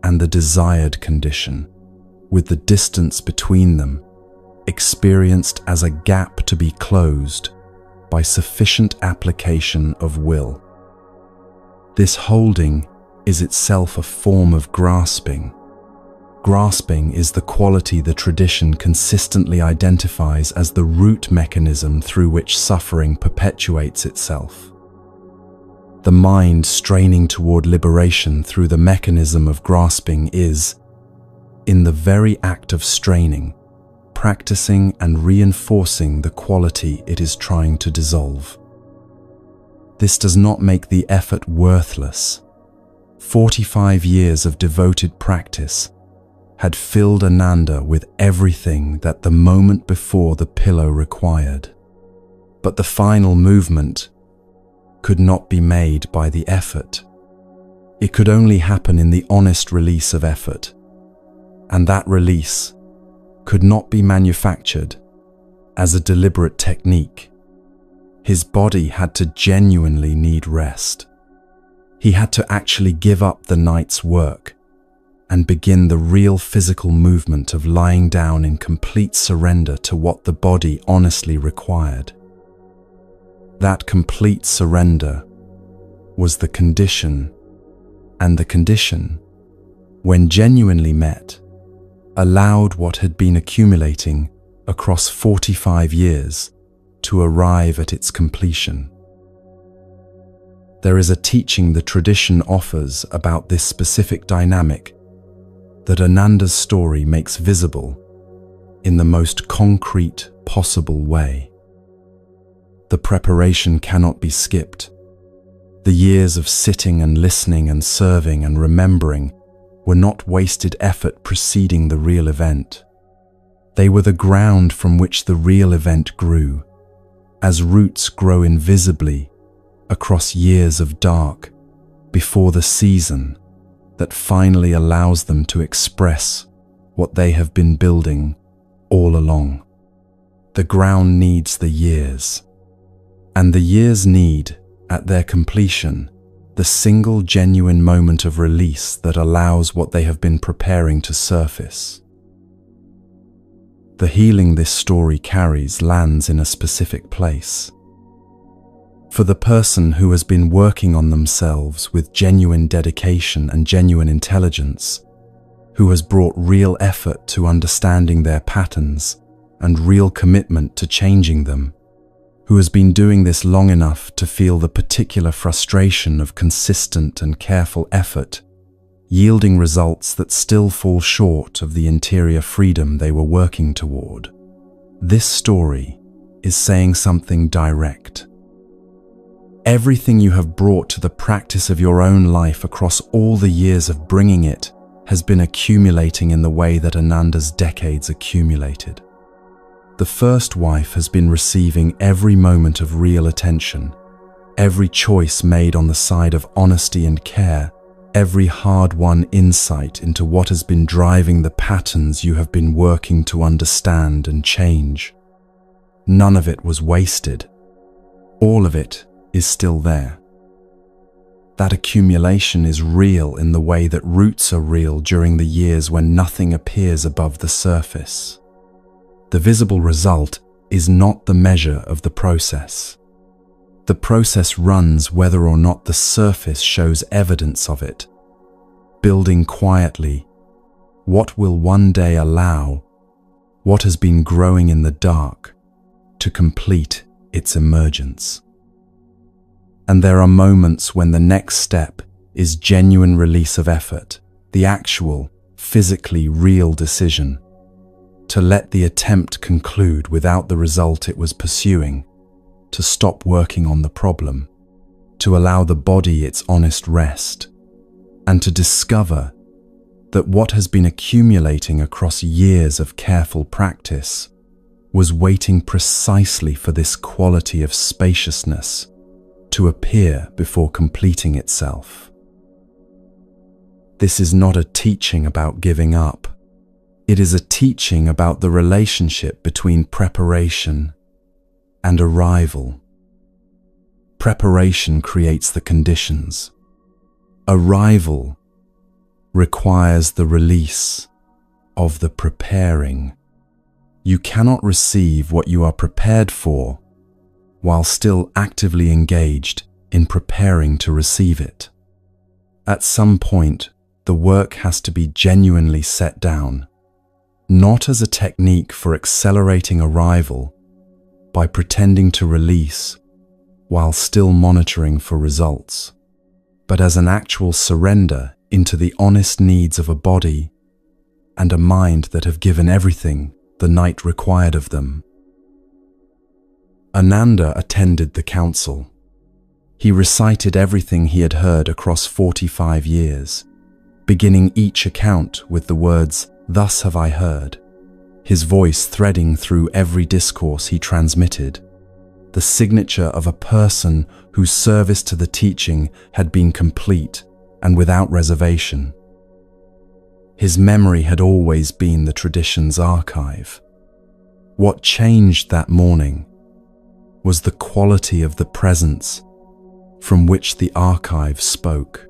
and the desired condition, with the distance between them experienced as a gap to be closed by sufficient application of will. This holding is itself a form of grasping. Grasping is the quality the tradition consistently identifies as the root mechanism through which suffering perpetuates itself. The mind straining toward liberation through the mechanism of grasping is, in the very act of straining, practicing and reinforcing the quality it is trying to dissolve. This does not make the effort worthless. 45 years of devoted practice had filled Ananda with everything that the moment before the pillow required. But the final movement could not be made by the effort. It could only happen in the honest release of effort, and that release could not be manufactured as a deliberate technique. His body had to genuinely need rest. He had to actually give up the night's work and begin the real physical movement of lying down in complete surrender to what the body honestly required. That complete surrender was the condition, and the condition, when genuinely met, allowed what had been accumulating across 45 years to arrive at its completion. There is a teaching the tradition offers about this specific dynamic that Ananda's story makes visible in the most concrete possible way. The preparation cannot be skipped. The years of sitting and listening and serving and remembering were not wasted effort preceding the real event. They were the ground from which the real event grew, as roots grow invisibly across years of dark before the season that finally allows them to express what they have been building all along. The ground needs the years, and the years need, at their completion, the single genuine moment of release that allows what they have been preparing to surface. The healing this story carries lands in a specific place. For the person who has been working on themselves with genuine dedication and genuine intelligence, who has brought real effort to understanding their patterns and real commitment to changing them, who has been doing this long enough to feel the particular frustration of consistent and careful effort, yielding results that still fall short of the interior freedom they were working toward. This story is saying something direct. Everything you have brought to the practice of your own life across all the years of bringing it has been accumulating in the way that Ananda's decades accumulated. The first wife has been receiving every moment of real attention. Every choice made on the side of honesty and care every hard-won insight into what has been driving the patterns you have been working to understand and change. None of it was wasted. All of it is still there. That accumulation is real in the way that roots are real during the years when nothing appears above the surface. The visible result is not the measure of the process. The process runs whether or not the surface shows evidence of it. Building quietly, what will one day allow what has been growing in the dark to complete its emergence. And there are moments when the next step is genuine release of effort, the actual, physically real decision to let the attempt conclude without the result it was pursuing, to stop working on the problem, to allow the body its honest rest, and to discover that what has been accumulating across years of careful practice was waiting precisely for this quality of spaciousness to appear before completing itself. This is not a teaching about giving up. It is a teaching about the relationship between preparation and arrival. Preparation creates the conditions. Arrival requires the release of the preparing. You cannot receive what you are prepared for while still actively engaged in preparing to receive it. At some point, the work has to be genuinely set down, not as a technique for accelerating arrival by pretending to release while still monitoring for results, but as an actual surrender into the honest needs of a body and a mind that have given everything the night required of them. Ananda attended the council. He recited everything he had heard across 45 years, beginning each account with the words, "Thus have I heard," his voice threading through every discourse he transmitted, the signature of a person whose service to the teaching had been complete and without reservation. His memory had always been the tradition's archive. What changed that morning was the quality of the presence from which the archive spoke.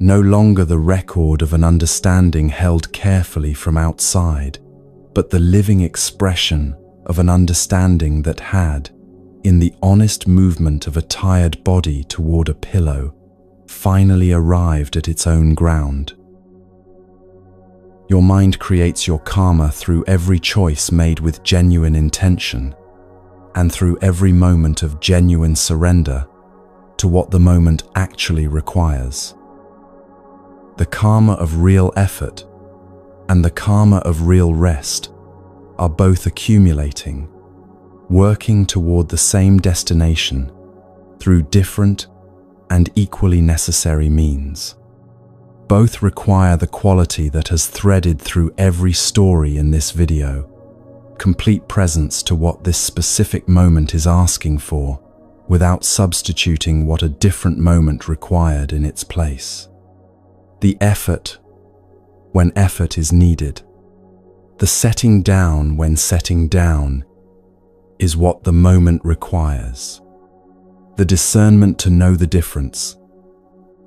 No longer the record of an understanding held carefully from outside, but the living expression of an understanding that had, in the honest movement of a tired body toward a pillow, finally arrived at its own ground. Your mind creates your karma through every choice made with genuine intention, and through every moment of genuine surrender to what the moment actually requires. The karma of real effort and the karma of real rest are both accumulating, working toward the same destination through different and equally necessary means. Both require the quality that has threaded through every story in this video, complete presence to what this specific moment is asking for, without substituting what a different moment required in its place. The effort when effort is needed. The setting down when setting down is what the moment requires. The discernment to know the difference,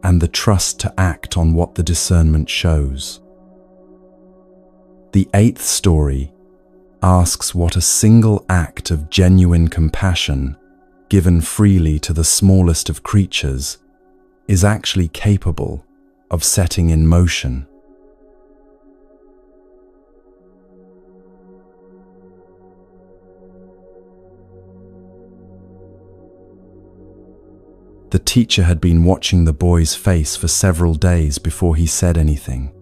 and the trust to act on what the discernment shows. The 8th story asks what a single act of genuine compassion, given freely to the smallest of creatures, is actually capable of setting in motion. The teacher had been watching the boy's face for several days before he said anything,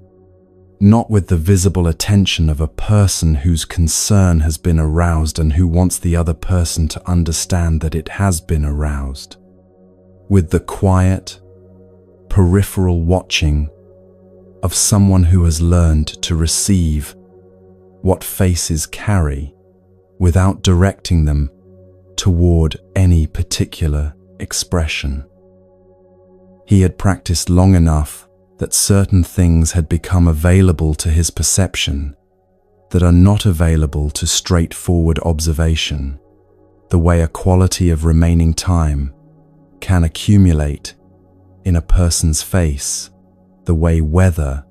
not with the visible attention of a person whose concern has been aroused and who wants the other person to understand that it has been aroused, with the quiet, peripheral watching of someone who has learned to receive what faces carry without directing them toward any particular expression. He had practiced long enough that certain things had become available to his perception that are not available to straightforward observation, the way a quality of remaining time can accumulate in a person's face, the way weather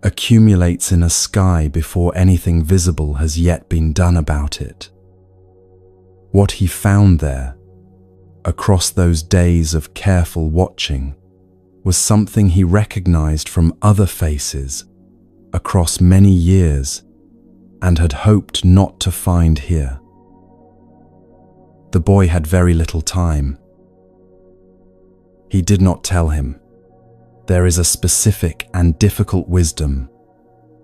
accumulates in a sky before anything visible has yet been done about it. What he found there, across those days of careful watching, was something he recognized from other faces across many years and had hoped not to find here. The boy had very little time. He did not tell him. There is a specific and difficult wisdom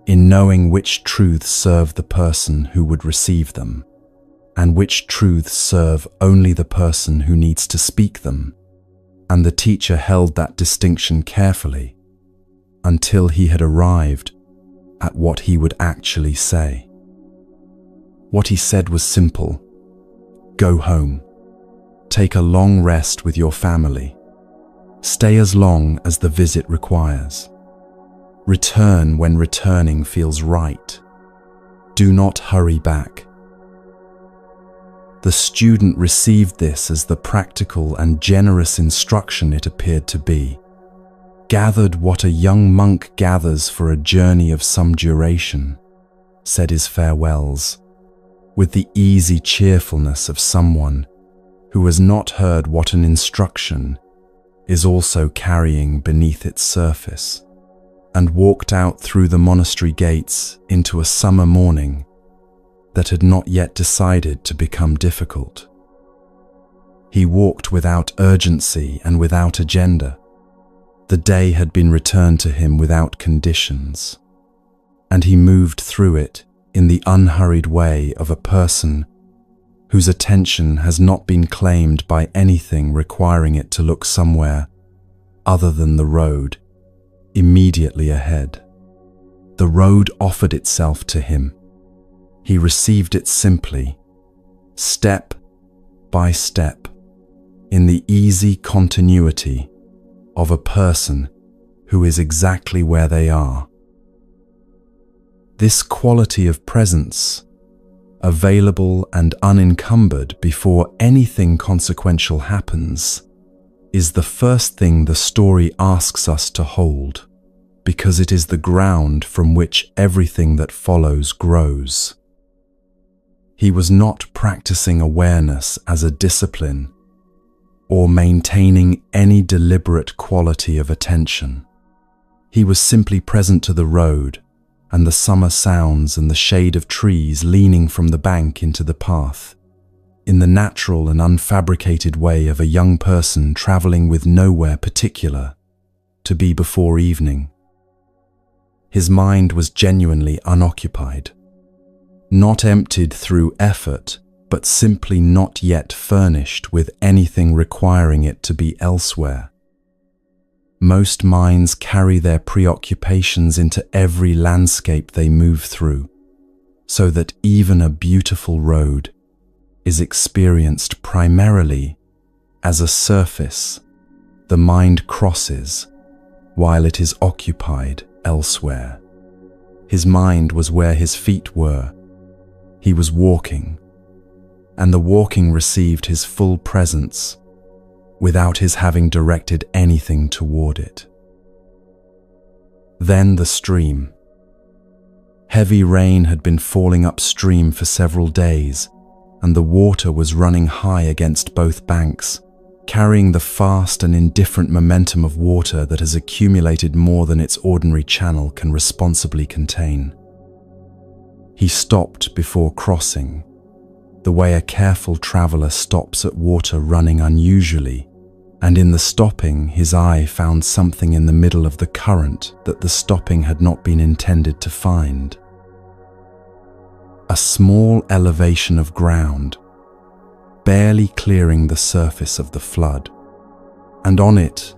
in knowing which truths serve the person who would receive them, and which truths serve only the person who needs to speak them, and the teacher held that distinction carefully until he had arrived at what he would actually say. What he said was simple: go home, take a long rest with your family, stay as long as the visit requires, return when returning feels right, do not hurry back. The student received this as the practical and generous instruction it appeared to be, gathered what a young monk gathers for a journey of some duration, said his farewells, with the easy cheerfulness of someone who has not heard what an instruction is also carrying beneath its surface, and walked out through the monastery gates into a summer morning that had not yet decided to become difficult. He walked without urgency and without agenda. The day had been returned to him without conditions, and he moved through it in the unhurried way of a person whose attention has not been claimed by anything requiring it to look somewhere other than the road immediately ahead. The road offered itself to him. He received it simply, step by step, in the easy continuity of a person who is exactly where they are. This quality of presence, available and unencumbered before anything consequential happens, is the first thing the story asks us to hold, because it is the ground from which everything that follows grows. He was not practicing awareness as a discipline or maintaining any deliberate quality of attention. He was simply present to the road and the summer sounds and the shade of trees leaning from the bank into the path, in the natural and unfabricated way of a young person traveling with nowhere particular to be before evening. His mind was genuinely unoccupied, not emptied through effort, but simply not yet furnished with anything requiring it to be elsewhere. Most minds carry their preoccupations into every landscape they move through, so that even a beautiful road is experienced primarily as a surface the mind crosses while it is occupied elsewhere. His mind was where his feet were. He was walking, and the walking received his full presence without his having directed anything toward it. Then the stream. Heavy rain had been falling upstream for several days, and the water was running high against both banks, carrying the fast and indifferent momentum of water that has accumulated more than its ordinary channel can responsibly contain. He stopped before crossing, the way a careful traveler stops at water running unusually, and in the stopping his eye found something in the middle of the current that the stopping had not been intended to find. A small elevation of ground, barely clearing the surface of the flood, and on it,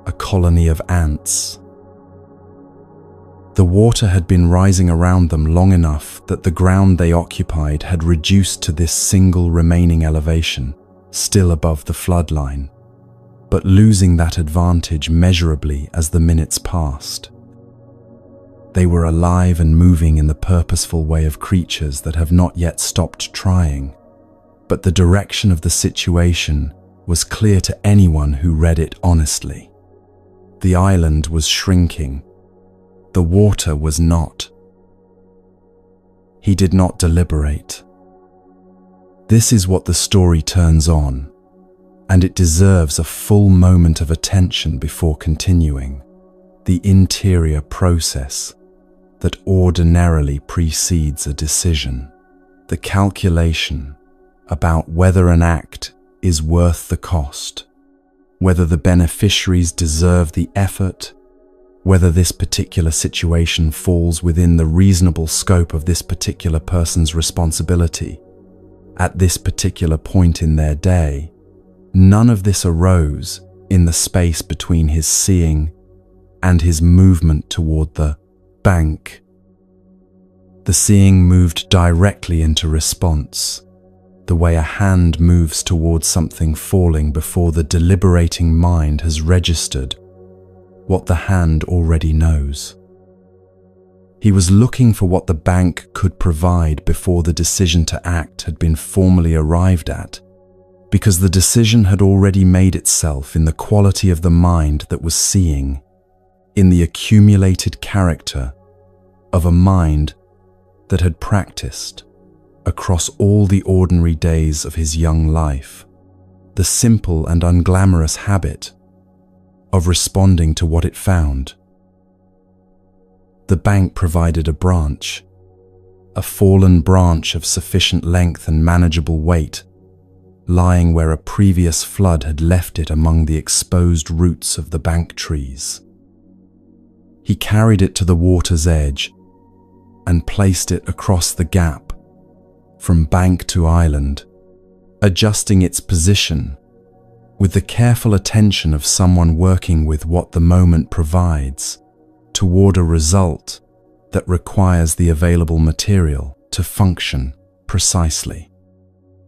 a colony of ants. The water had been rising around them long enough that the ground they occupied had reduced to this single remaining elevation, still above the flood line. but losing that advantage measurably as the minutes passed. They were alive and moving in the purposeful way of creatures that have not yet stopped trying, but the direction of the situation was clear to anyone who read it honestly. The island was shrinking. The water was not. He did not deliberate. This is what the story turns on, and it deserves a full moment of attention before continuing. The interior process that ordinarily precedes a decision, the calculation about whether an act is worth the cost, whether the beneficiaries deserve the effort, whether this particular situation falls within the reasonable scope of this particular person's responsibility. At this particular point in their day, none of this arose in the space between his seeing and his movement toward the bank. The seeing moved directly into response, the way a hand moves towards something falling before the deliberating mind has registered what the hand already knows. He was looking for what the bank could provide before the decision to act had been formally arrived at, because the decision had already made itself in the quality of the mind that was seeing, in the accumulated character of a mind that had practiced across all the ordinary days of his young life the simple and unglamorous habit of responding to what it found. The bank provided a branch, a fallen branch of sufficient length and manageable weight, lying where a previous flood had left it among the exposed roots of the bank trees. He carried it to the water's edge and placed it across the gap from bank to island, adjusting its position with the careful attention of someone working with what the moment provides toward a result that requires the available material to function precisely.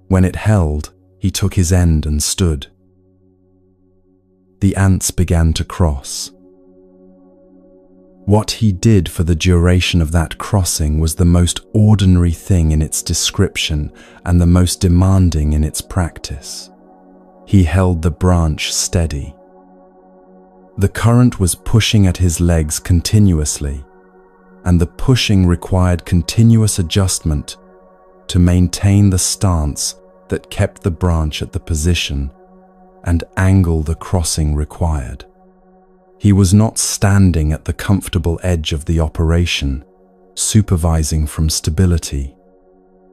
When it held, he took his end and stood. The ants began to cross. What he did for the duration of that crossing was the most ordinary thing in its description and the most demanding in its practice. He held the branch steady. The current was pushing at his legs continuously, and the pushing required continuous adjustment to maintain the stance that kept the branch at the position and angle the crossing required. He was not standing at the comfortable edge of the operation, supervising from stability.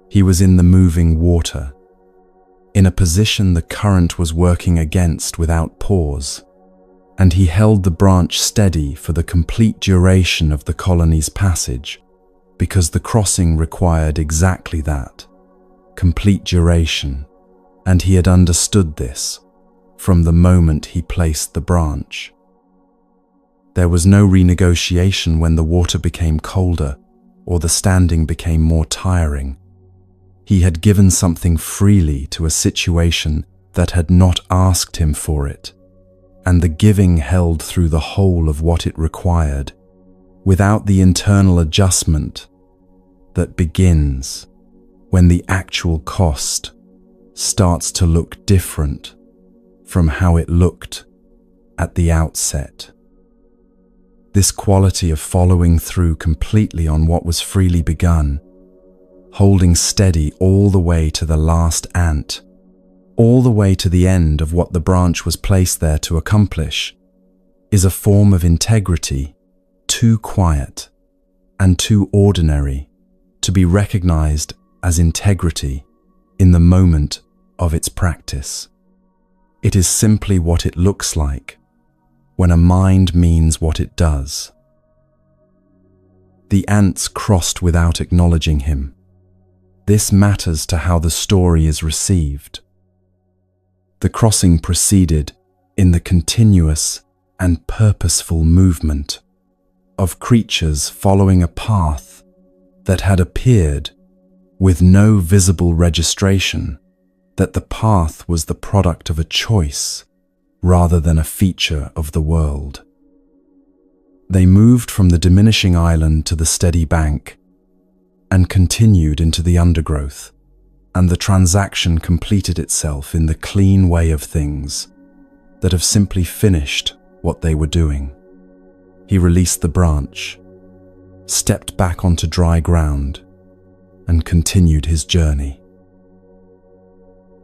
He was in the moving water, in a position the current was working against without pause, and he held the branch steady for the complete duration of the colony's passage, because the crossing required exactly that, complete duration, and he had understood this from the moment he placed the branch. There was no renegotiation when the water became colder or the standing became more tiring. He had given something freely to a situation that had not asked him for it, and the giving held through the whole of what it required, without the internal adjustment that begins when the actual cost starts to look different from how it looked at the outset. This quality of following through completely on what was freely begun, holding steady all the way to the last ant, all the way to the end of what the branch was placed there to accomplish, is a form of integrity too quiet and too ordinary to be recognized as integrity in the moment of its practice. It is simply what it looks like when a mind means what it does. The ants crossed without acknowledging him. This matters to how the story is received. The crossing proceeded in the continuous and purposeful movement of creatures following a path that had appeared with no visible registration that the path was the product of a choice rather than a feature of the world. They moved from the diminishing island to the steady bank and continued into the undergrowth, and the transaction completed itself in the clean way of things that have simply finished what they were doing. He released the branch, stepped back onto dry ground, and continued his journey.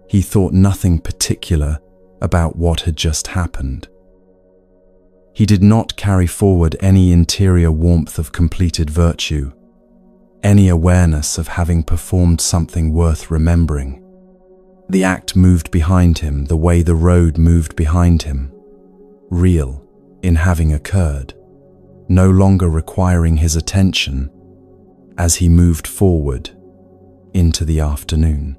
He thought nothing particular about what had just happened. He did not carry forward any interior warmth of completed virtue, any awareness of having performed something worth remembering. The act moved behind him the way the road moved behind him, real in having occurred, no longer requiring his attention as he moved forward into the afternoon.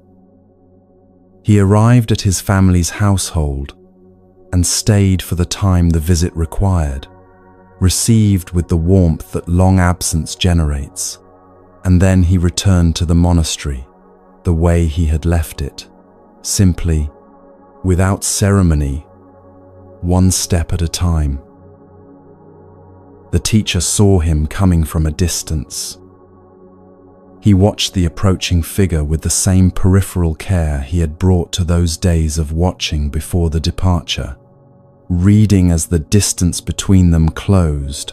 He arrived at his family's household and stayed for the time the visit required, received with the warmth that long absence generates, and then he returned to the monastery the way he had left it, simply, without ceremony, one step at a time. The teacher saw him coming from a distance. He watched the approaching figure with the same peripheral care he had brought to those days of watching before the departure, reading as the distance between them closed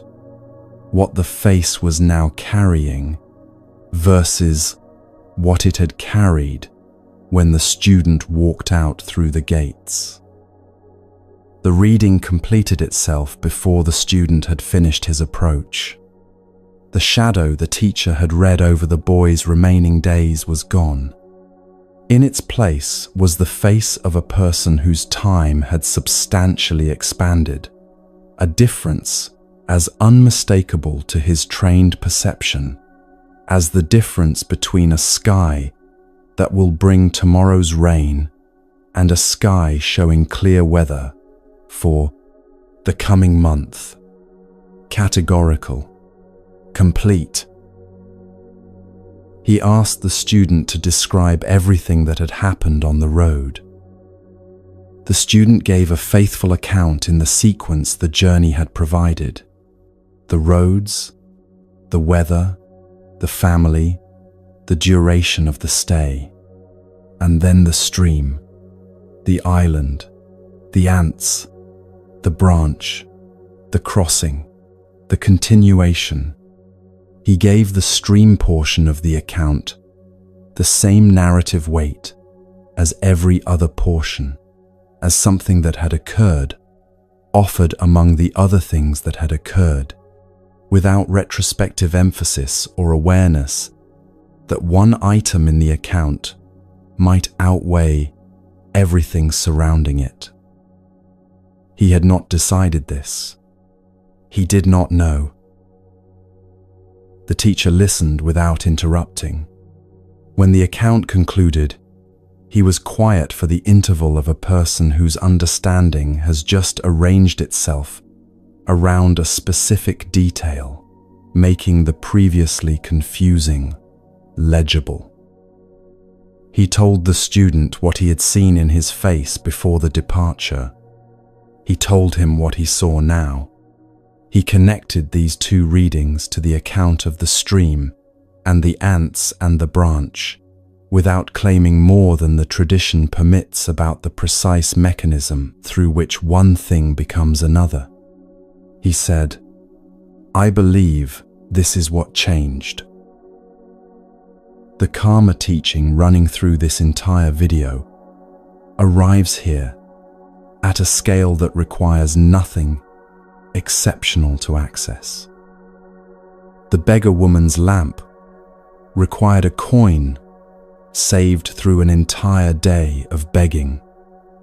what the face was now carrying versus what it had carried when the student walked out through the gates. The reading completed itself before the student had finished his approach. The shadow the teacher had read over the boy's remaining days was gone. In its place was the face of a person whose time had substantially expanded, a difference as unmistakable to his trained perception as the difference between a sky that will bring tomorrow's rain and a sky showing clear weather for the coming month. Categorical. Complete. He asked the student to describe everything that had happened on the road. The student gave a faithful account in the sequence the journey had provided. The roads, the weather, the family, the duration of the stay, and then the stream, the island, the ants, the branch, the crossing, the continuation. He gave the stream portion of the account the same narrative weight as every other portion, as something that had occurred, offered among the other things that had occurred, without retrospective emphasis or awareness that one item in the account might outweigh everything surrounding it. He had not decided this. He did not know. The teacher listened without interrupting. When the account concluded, he was quiet for the interval of a person whose understanding has just arranged itself around a specific detail, making the previously confusing legible. He told the student what he had seen in his face before the departure. He told him what he saw now. He connected these two readings to the account of the stream and the ants and the branch, without claiming more than the tradition permits about the precise mechanism through which one thing becomes another. He said, "I believe this is what changed." The Karma teaching running through this entire video arrives here at a scale that requires nothing exceptional to access. The beggar woman's lamp required a coin saved through an entire day of begging,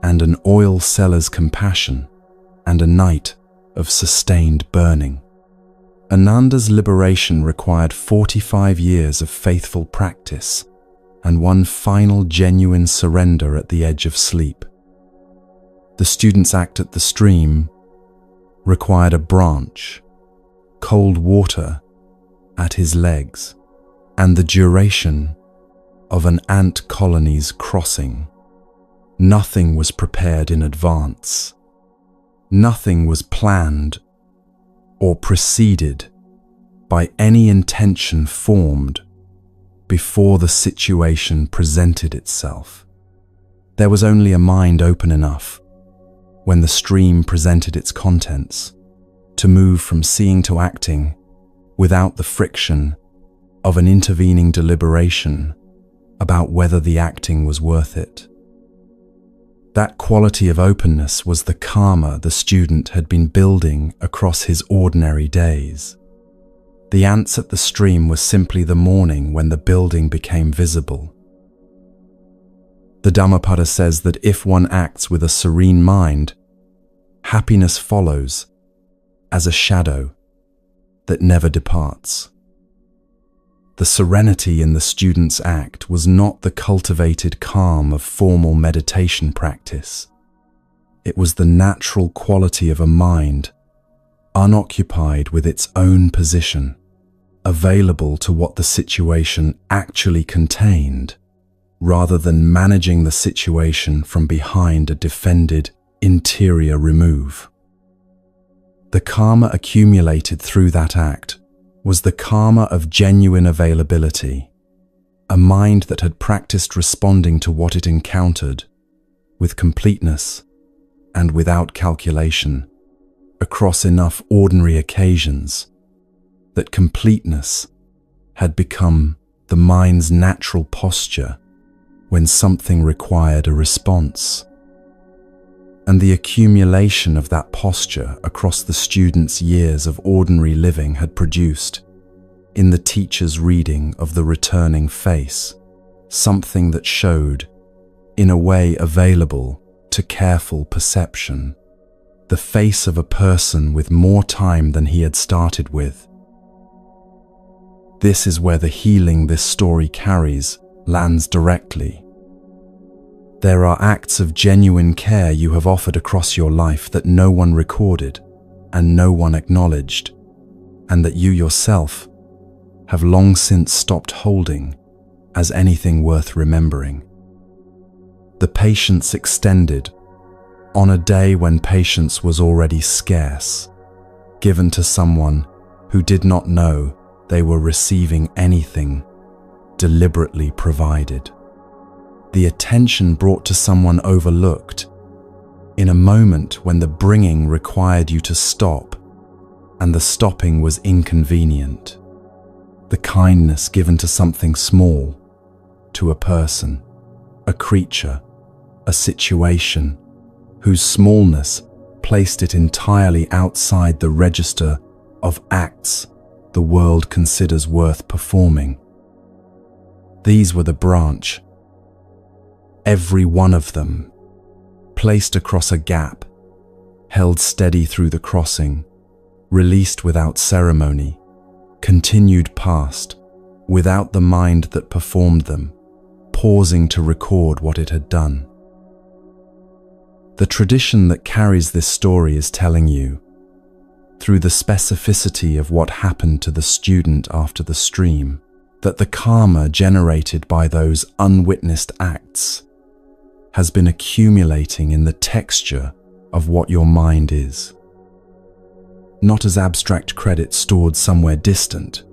and an oil seller's compassion, and a night of sustained burning. Ananda's liberation required 45 years of faithful practice and one final genuine surrender at the edge of sleep. The student's act at the stream required a branch, cold water at his legs, and the duration of an ant colony's crossing. Nothing was prepared in advance. Nothing was planned or preceded by any intention formed before the situation presented itself. There was only a mind open enough, when the stream presented its contents, to move from seeing to acting without the friction of an intervening deliberation about whether the acting was worth it. That quality of openness was the karma the student had been building across his ordinary days. The ants at the stream was simply the morning when the building became visible. The Dhammapada says that if one acts with a serene mind, happiness follows as a shadow that never departs. The serenity in the student's act was not the cultivated calm of formal meditation practice. It was the natural quality of a mind, unoccupied with its own position, available to what the situation actually contained, rather than managing the situation from behind a defended interior remove. The karma accumulated through that act was the karma of genuine availability, a mind that had practiced responding to what it encountered with completeness and without calculation across enough ordinary occasions that completeness had become the mind's natural posture when something required a response. And the accumulation of that posture across the student's years of ordinary living had produced, in the teacher's reading of the returning face, something that showed, in a way available to careful perception, the face of a person with more time than he had started with. This is where the healing this story carries lands directly. There are acts of genuine care you have offered across your life that no one recorded and no one acknowledged, and that you yourself have long since stopped holding as anything worth remembering. The patience extended on a day when patience was already scarce, given to someone who did not know they were receiving anything deliberately provided. The attention brought to someone overlooked in a moment when the bringing required you to stop and the stopping was inconvenient. The kindness given to something small, to a person, a creature, a situation, whose smallness placed it entirely outside the register of acts the world considers worth performing. These were the branch, every one of them, placed across a gap, held steady through the crossing, released without ceremony, continued past, without the mind that performed them, pausing to record what it had done. The tradition that carries this story is telling you, through the specificity of what happened to the student after the stream, that the karma generated by those unwitnessed acts has been accumulating in the texture of what your mind is. Not as abstract credit stored somewhere distant,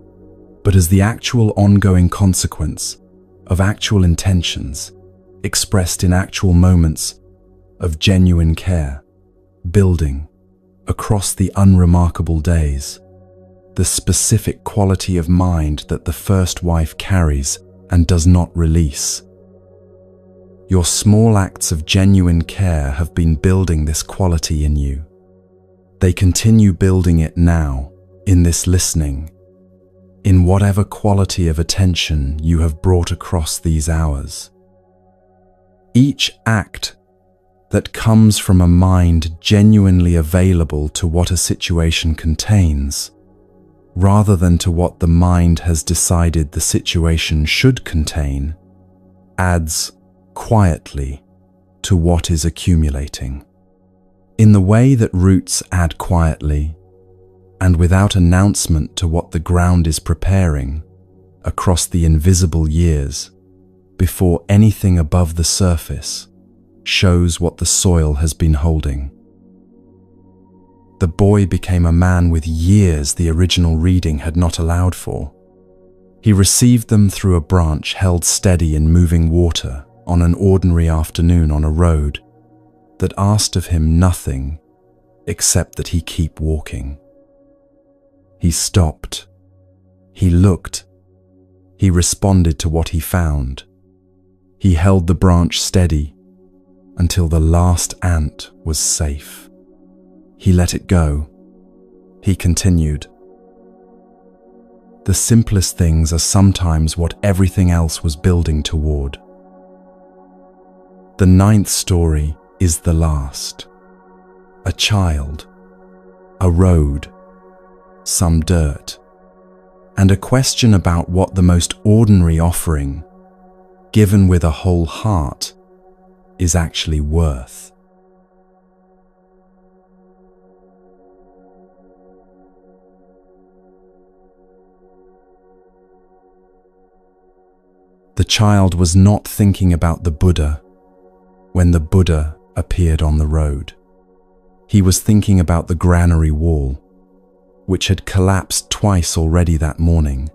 but as the actual ongoing consequence of actual intentions expressed in actual moments of genuine care, building, across the unremarkable days, the specific quality of mind that the first wife carries and does not release. Your small acts of genuine care have been building this quality in you. They continue building it now, in this listening, in whatever quality of attention you have brought across these hours. Each act that comes from a mind genuinely available to what a situation contains, rather than to what the mind has decided the situation should contain, adds quietly to what is accumulating. In the way that roots add quietly, and without announcement to what the ground is preparing, across the invisible years, before anything above the surface shows what the soil has been holding. the boy became a man with years the original reading had not allowed for. He received them through a branch held steady in moving water on an ordinary afternoon on a road that asked of him nothing except that he keep walking. He stopped. He looked. He responded to what he found. He held the branch steady until the last ant was safe. He let it go. He continued. The simplest things are sometimes what everything else was building toward. The 9th story is the last. A child, a road, some dirt, and a question about what the most ordinary offering, given with a whole heart, is actually worth. The child was not thinking about the Buddha when the Buddha appeared on the road. He was thinking about the granary wall, which had collapsed twice already that morning,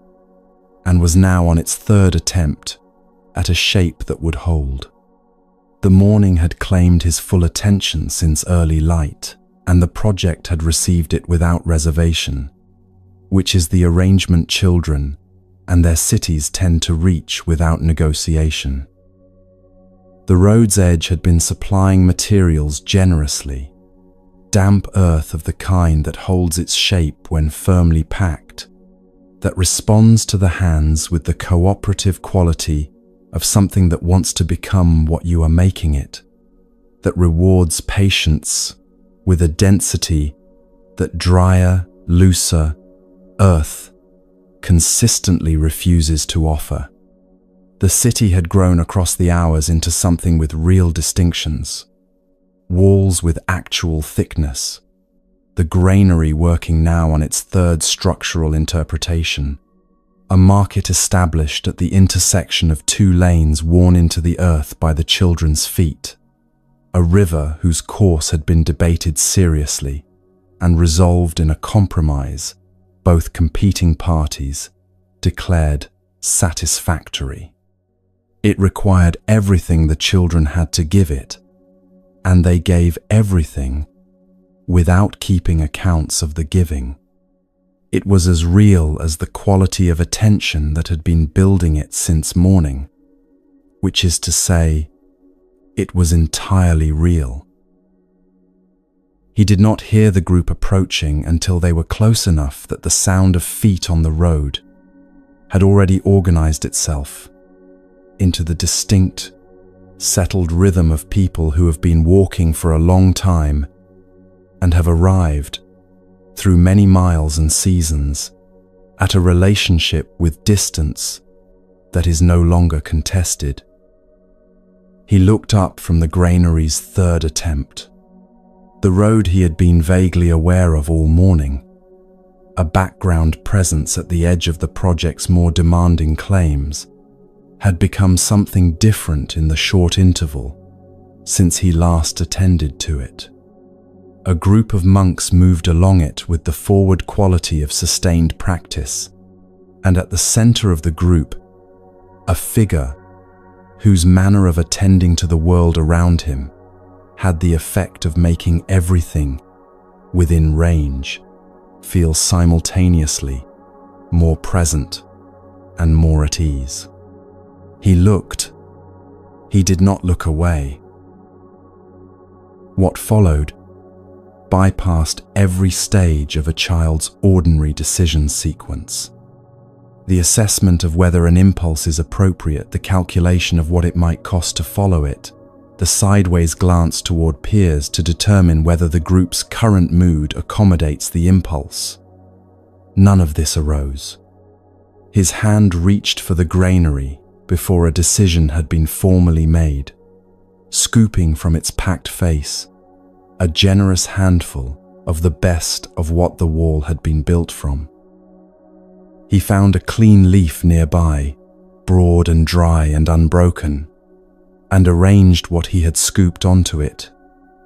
and was now on its 3rd attempt at a shape that would hold. The morning had claimed his full attention since early light, and the project had received it without reservation, which is the arrangement children and their cities tend to reach without negotiation. The road's edge had been supplying materials generously, damp earth of the kind that holds its shape when firmly packed, that responds to the hands with the cooperative quality of something that wants to become what you are making it, that rewards patience with a density that drier, looser earth consistently refuses to offer. The city had grown across the hours into something with real distinctions. Walls with actual thickness. The granary working now on its 3rd structural interpretation. A market established at the intersection of 2 lanes worn into the earth by the children's feet. A river whose course had been debated seriously and resolved in a compromise. Both competing parties declared satisfactory. It required everything the children had to give it, and they gave everything without keeping accounts of the giving. It was as real as the quality of attention that had been building it since morning, which is to say, it was entirely real. He did not hear the group approaching until they were close enough that the sound of feet on the road had already organized itself into the distinct, settled rhythm of people who have been walking for a long time and have arrived, through many miles and seasons, at a relationship with distance that is no longer contested. He looked up from the granary's 3rd attempt. The road he had been vaguely aware of all morning, a background presence at the edge of the project's more demanding claims, had become something different in the short interval since he last attended to it. A group of monks moved along it with the forward quality of sustained practice, and at the center of the group, a figure whose manner of attending to the world around him had the effect of making everything within range feel simultaneously more present and more at ease. He looked. He did not look away. What followed bypassed every stage of a child's ordinary decision sequence. The assessment of whether an impulse is appropriate, the calculation of what it might cost to follow it, the sideways glance toward peers to determine whether the group's current mood accommodates the impulse. None of this arose. His hand reached for the granary before a decision had been formally made, scooping from its packed face a generous handful of the best of what the wall had been built from. He found a clean leaf nearby, broad and dry and unbroken, and arranged what he had scooped onto it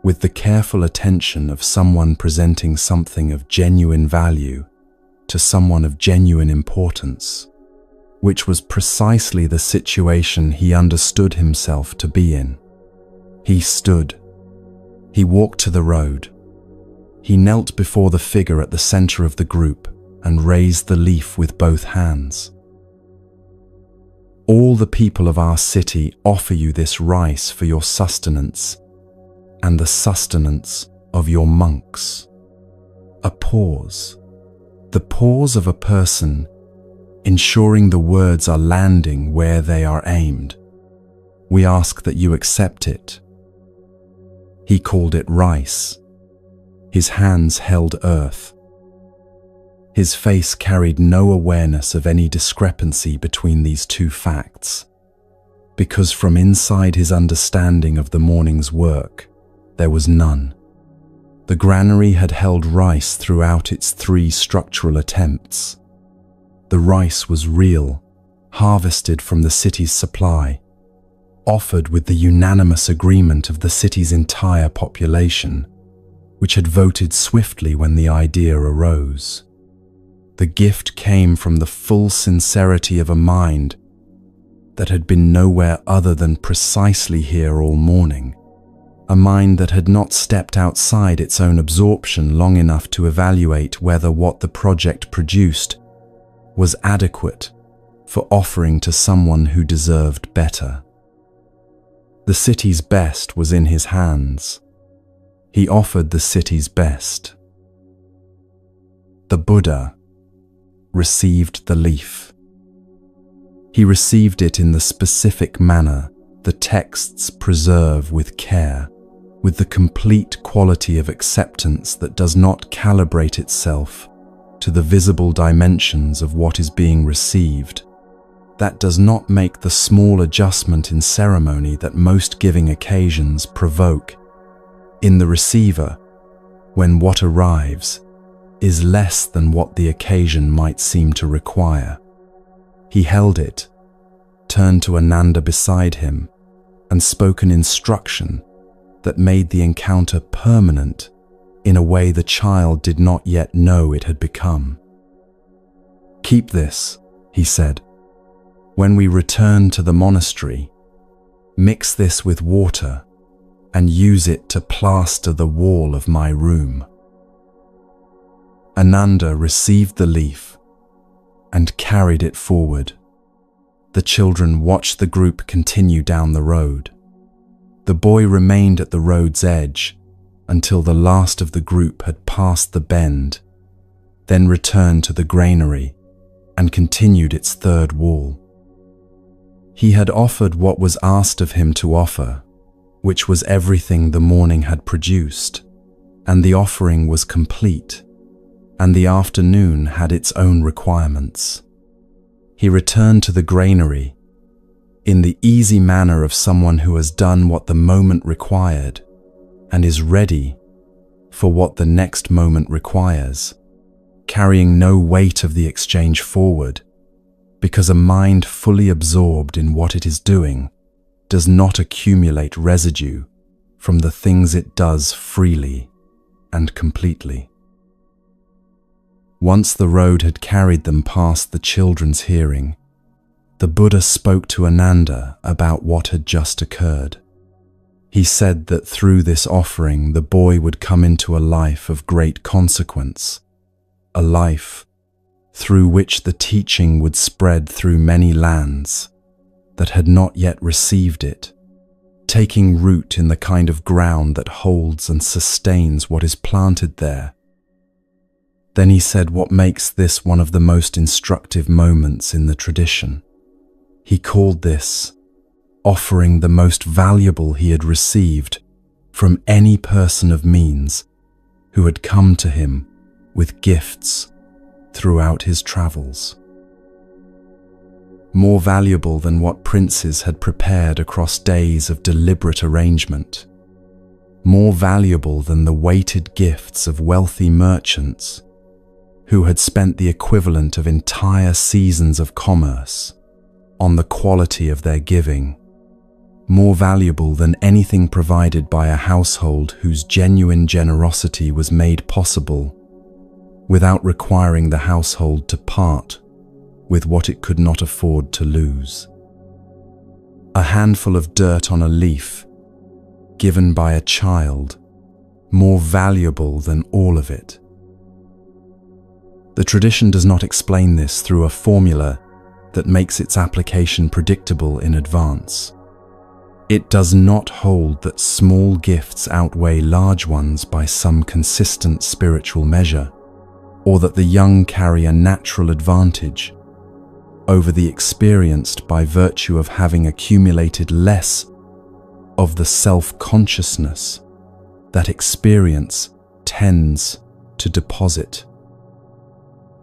with the careful attention of someone presenting something of genuine value to someone of genuine importance, which was precisely the situation he understood himself to be in. He stood. He walked to the road. He knelt before the figure at the center of the group and raised the leaf with both hands. All the people of our city offer you this rice for your sustenance and the sustenance of your monks. A pause. The pause of a person ensuring the words are landing where they are aimed. We ask that you accept it. He called it rice. His hands held earth. His face carried no awareness of any discrepancy between these two facts, because from inside his understanding of the morning's work, there was none. The granary had held rice throughout its 3 structural attempts. The rice was real, harvested from the city's supply, offered with the unanimous agreement of the city's entire population, which had voted swiftly when the idea arose. The gift came from the full sincerity of a mind that had been nowhere other than precisely here all morning, a mind that had not stepped outside its own absorption long enough to evaluate whether what the project produced was adequate for offering to someone who deserved better. The city's best was in his hands. He offered the city's best. The Buddha received the leaf. He received it in the specific manner the texts preserve with care, with the complete quality of acceptance that does not calibrate itself to the visible dimensions of what is being received, that does not make the small adjustment in ceremony that most giving occasions provoke in the receiver when what arrives is less than what the occasion might seem to require. He held it, turned to Ananda beside him, and spoke an instruction that made the encounter permanent in a way the child did not yet know it had become. "Keep this," he said. "When we return to the monastery, mix this with water and use it to plaster the wall of my room." Ananda received the leaf and carried it forward. The children watched the group continue down the road. The boy remained at the road's edge until the last of the group had passed the bend, then returned to the granary and continued its 3rd wall. He had offered what was asked of him to offer, which was everything the morning had produced, and the offering was complete, and the afternoon had its own requirements. He returned to the granary in the easy manner of someone who has done what the moment required and is ready for what the next moment requires, carrying no weight of the exchange forward, because a mind fully absorbed in what it is doing does not accumulate residue from the things it does freely and completely. Once the road had carried them past the children's hearing, the Buddha spoke to Ananda about what had just occurred. He said that through this offering the boy would come into a life of great consequence, a life through which the teaching would spread through many lands that had not yet received it, taking root in the kind of ground that holds and sustains what is planted there. Then he said what makes this one of the most instructive moments in the tradition. He called this offering the most valuable he had received from any person of means who had come to him with gifts throughout his travels. More valuable than what princes had prepared across days of deliberate arrangement. More valuable than the weighted gifts of wealthy merchants who had spent the equivalent of entire seasons of commerce on the quality of their giving. more valuable than anything provided by a household whose genuine generosity was made possible without requiring the household to part with what it could not afford to lose. A handful of dirt on a leaf, given by a child, more valuable than all of it. The tradition does not explain this through a formula that makes its application predictable in advance. It does not hold that small gifts outweigh large ones by some consistent spiritual measure, or that the young carry a natural advantage over the experienced by virtue of having accumulated less of the self-consciousness that experience tends to deposit.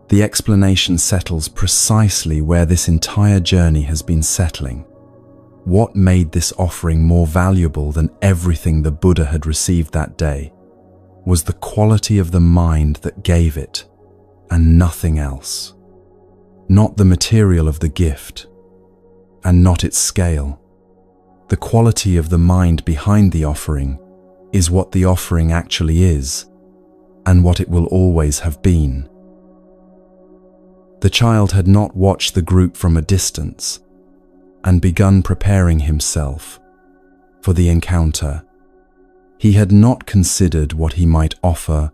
The explanation settles precisely where this entire journey has been settling. What made this offering more valuable than everything the Buddha had received that day was the quality of the mind that gave it, and nothing else. Not the material of the gift, and not its scale. The quality of the mind behind the offering is what the offering actually is, and what it will always have been. The child had not watched the group from a distance and begun preparing himself for the encounter. He had not considered what he might offer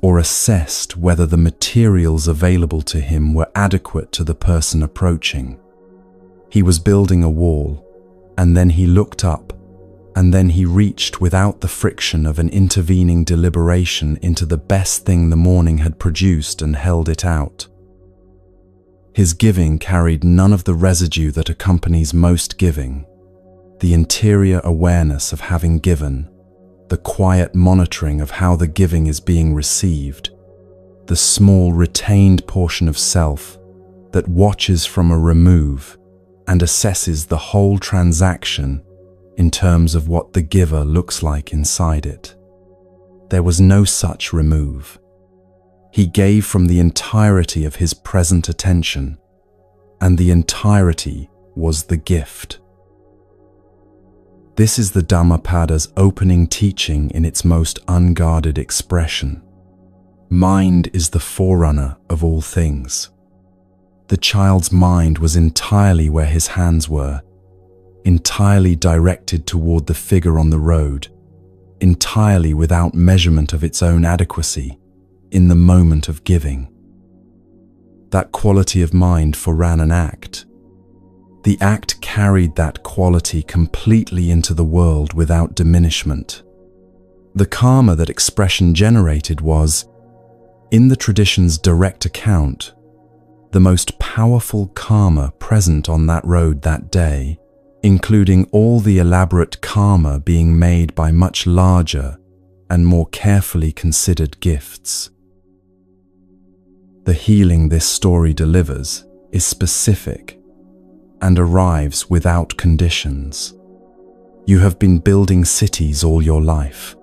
or assessed whether the materials available to him were adequate to the person approaching. He was building a wall, and then he looked up, and then he reached without the friction of an intervening deliberation into the best thing the morning had produced and held it out. His giving carried none of the residue that accompanies most giving, the interior awareness of having given, the quiet monitoring of how the giving is being received, the small retained portion of self that watches from a remove and assesses the whole transaction in terms of what the giver looks like inside it. There was no such remove. He gave from the entirety of his present attention, and the entirety was the gift. This is the Dhammapada's opening teaching in its most unguarded expression. Mind is the forerunner of all things. The child's mind was entirely where his hands were, entirely directed toward the figure on the road, entirely without measurement of its own adequacy, in the moment of giving. That quality of mind foran an act. The act carried that quality completely into the world without diminishment. The karma that expression generated was, in the tradition's direct account, the most powerful karma present on that road that day, including all the elaborate karma being made by much larger and more carefully considered gifts. The healing this story delivers is specific and arrives without conditions. You have been building cities all your life,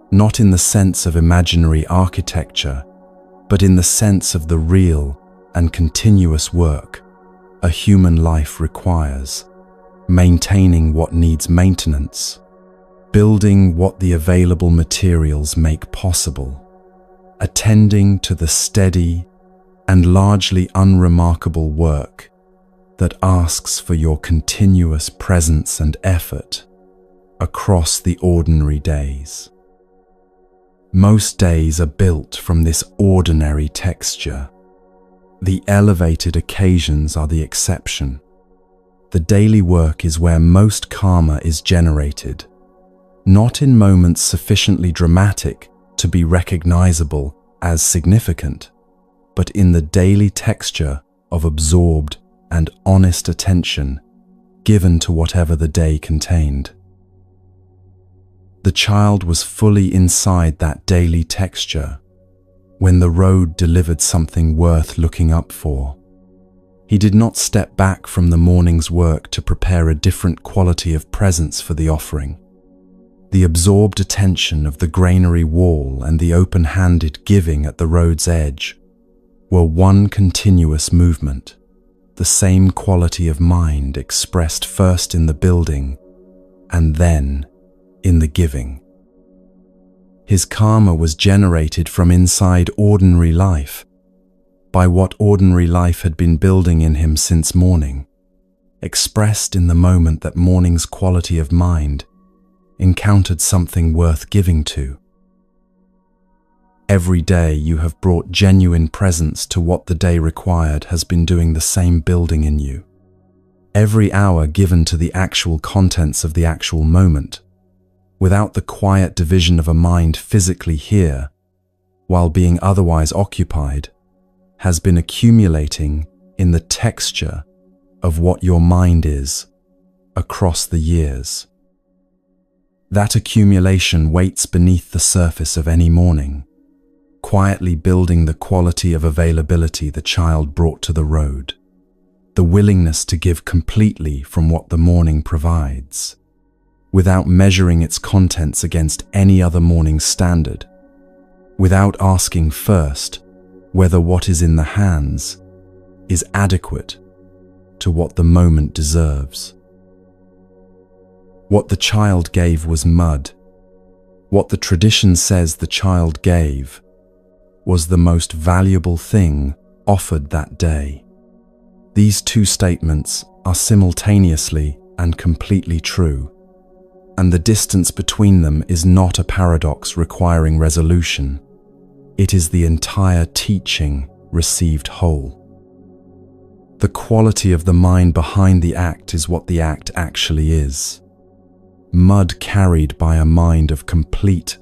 not in the sense of imaginary architecture, but in the sense of the real and continuous work a human life requires, maintaining what needs maintenance, building what the available materials make possible, attending to the steady and largely unremarkable work that asks for your continuous presence and effort across the ordinary days. Most days are built from this ordinary texture. The elevated occasions are the exception. The daily work is where most karma is generated, not in moments sufficiently dramatic to be recognizable as significant, but in the daily texture of absorbed and honest attention given to whatever the day contained. The child was fully inside that daily texture when the road delivered something worth looking up for. He did not step back from the morning's work to prepare a different quality of presence for the offering. The absorbed attention of the granary wall and the open-handed giving at the road's edge were one continuous movement, the same quality of mind expressed first in the building and then in the giving. His karma was generated from inside ordinary life, by what ordinary life had been building in him since morning, expressed in the moment that morning's quality of mind encountered something worth giving to. Every day you have brought genuine presence to what the day required has been doing the same building in you. Every hour given to the actual contents of the actual moment, without the quiet division of a mind physically here, while being otherwise occupied, has been accumulating in the texture of what your mind is across the years. That accumulation waits beneath the surface of any morning, quietly building the quality of availability the child brought to the road, the willingness to give completely from what the morning provides, without measuring its contents against any other morning standard, without asking first whether what is in the hands is adequate to what the moment deserves. What the child gave was mud. What the tradition says the child gave was the most valuable thing offered that day. These two statements are simultaneously and completely true, and the distance between them is not a paradox requiring resolution. It is the entire teaching received whole. The quality of the mind behind the act is what the act actually is. Mud carried by a mind of complete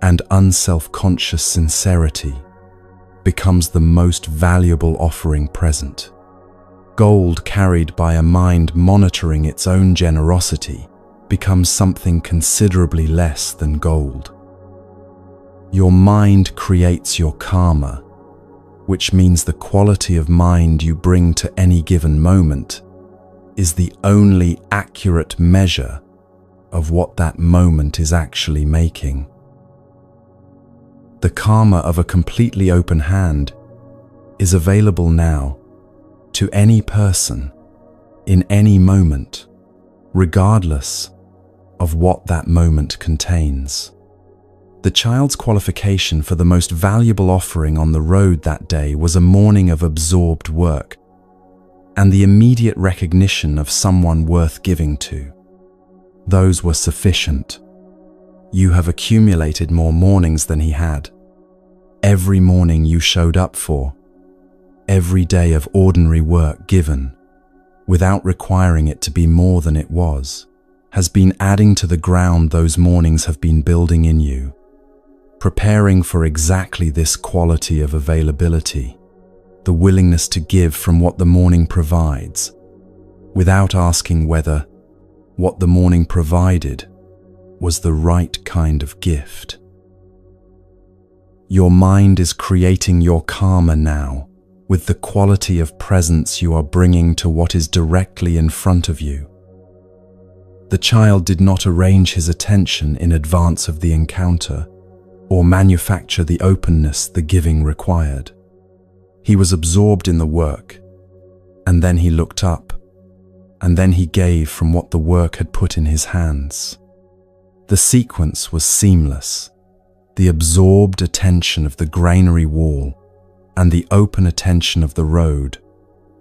and unself-conscious sincerity becomes the most valuable offering present. Gold carried by a mind monitoring its own generosity becomes something considerably less than gold. Your mind creates your karma, which means the quality of mind you bring to any given moment is the only accurate measure of what that moment is actually making. The karma of a completely open hand is available now to any person in any moment, regardless of what that moment contains. The child's qualification for the most valuable offering on the road that day was a morning of absorbed work and the immediate recognition of someone worth giving to. Those were sufficient. You have accumulated more mornings than he had. Every morning you showed up for, every day of ordinary work given, without requiring it to be more than it was, has been adding to the ground those mornings have been building in you, preparing for exactly this quality of availability, the willingness to give from what the morning provides, without asking whether what the morning provided was the right kind of gift. Your mind is creating your karma now with the quality of presence you are bringing to what is directly in front of you. The child did not arrange his attention in advance of the encounter or manufacture the openness the giving required. He was absorbed in the work, and then he looked up, and then he gave from what the work had put in his hands. The sequence was seamless. The absorbed attention of the granary wall and the open attention of the road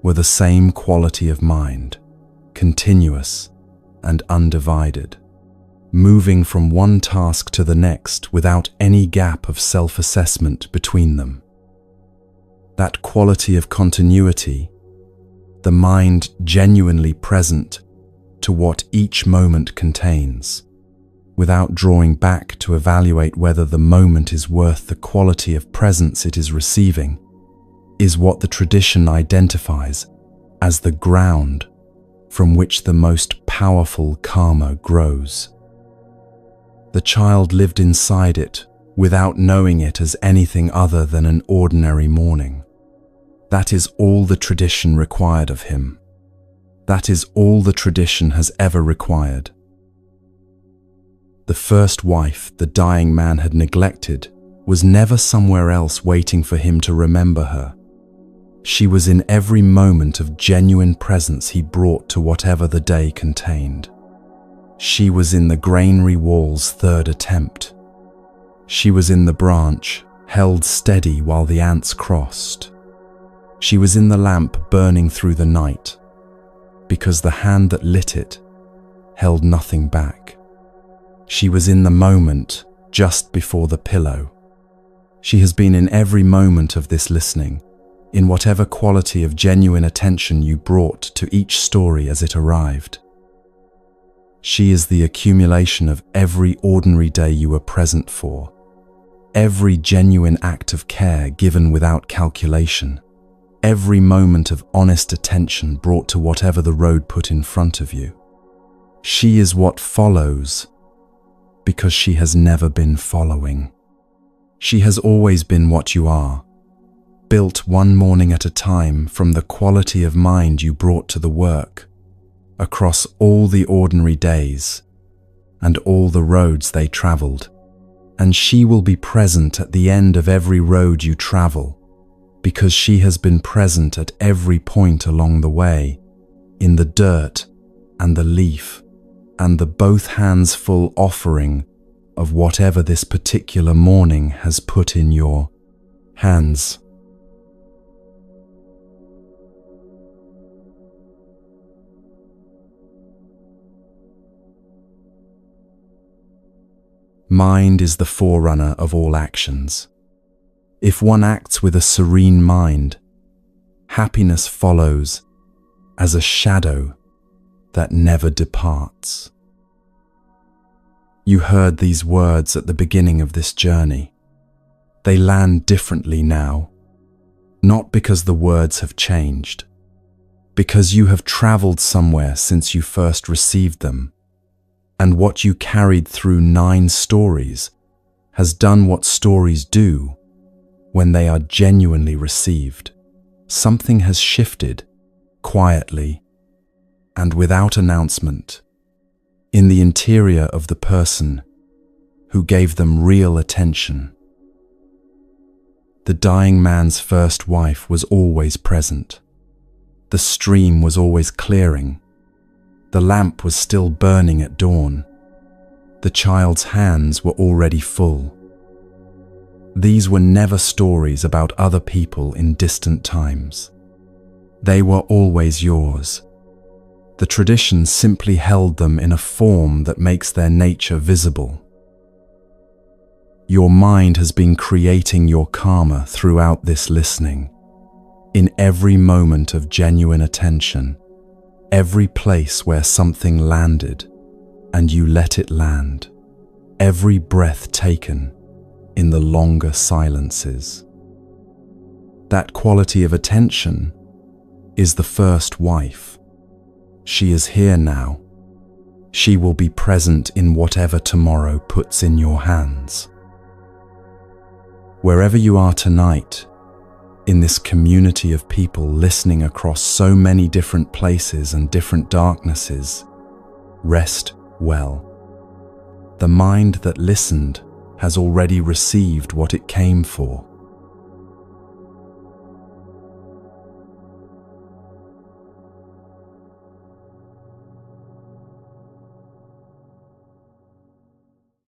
were the same quality of mind, continuous and undivided, moving from one task to the next without any gap of self-assessment between them. That quality of continuity, the mind genuinely present to what each moment contains, without drawing back to evaluate whether the moment is worth the quality of presence it is receiving, is what the tradition identifies as the ground from which the most powerful karma grows. The child lived inside it without knowing it as anything other than an ordinary morning. That is all the tradition required of him. That is all the tradition has ever required. The first wife the dying man had neglected was never somewhere else waiting for him to remember her. She was in every moment of genuine presence he brought to whatever the day contained. She was in the granary wall's third attempt. She was in the branch, held steady while the ants crossed. She was in the lamp burning through the night, because the hand that lit it held nothing back. She was in the moment just before the pillow. She has been in every moment of this listening, in whatever quality of genuine attention you brought to each story as it arrived. She is the accumulation of every ordinary day you were present for, every genuine act of care given without calculation, every moment of honest attention brought to whatever the road put in front of you. She is what follows, because she has never been following. She has always been what you are, built one morning at a time from the quality of mind you brought to the work, across all the ordinary days and all the roads they traveled. And she will be present at the end of every road you travel, because she has been present at every point along the way, in the dirt and the leaf and the both hands full offering of whatever this particular morning has put in your hands. Mind is the forerunner of all actions. If one acts with a serene mind, happiness follows as a shadow that never departs. You heard these words at the beginning of this journey. They land differently now, not because the words have changed, because you have traveled somewhere since you first received them. And what you carried through 9 stories has done what stories do when they are genuinely received. Something has shifted, quietly and without announcement, in the interior of the person who gave them real attention. The dying man's first wife was always present. The stream was always clearing. The lamp was still burning at dawn. The child's hands were already full. These were never stories about other people in distant times. They were always yours. The tradition simply held them in a form that makes their nature visible. Your mind has been creating your karma throughout this listening, in every moment of genuine attention. Every place where something landed and you let it land, every breath taken in the longer silences. That quality of attention is the first wife. She is here now. She will be present in whatever tomorrow puts in your hands. Wherever you are tonight, in this community of people listening across so many different places and different darknesses, rest well. The mind that listened has already received what it came for.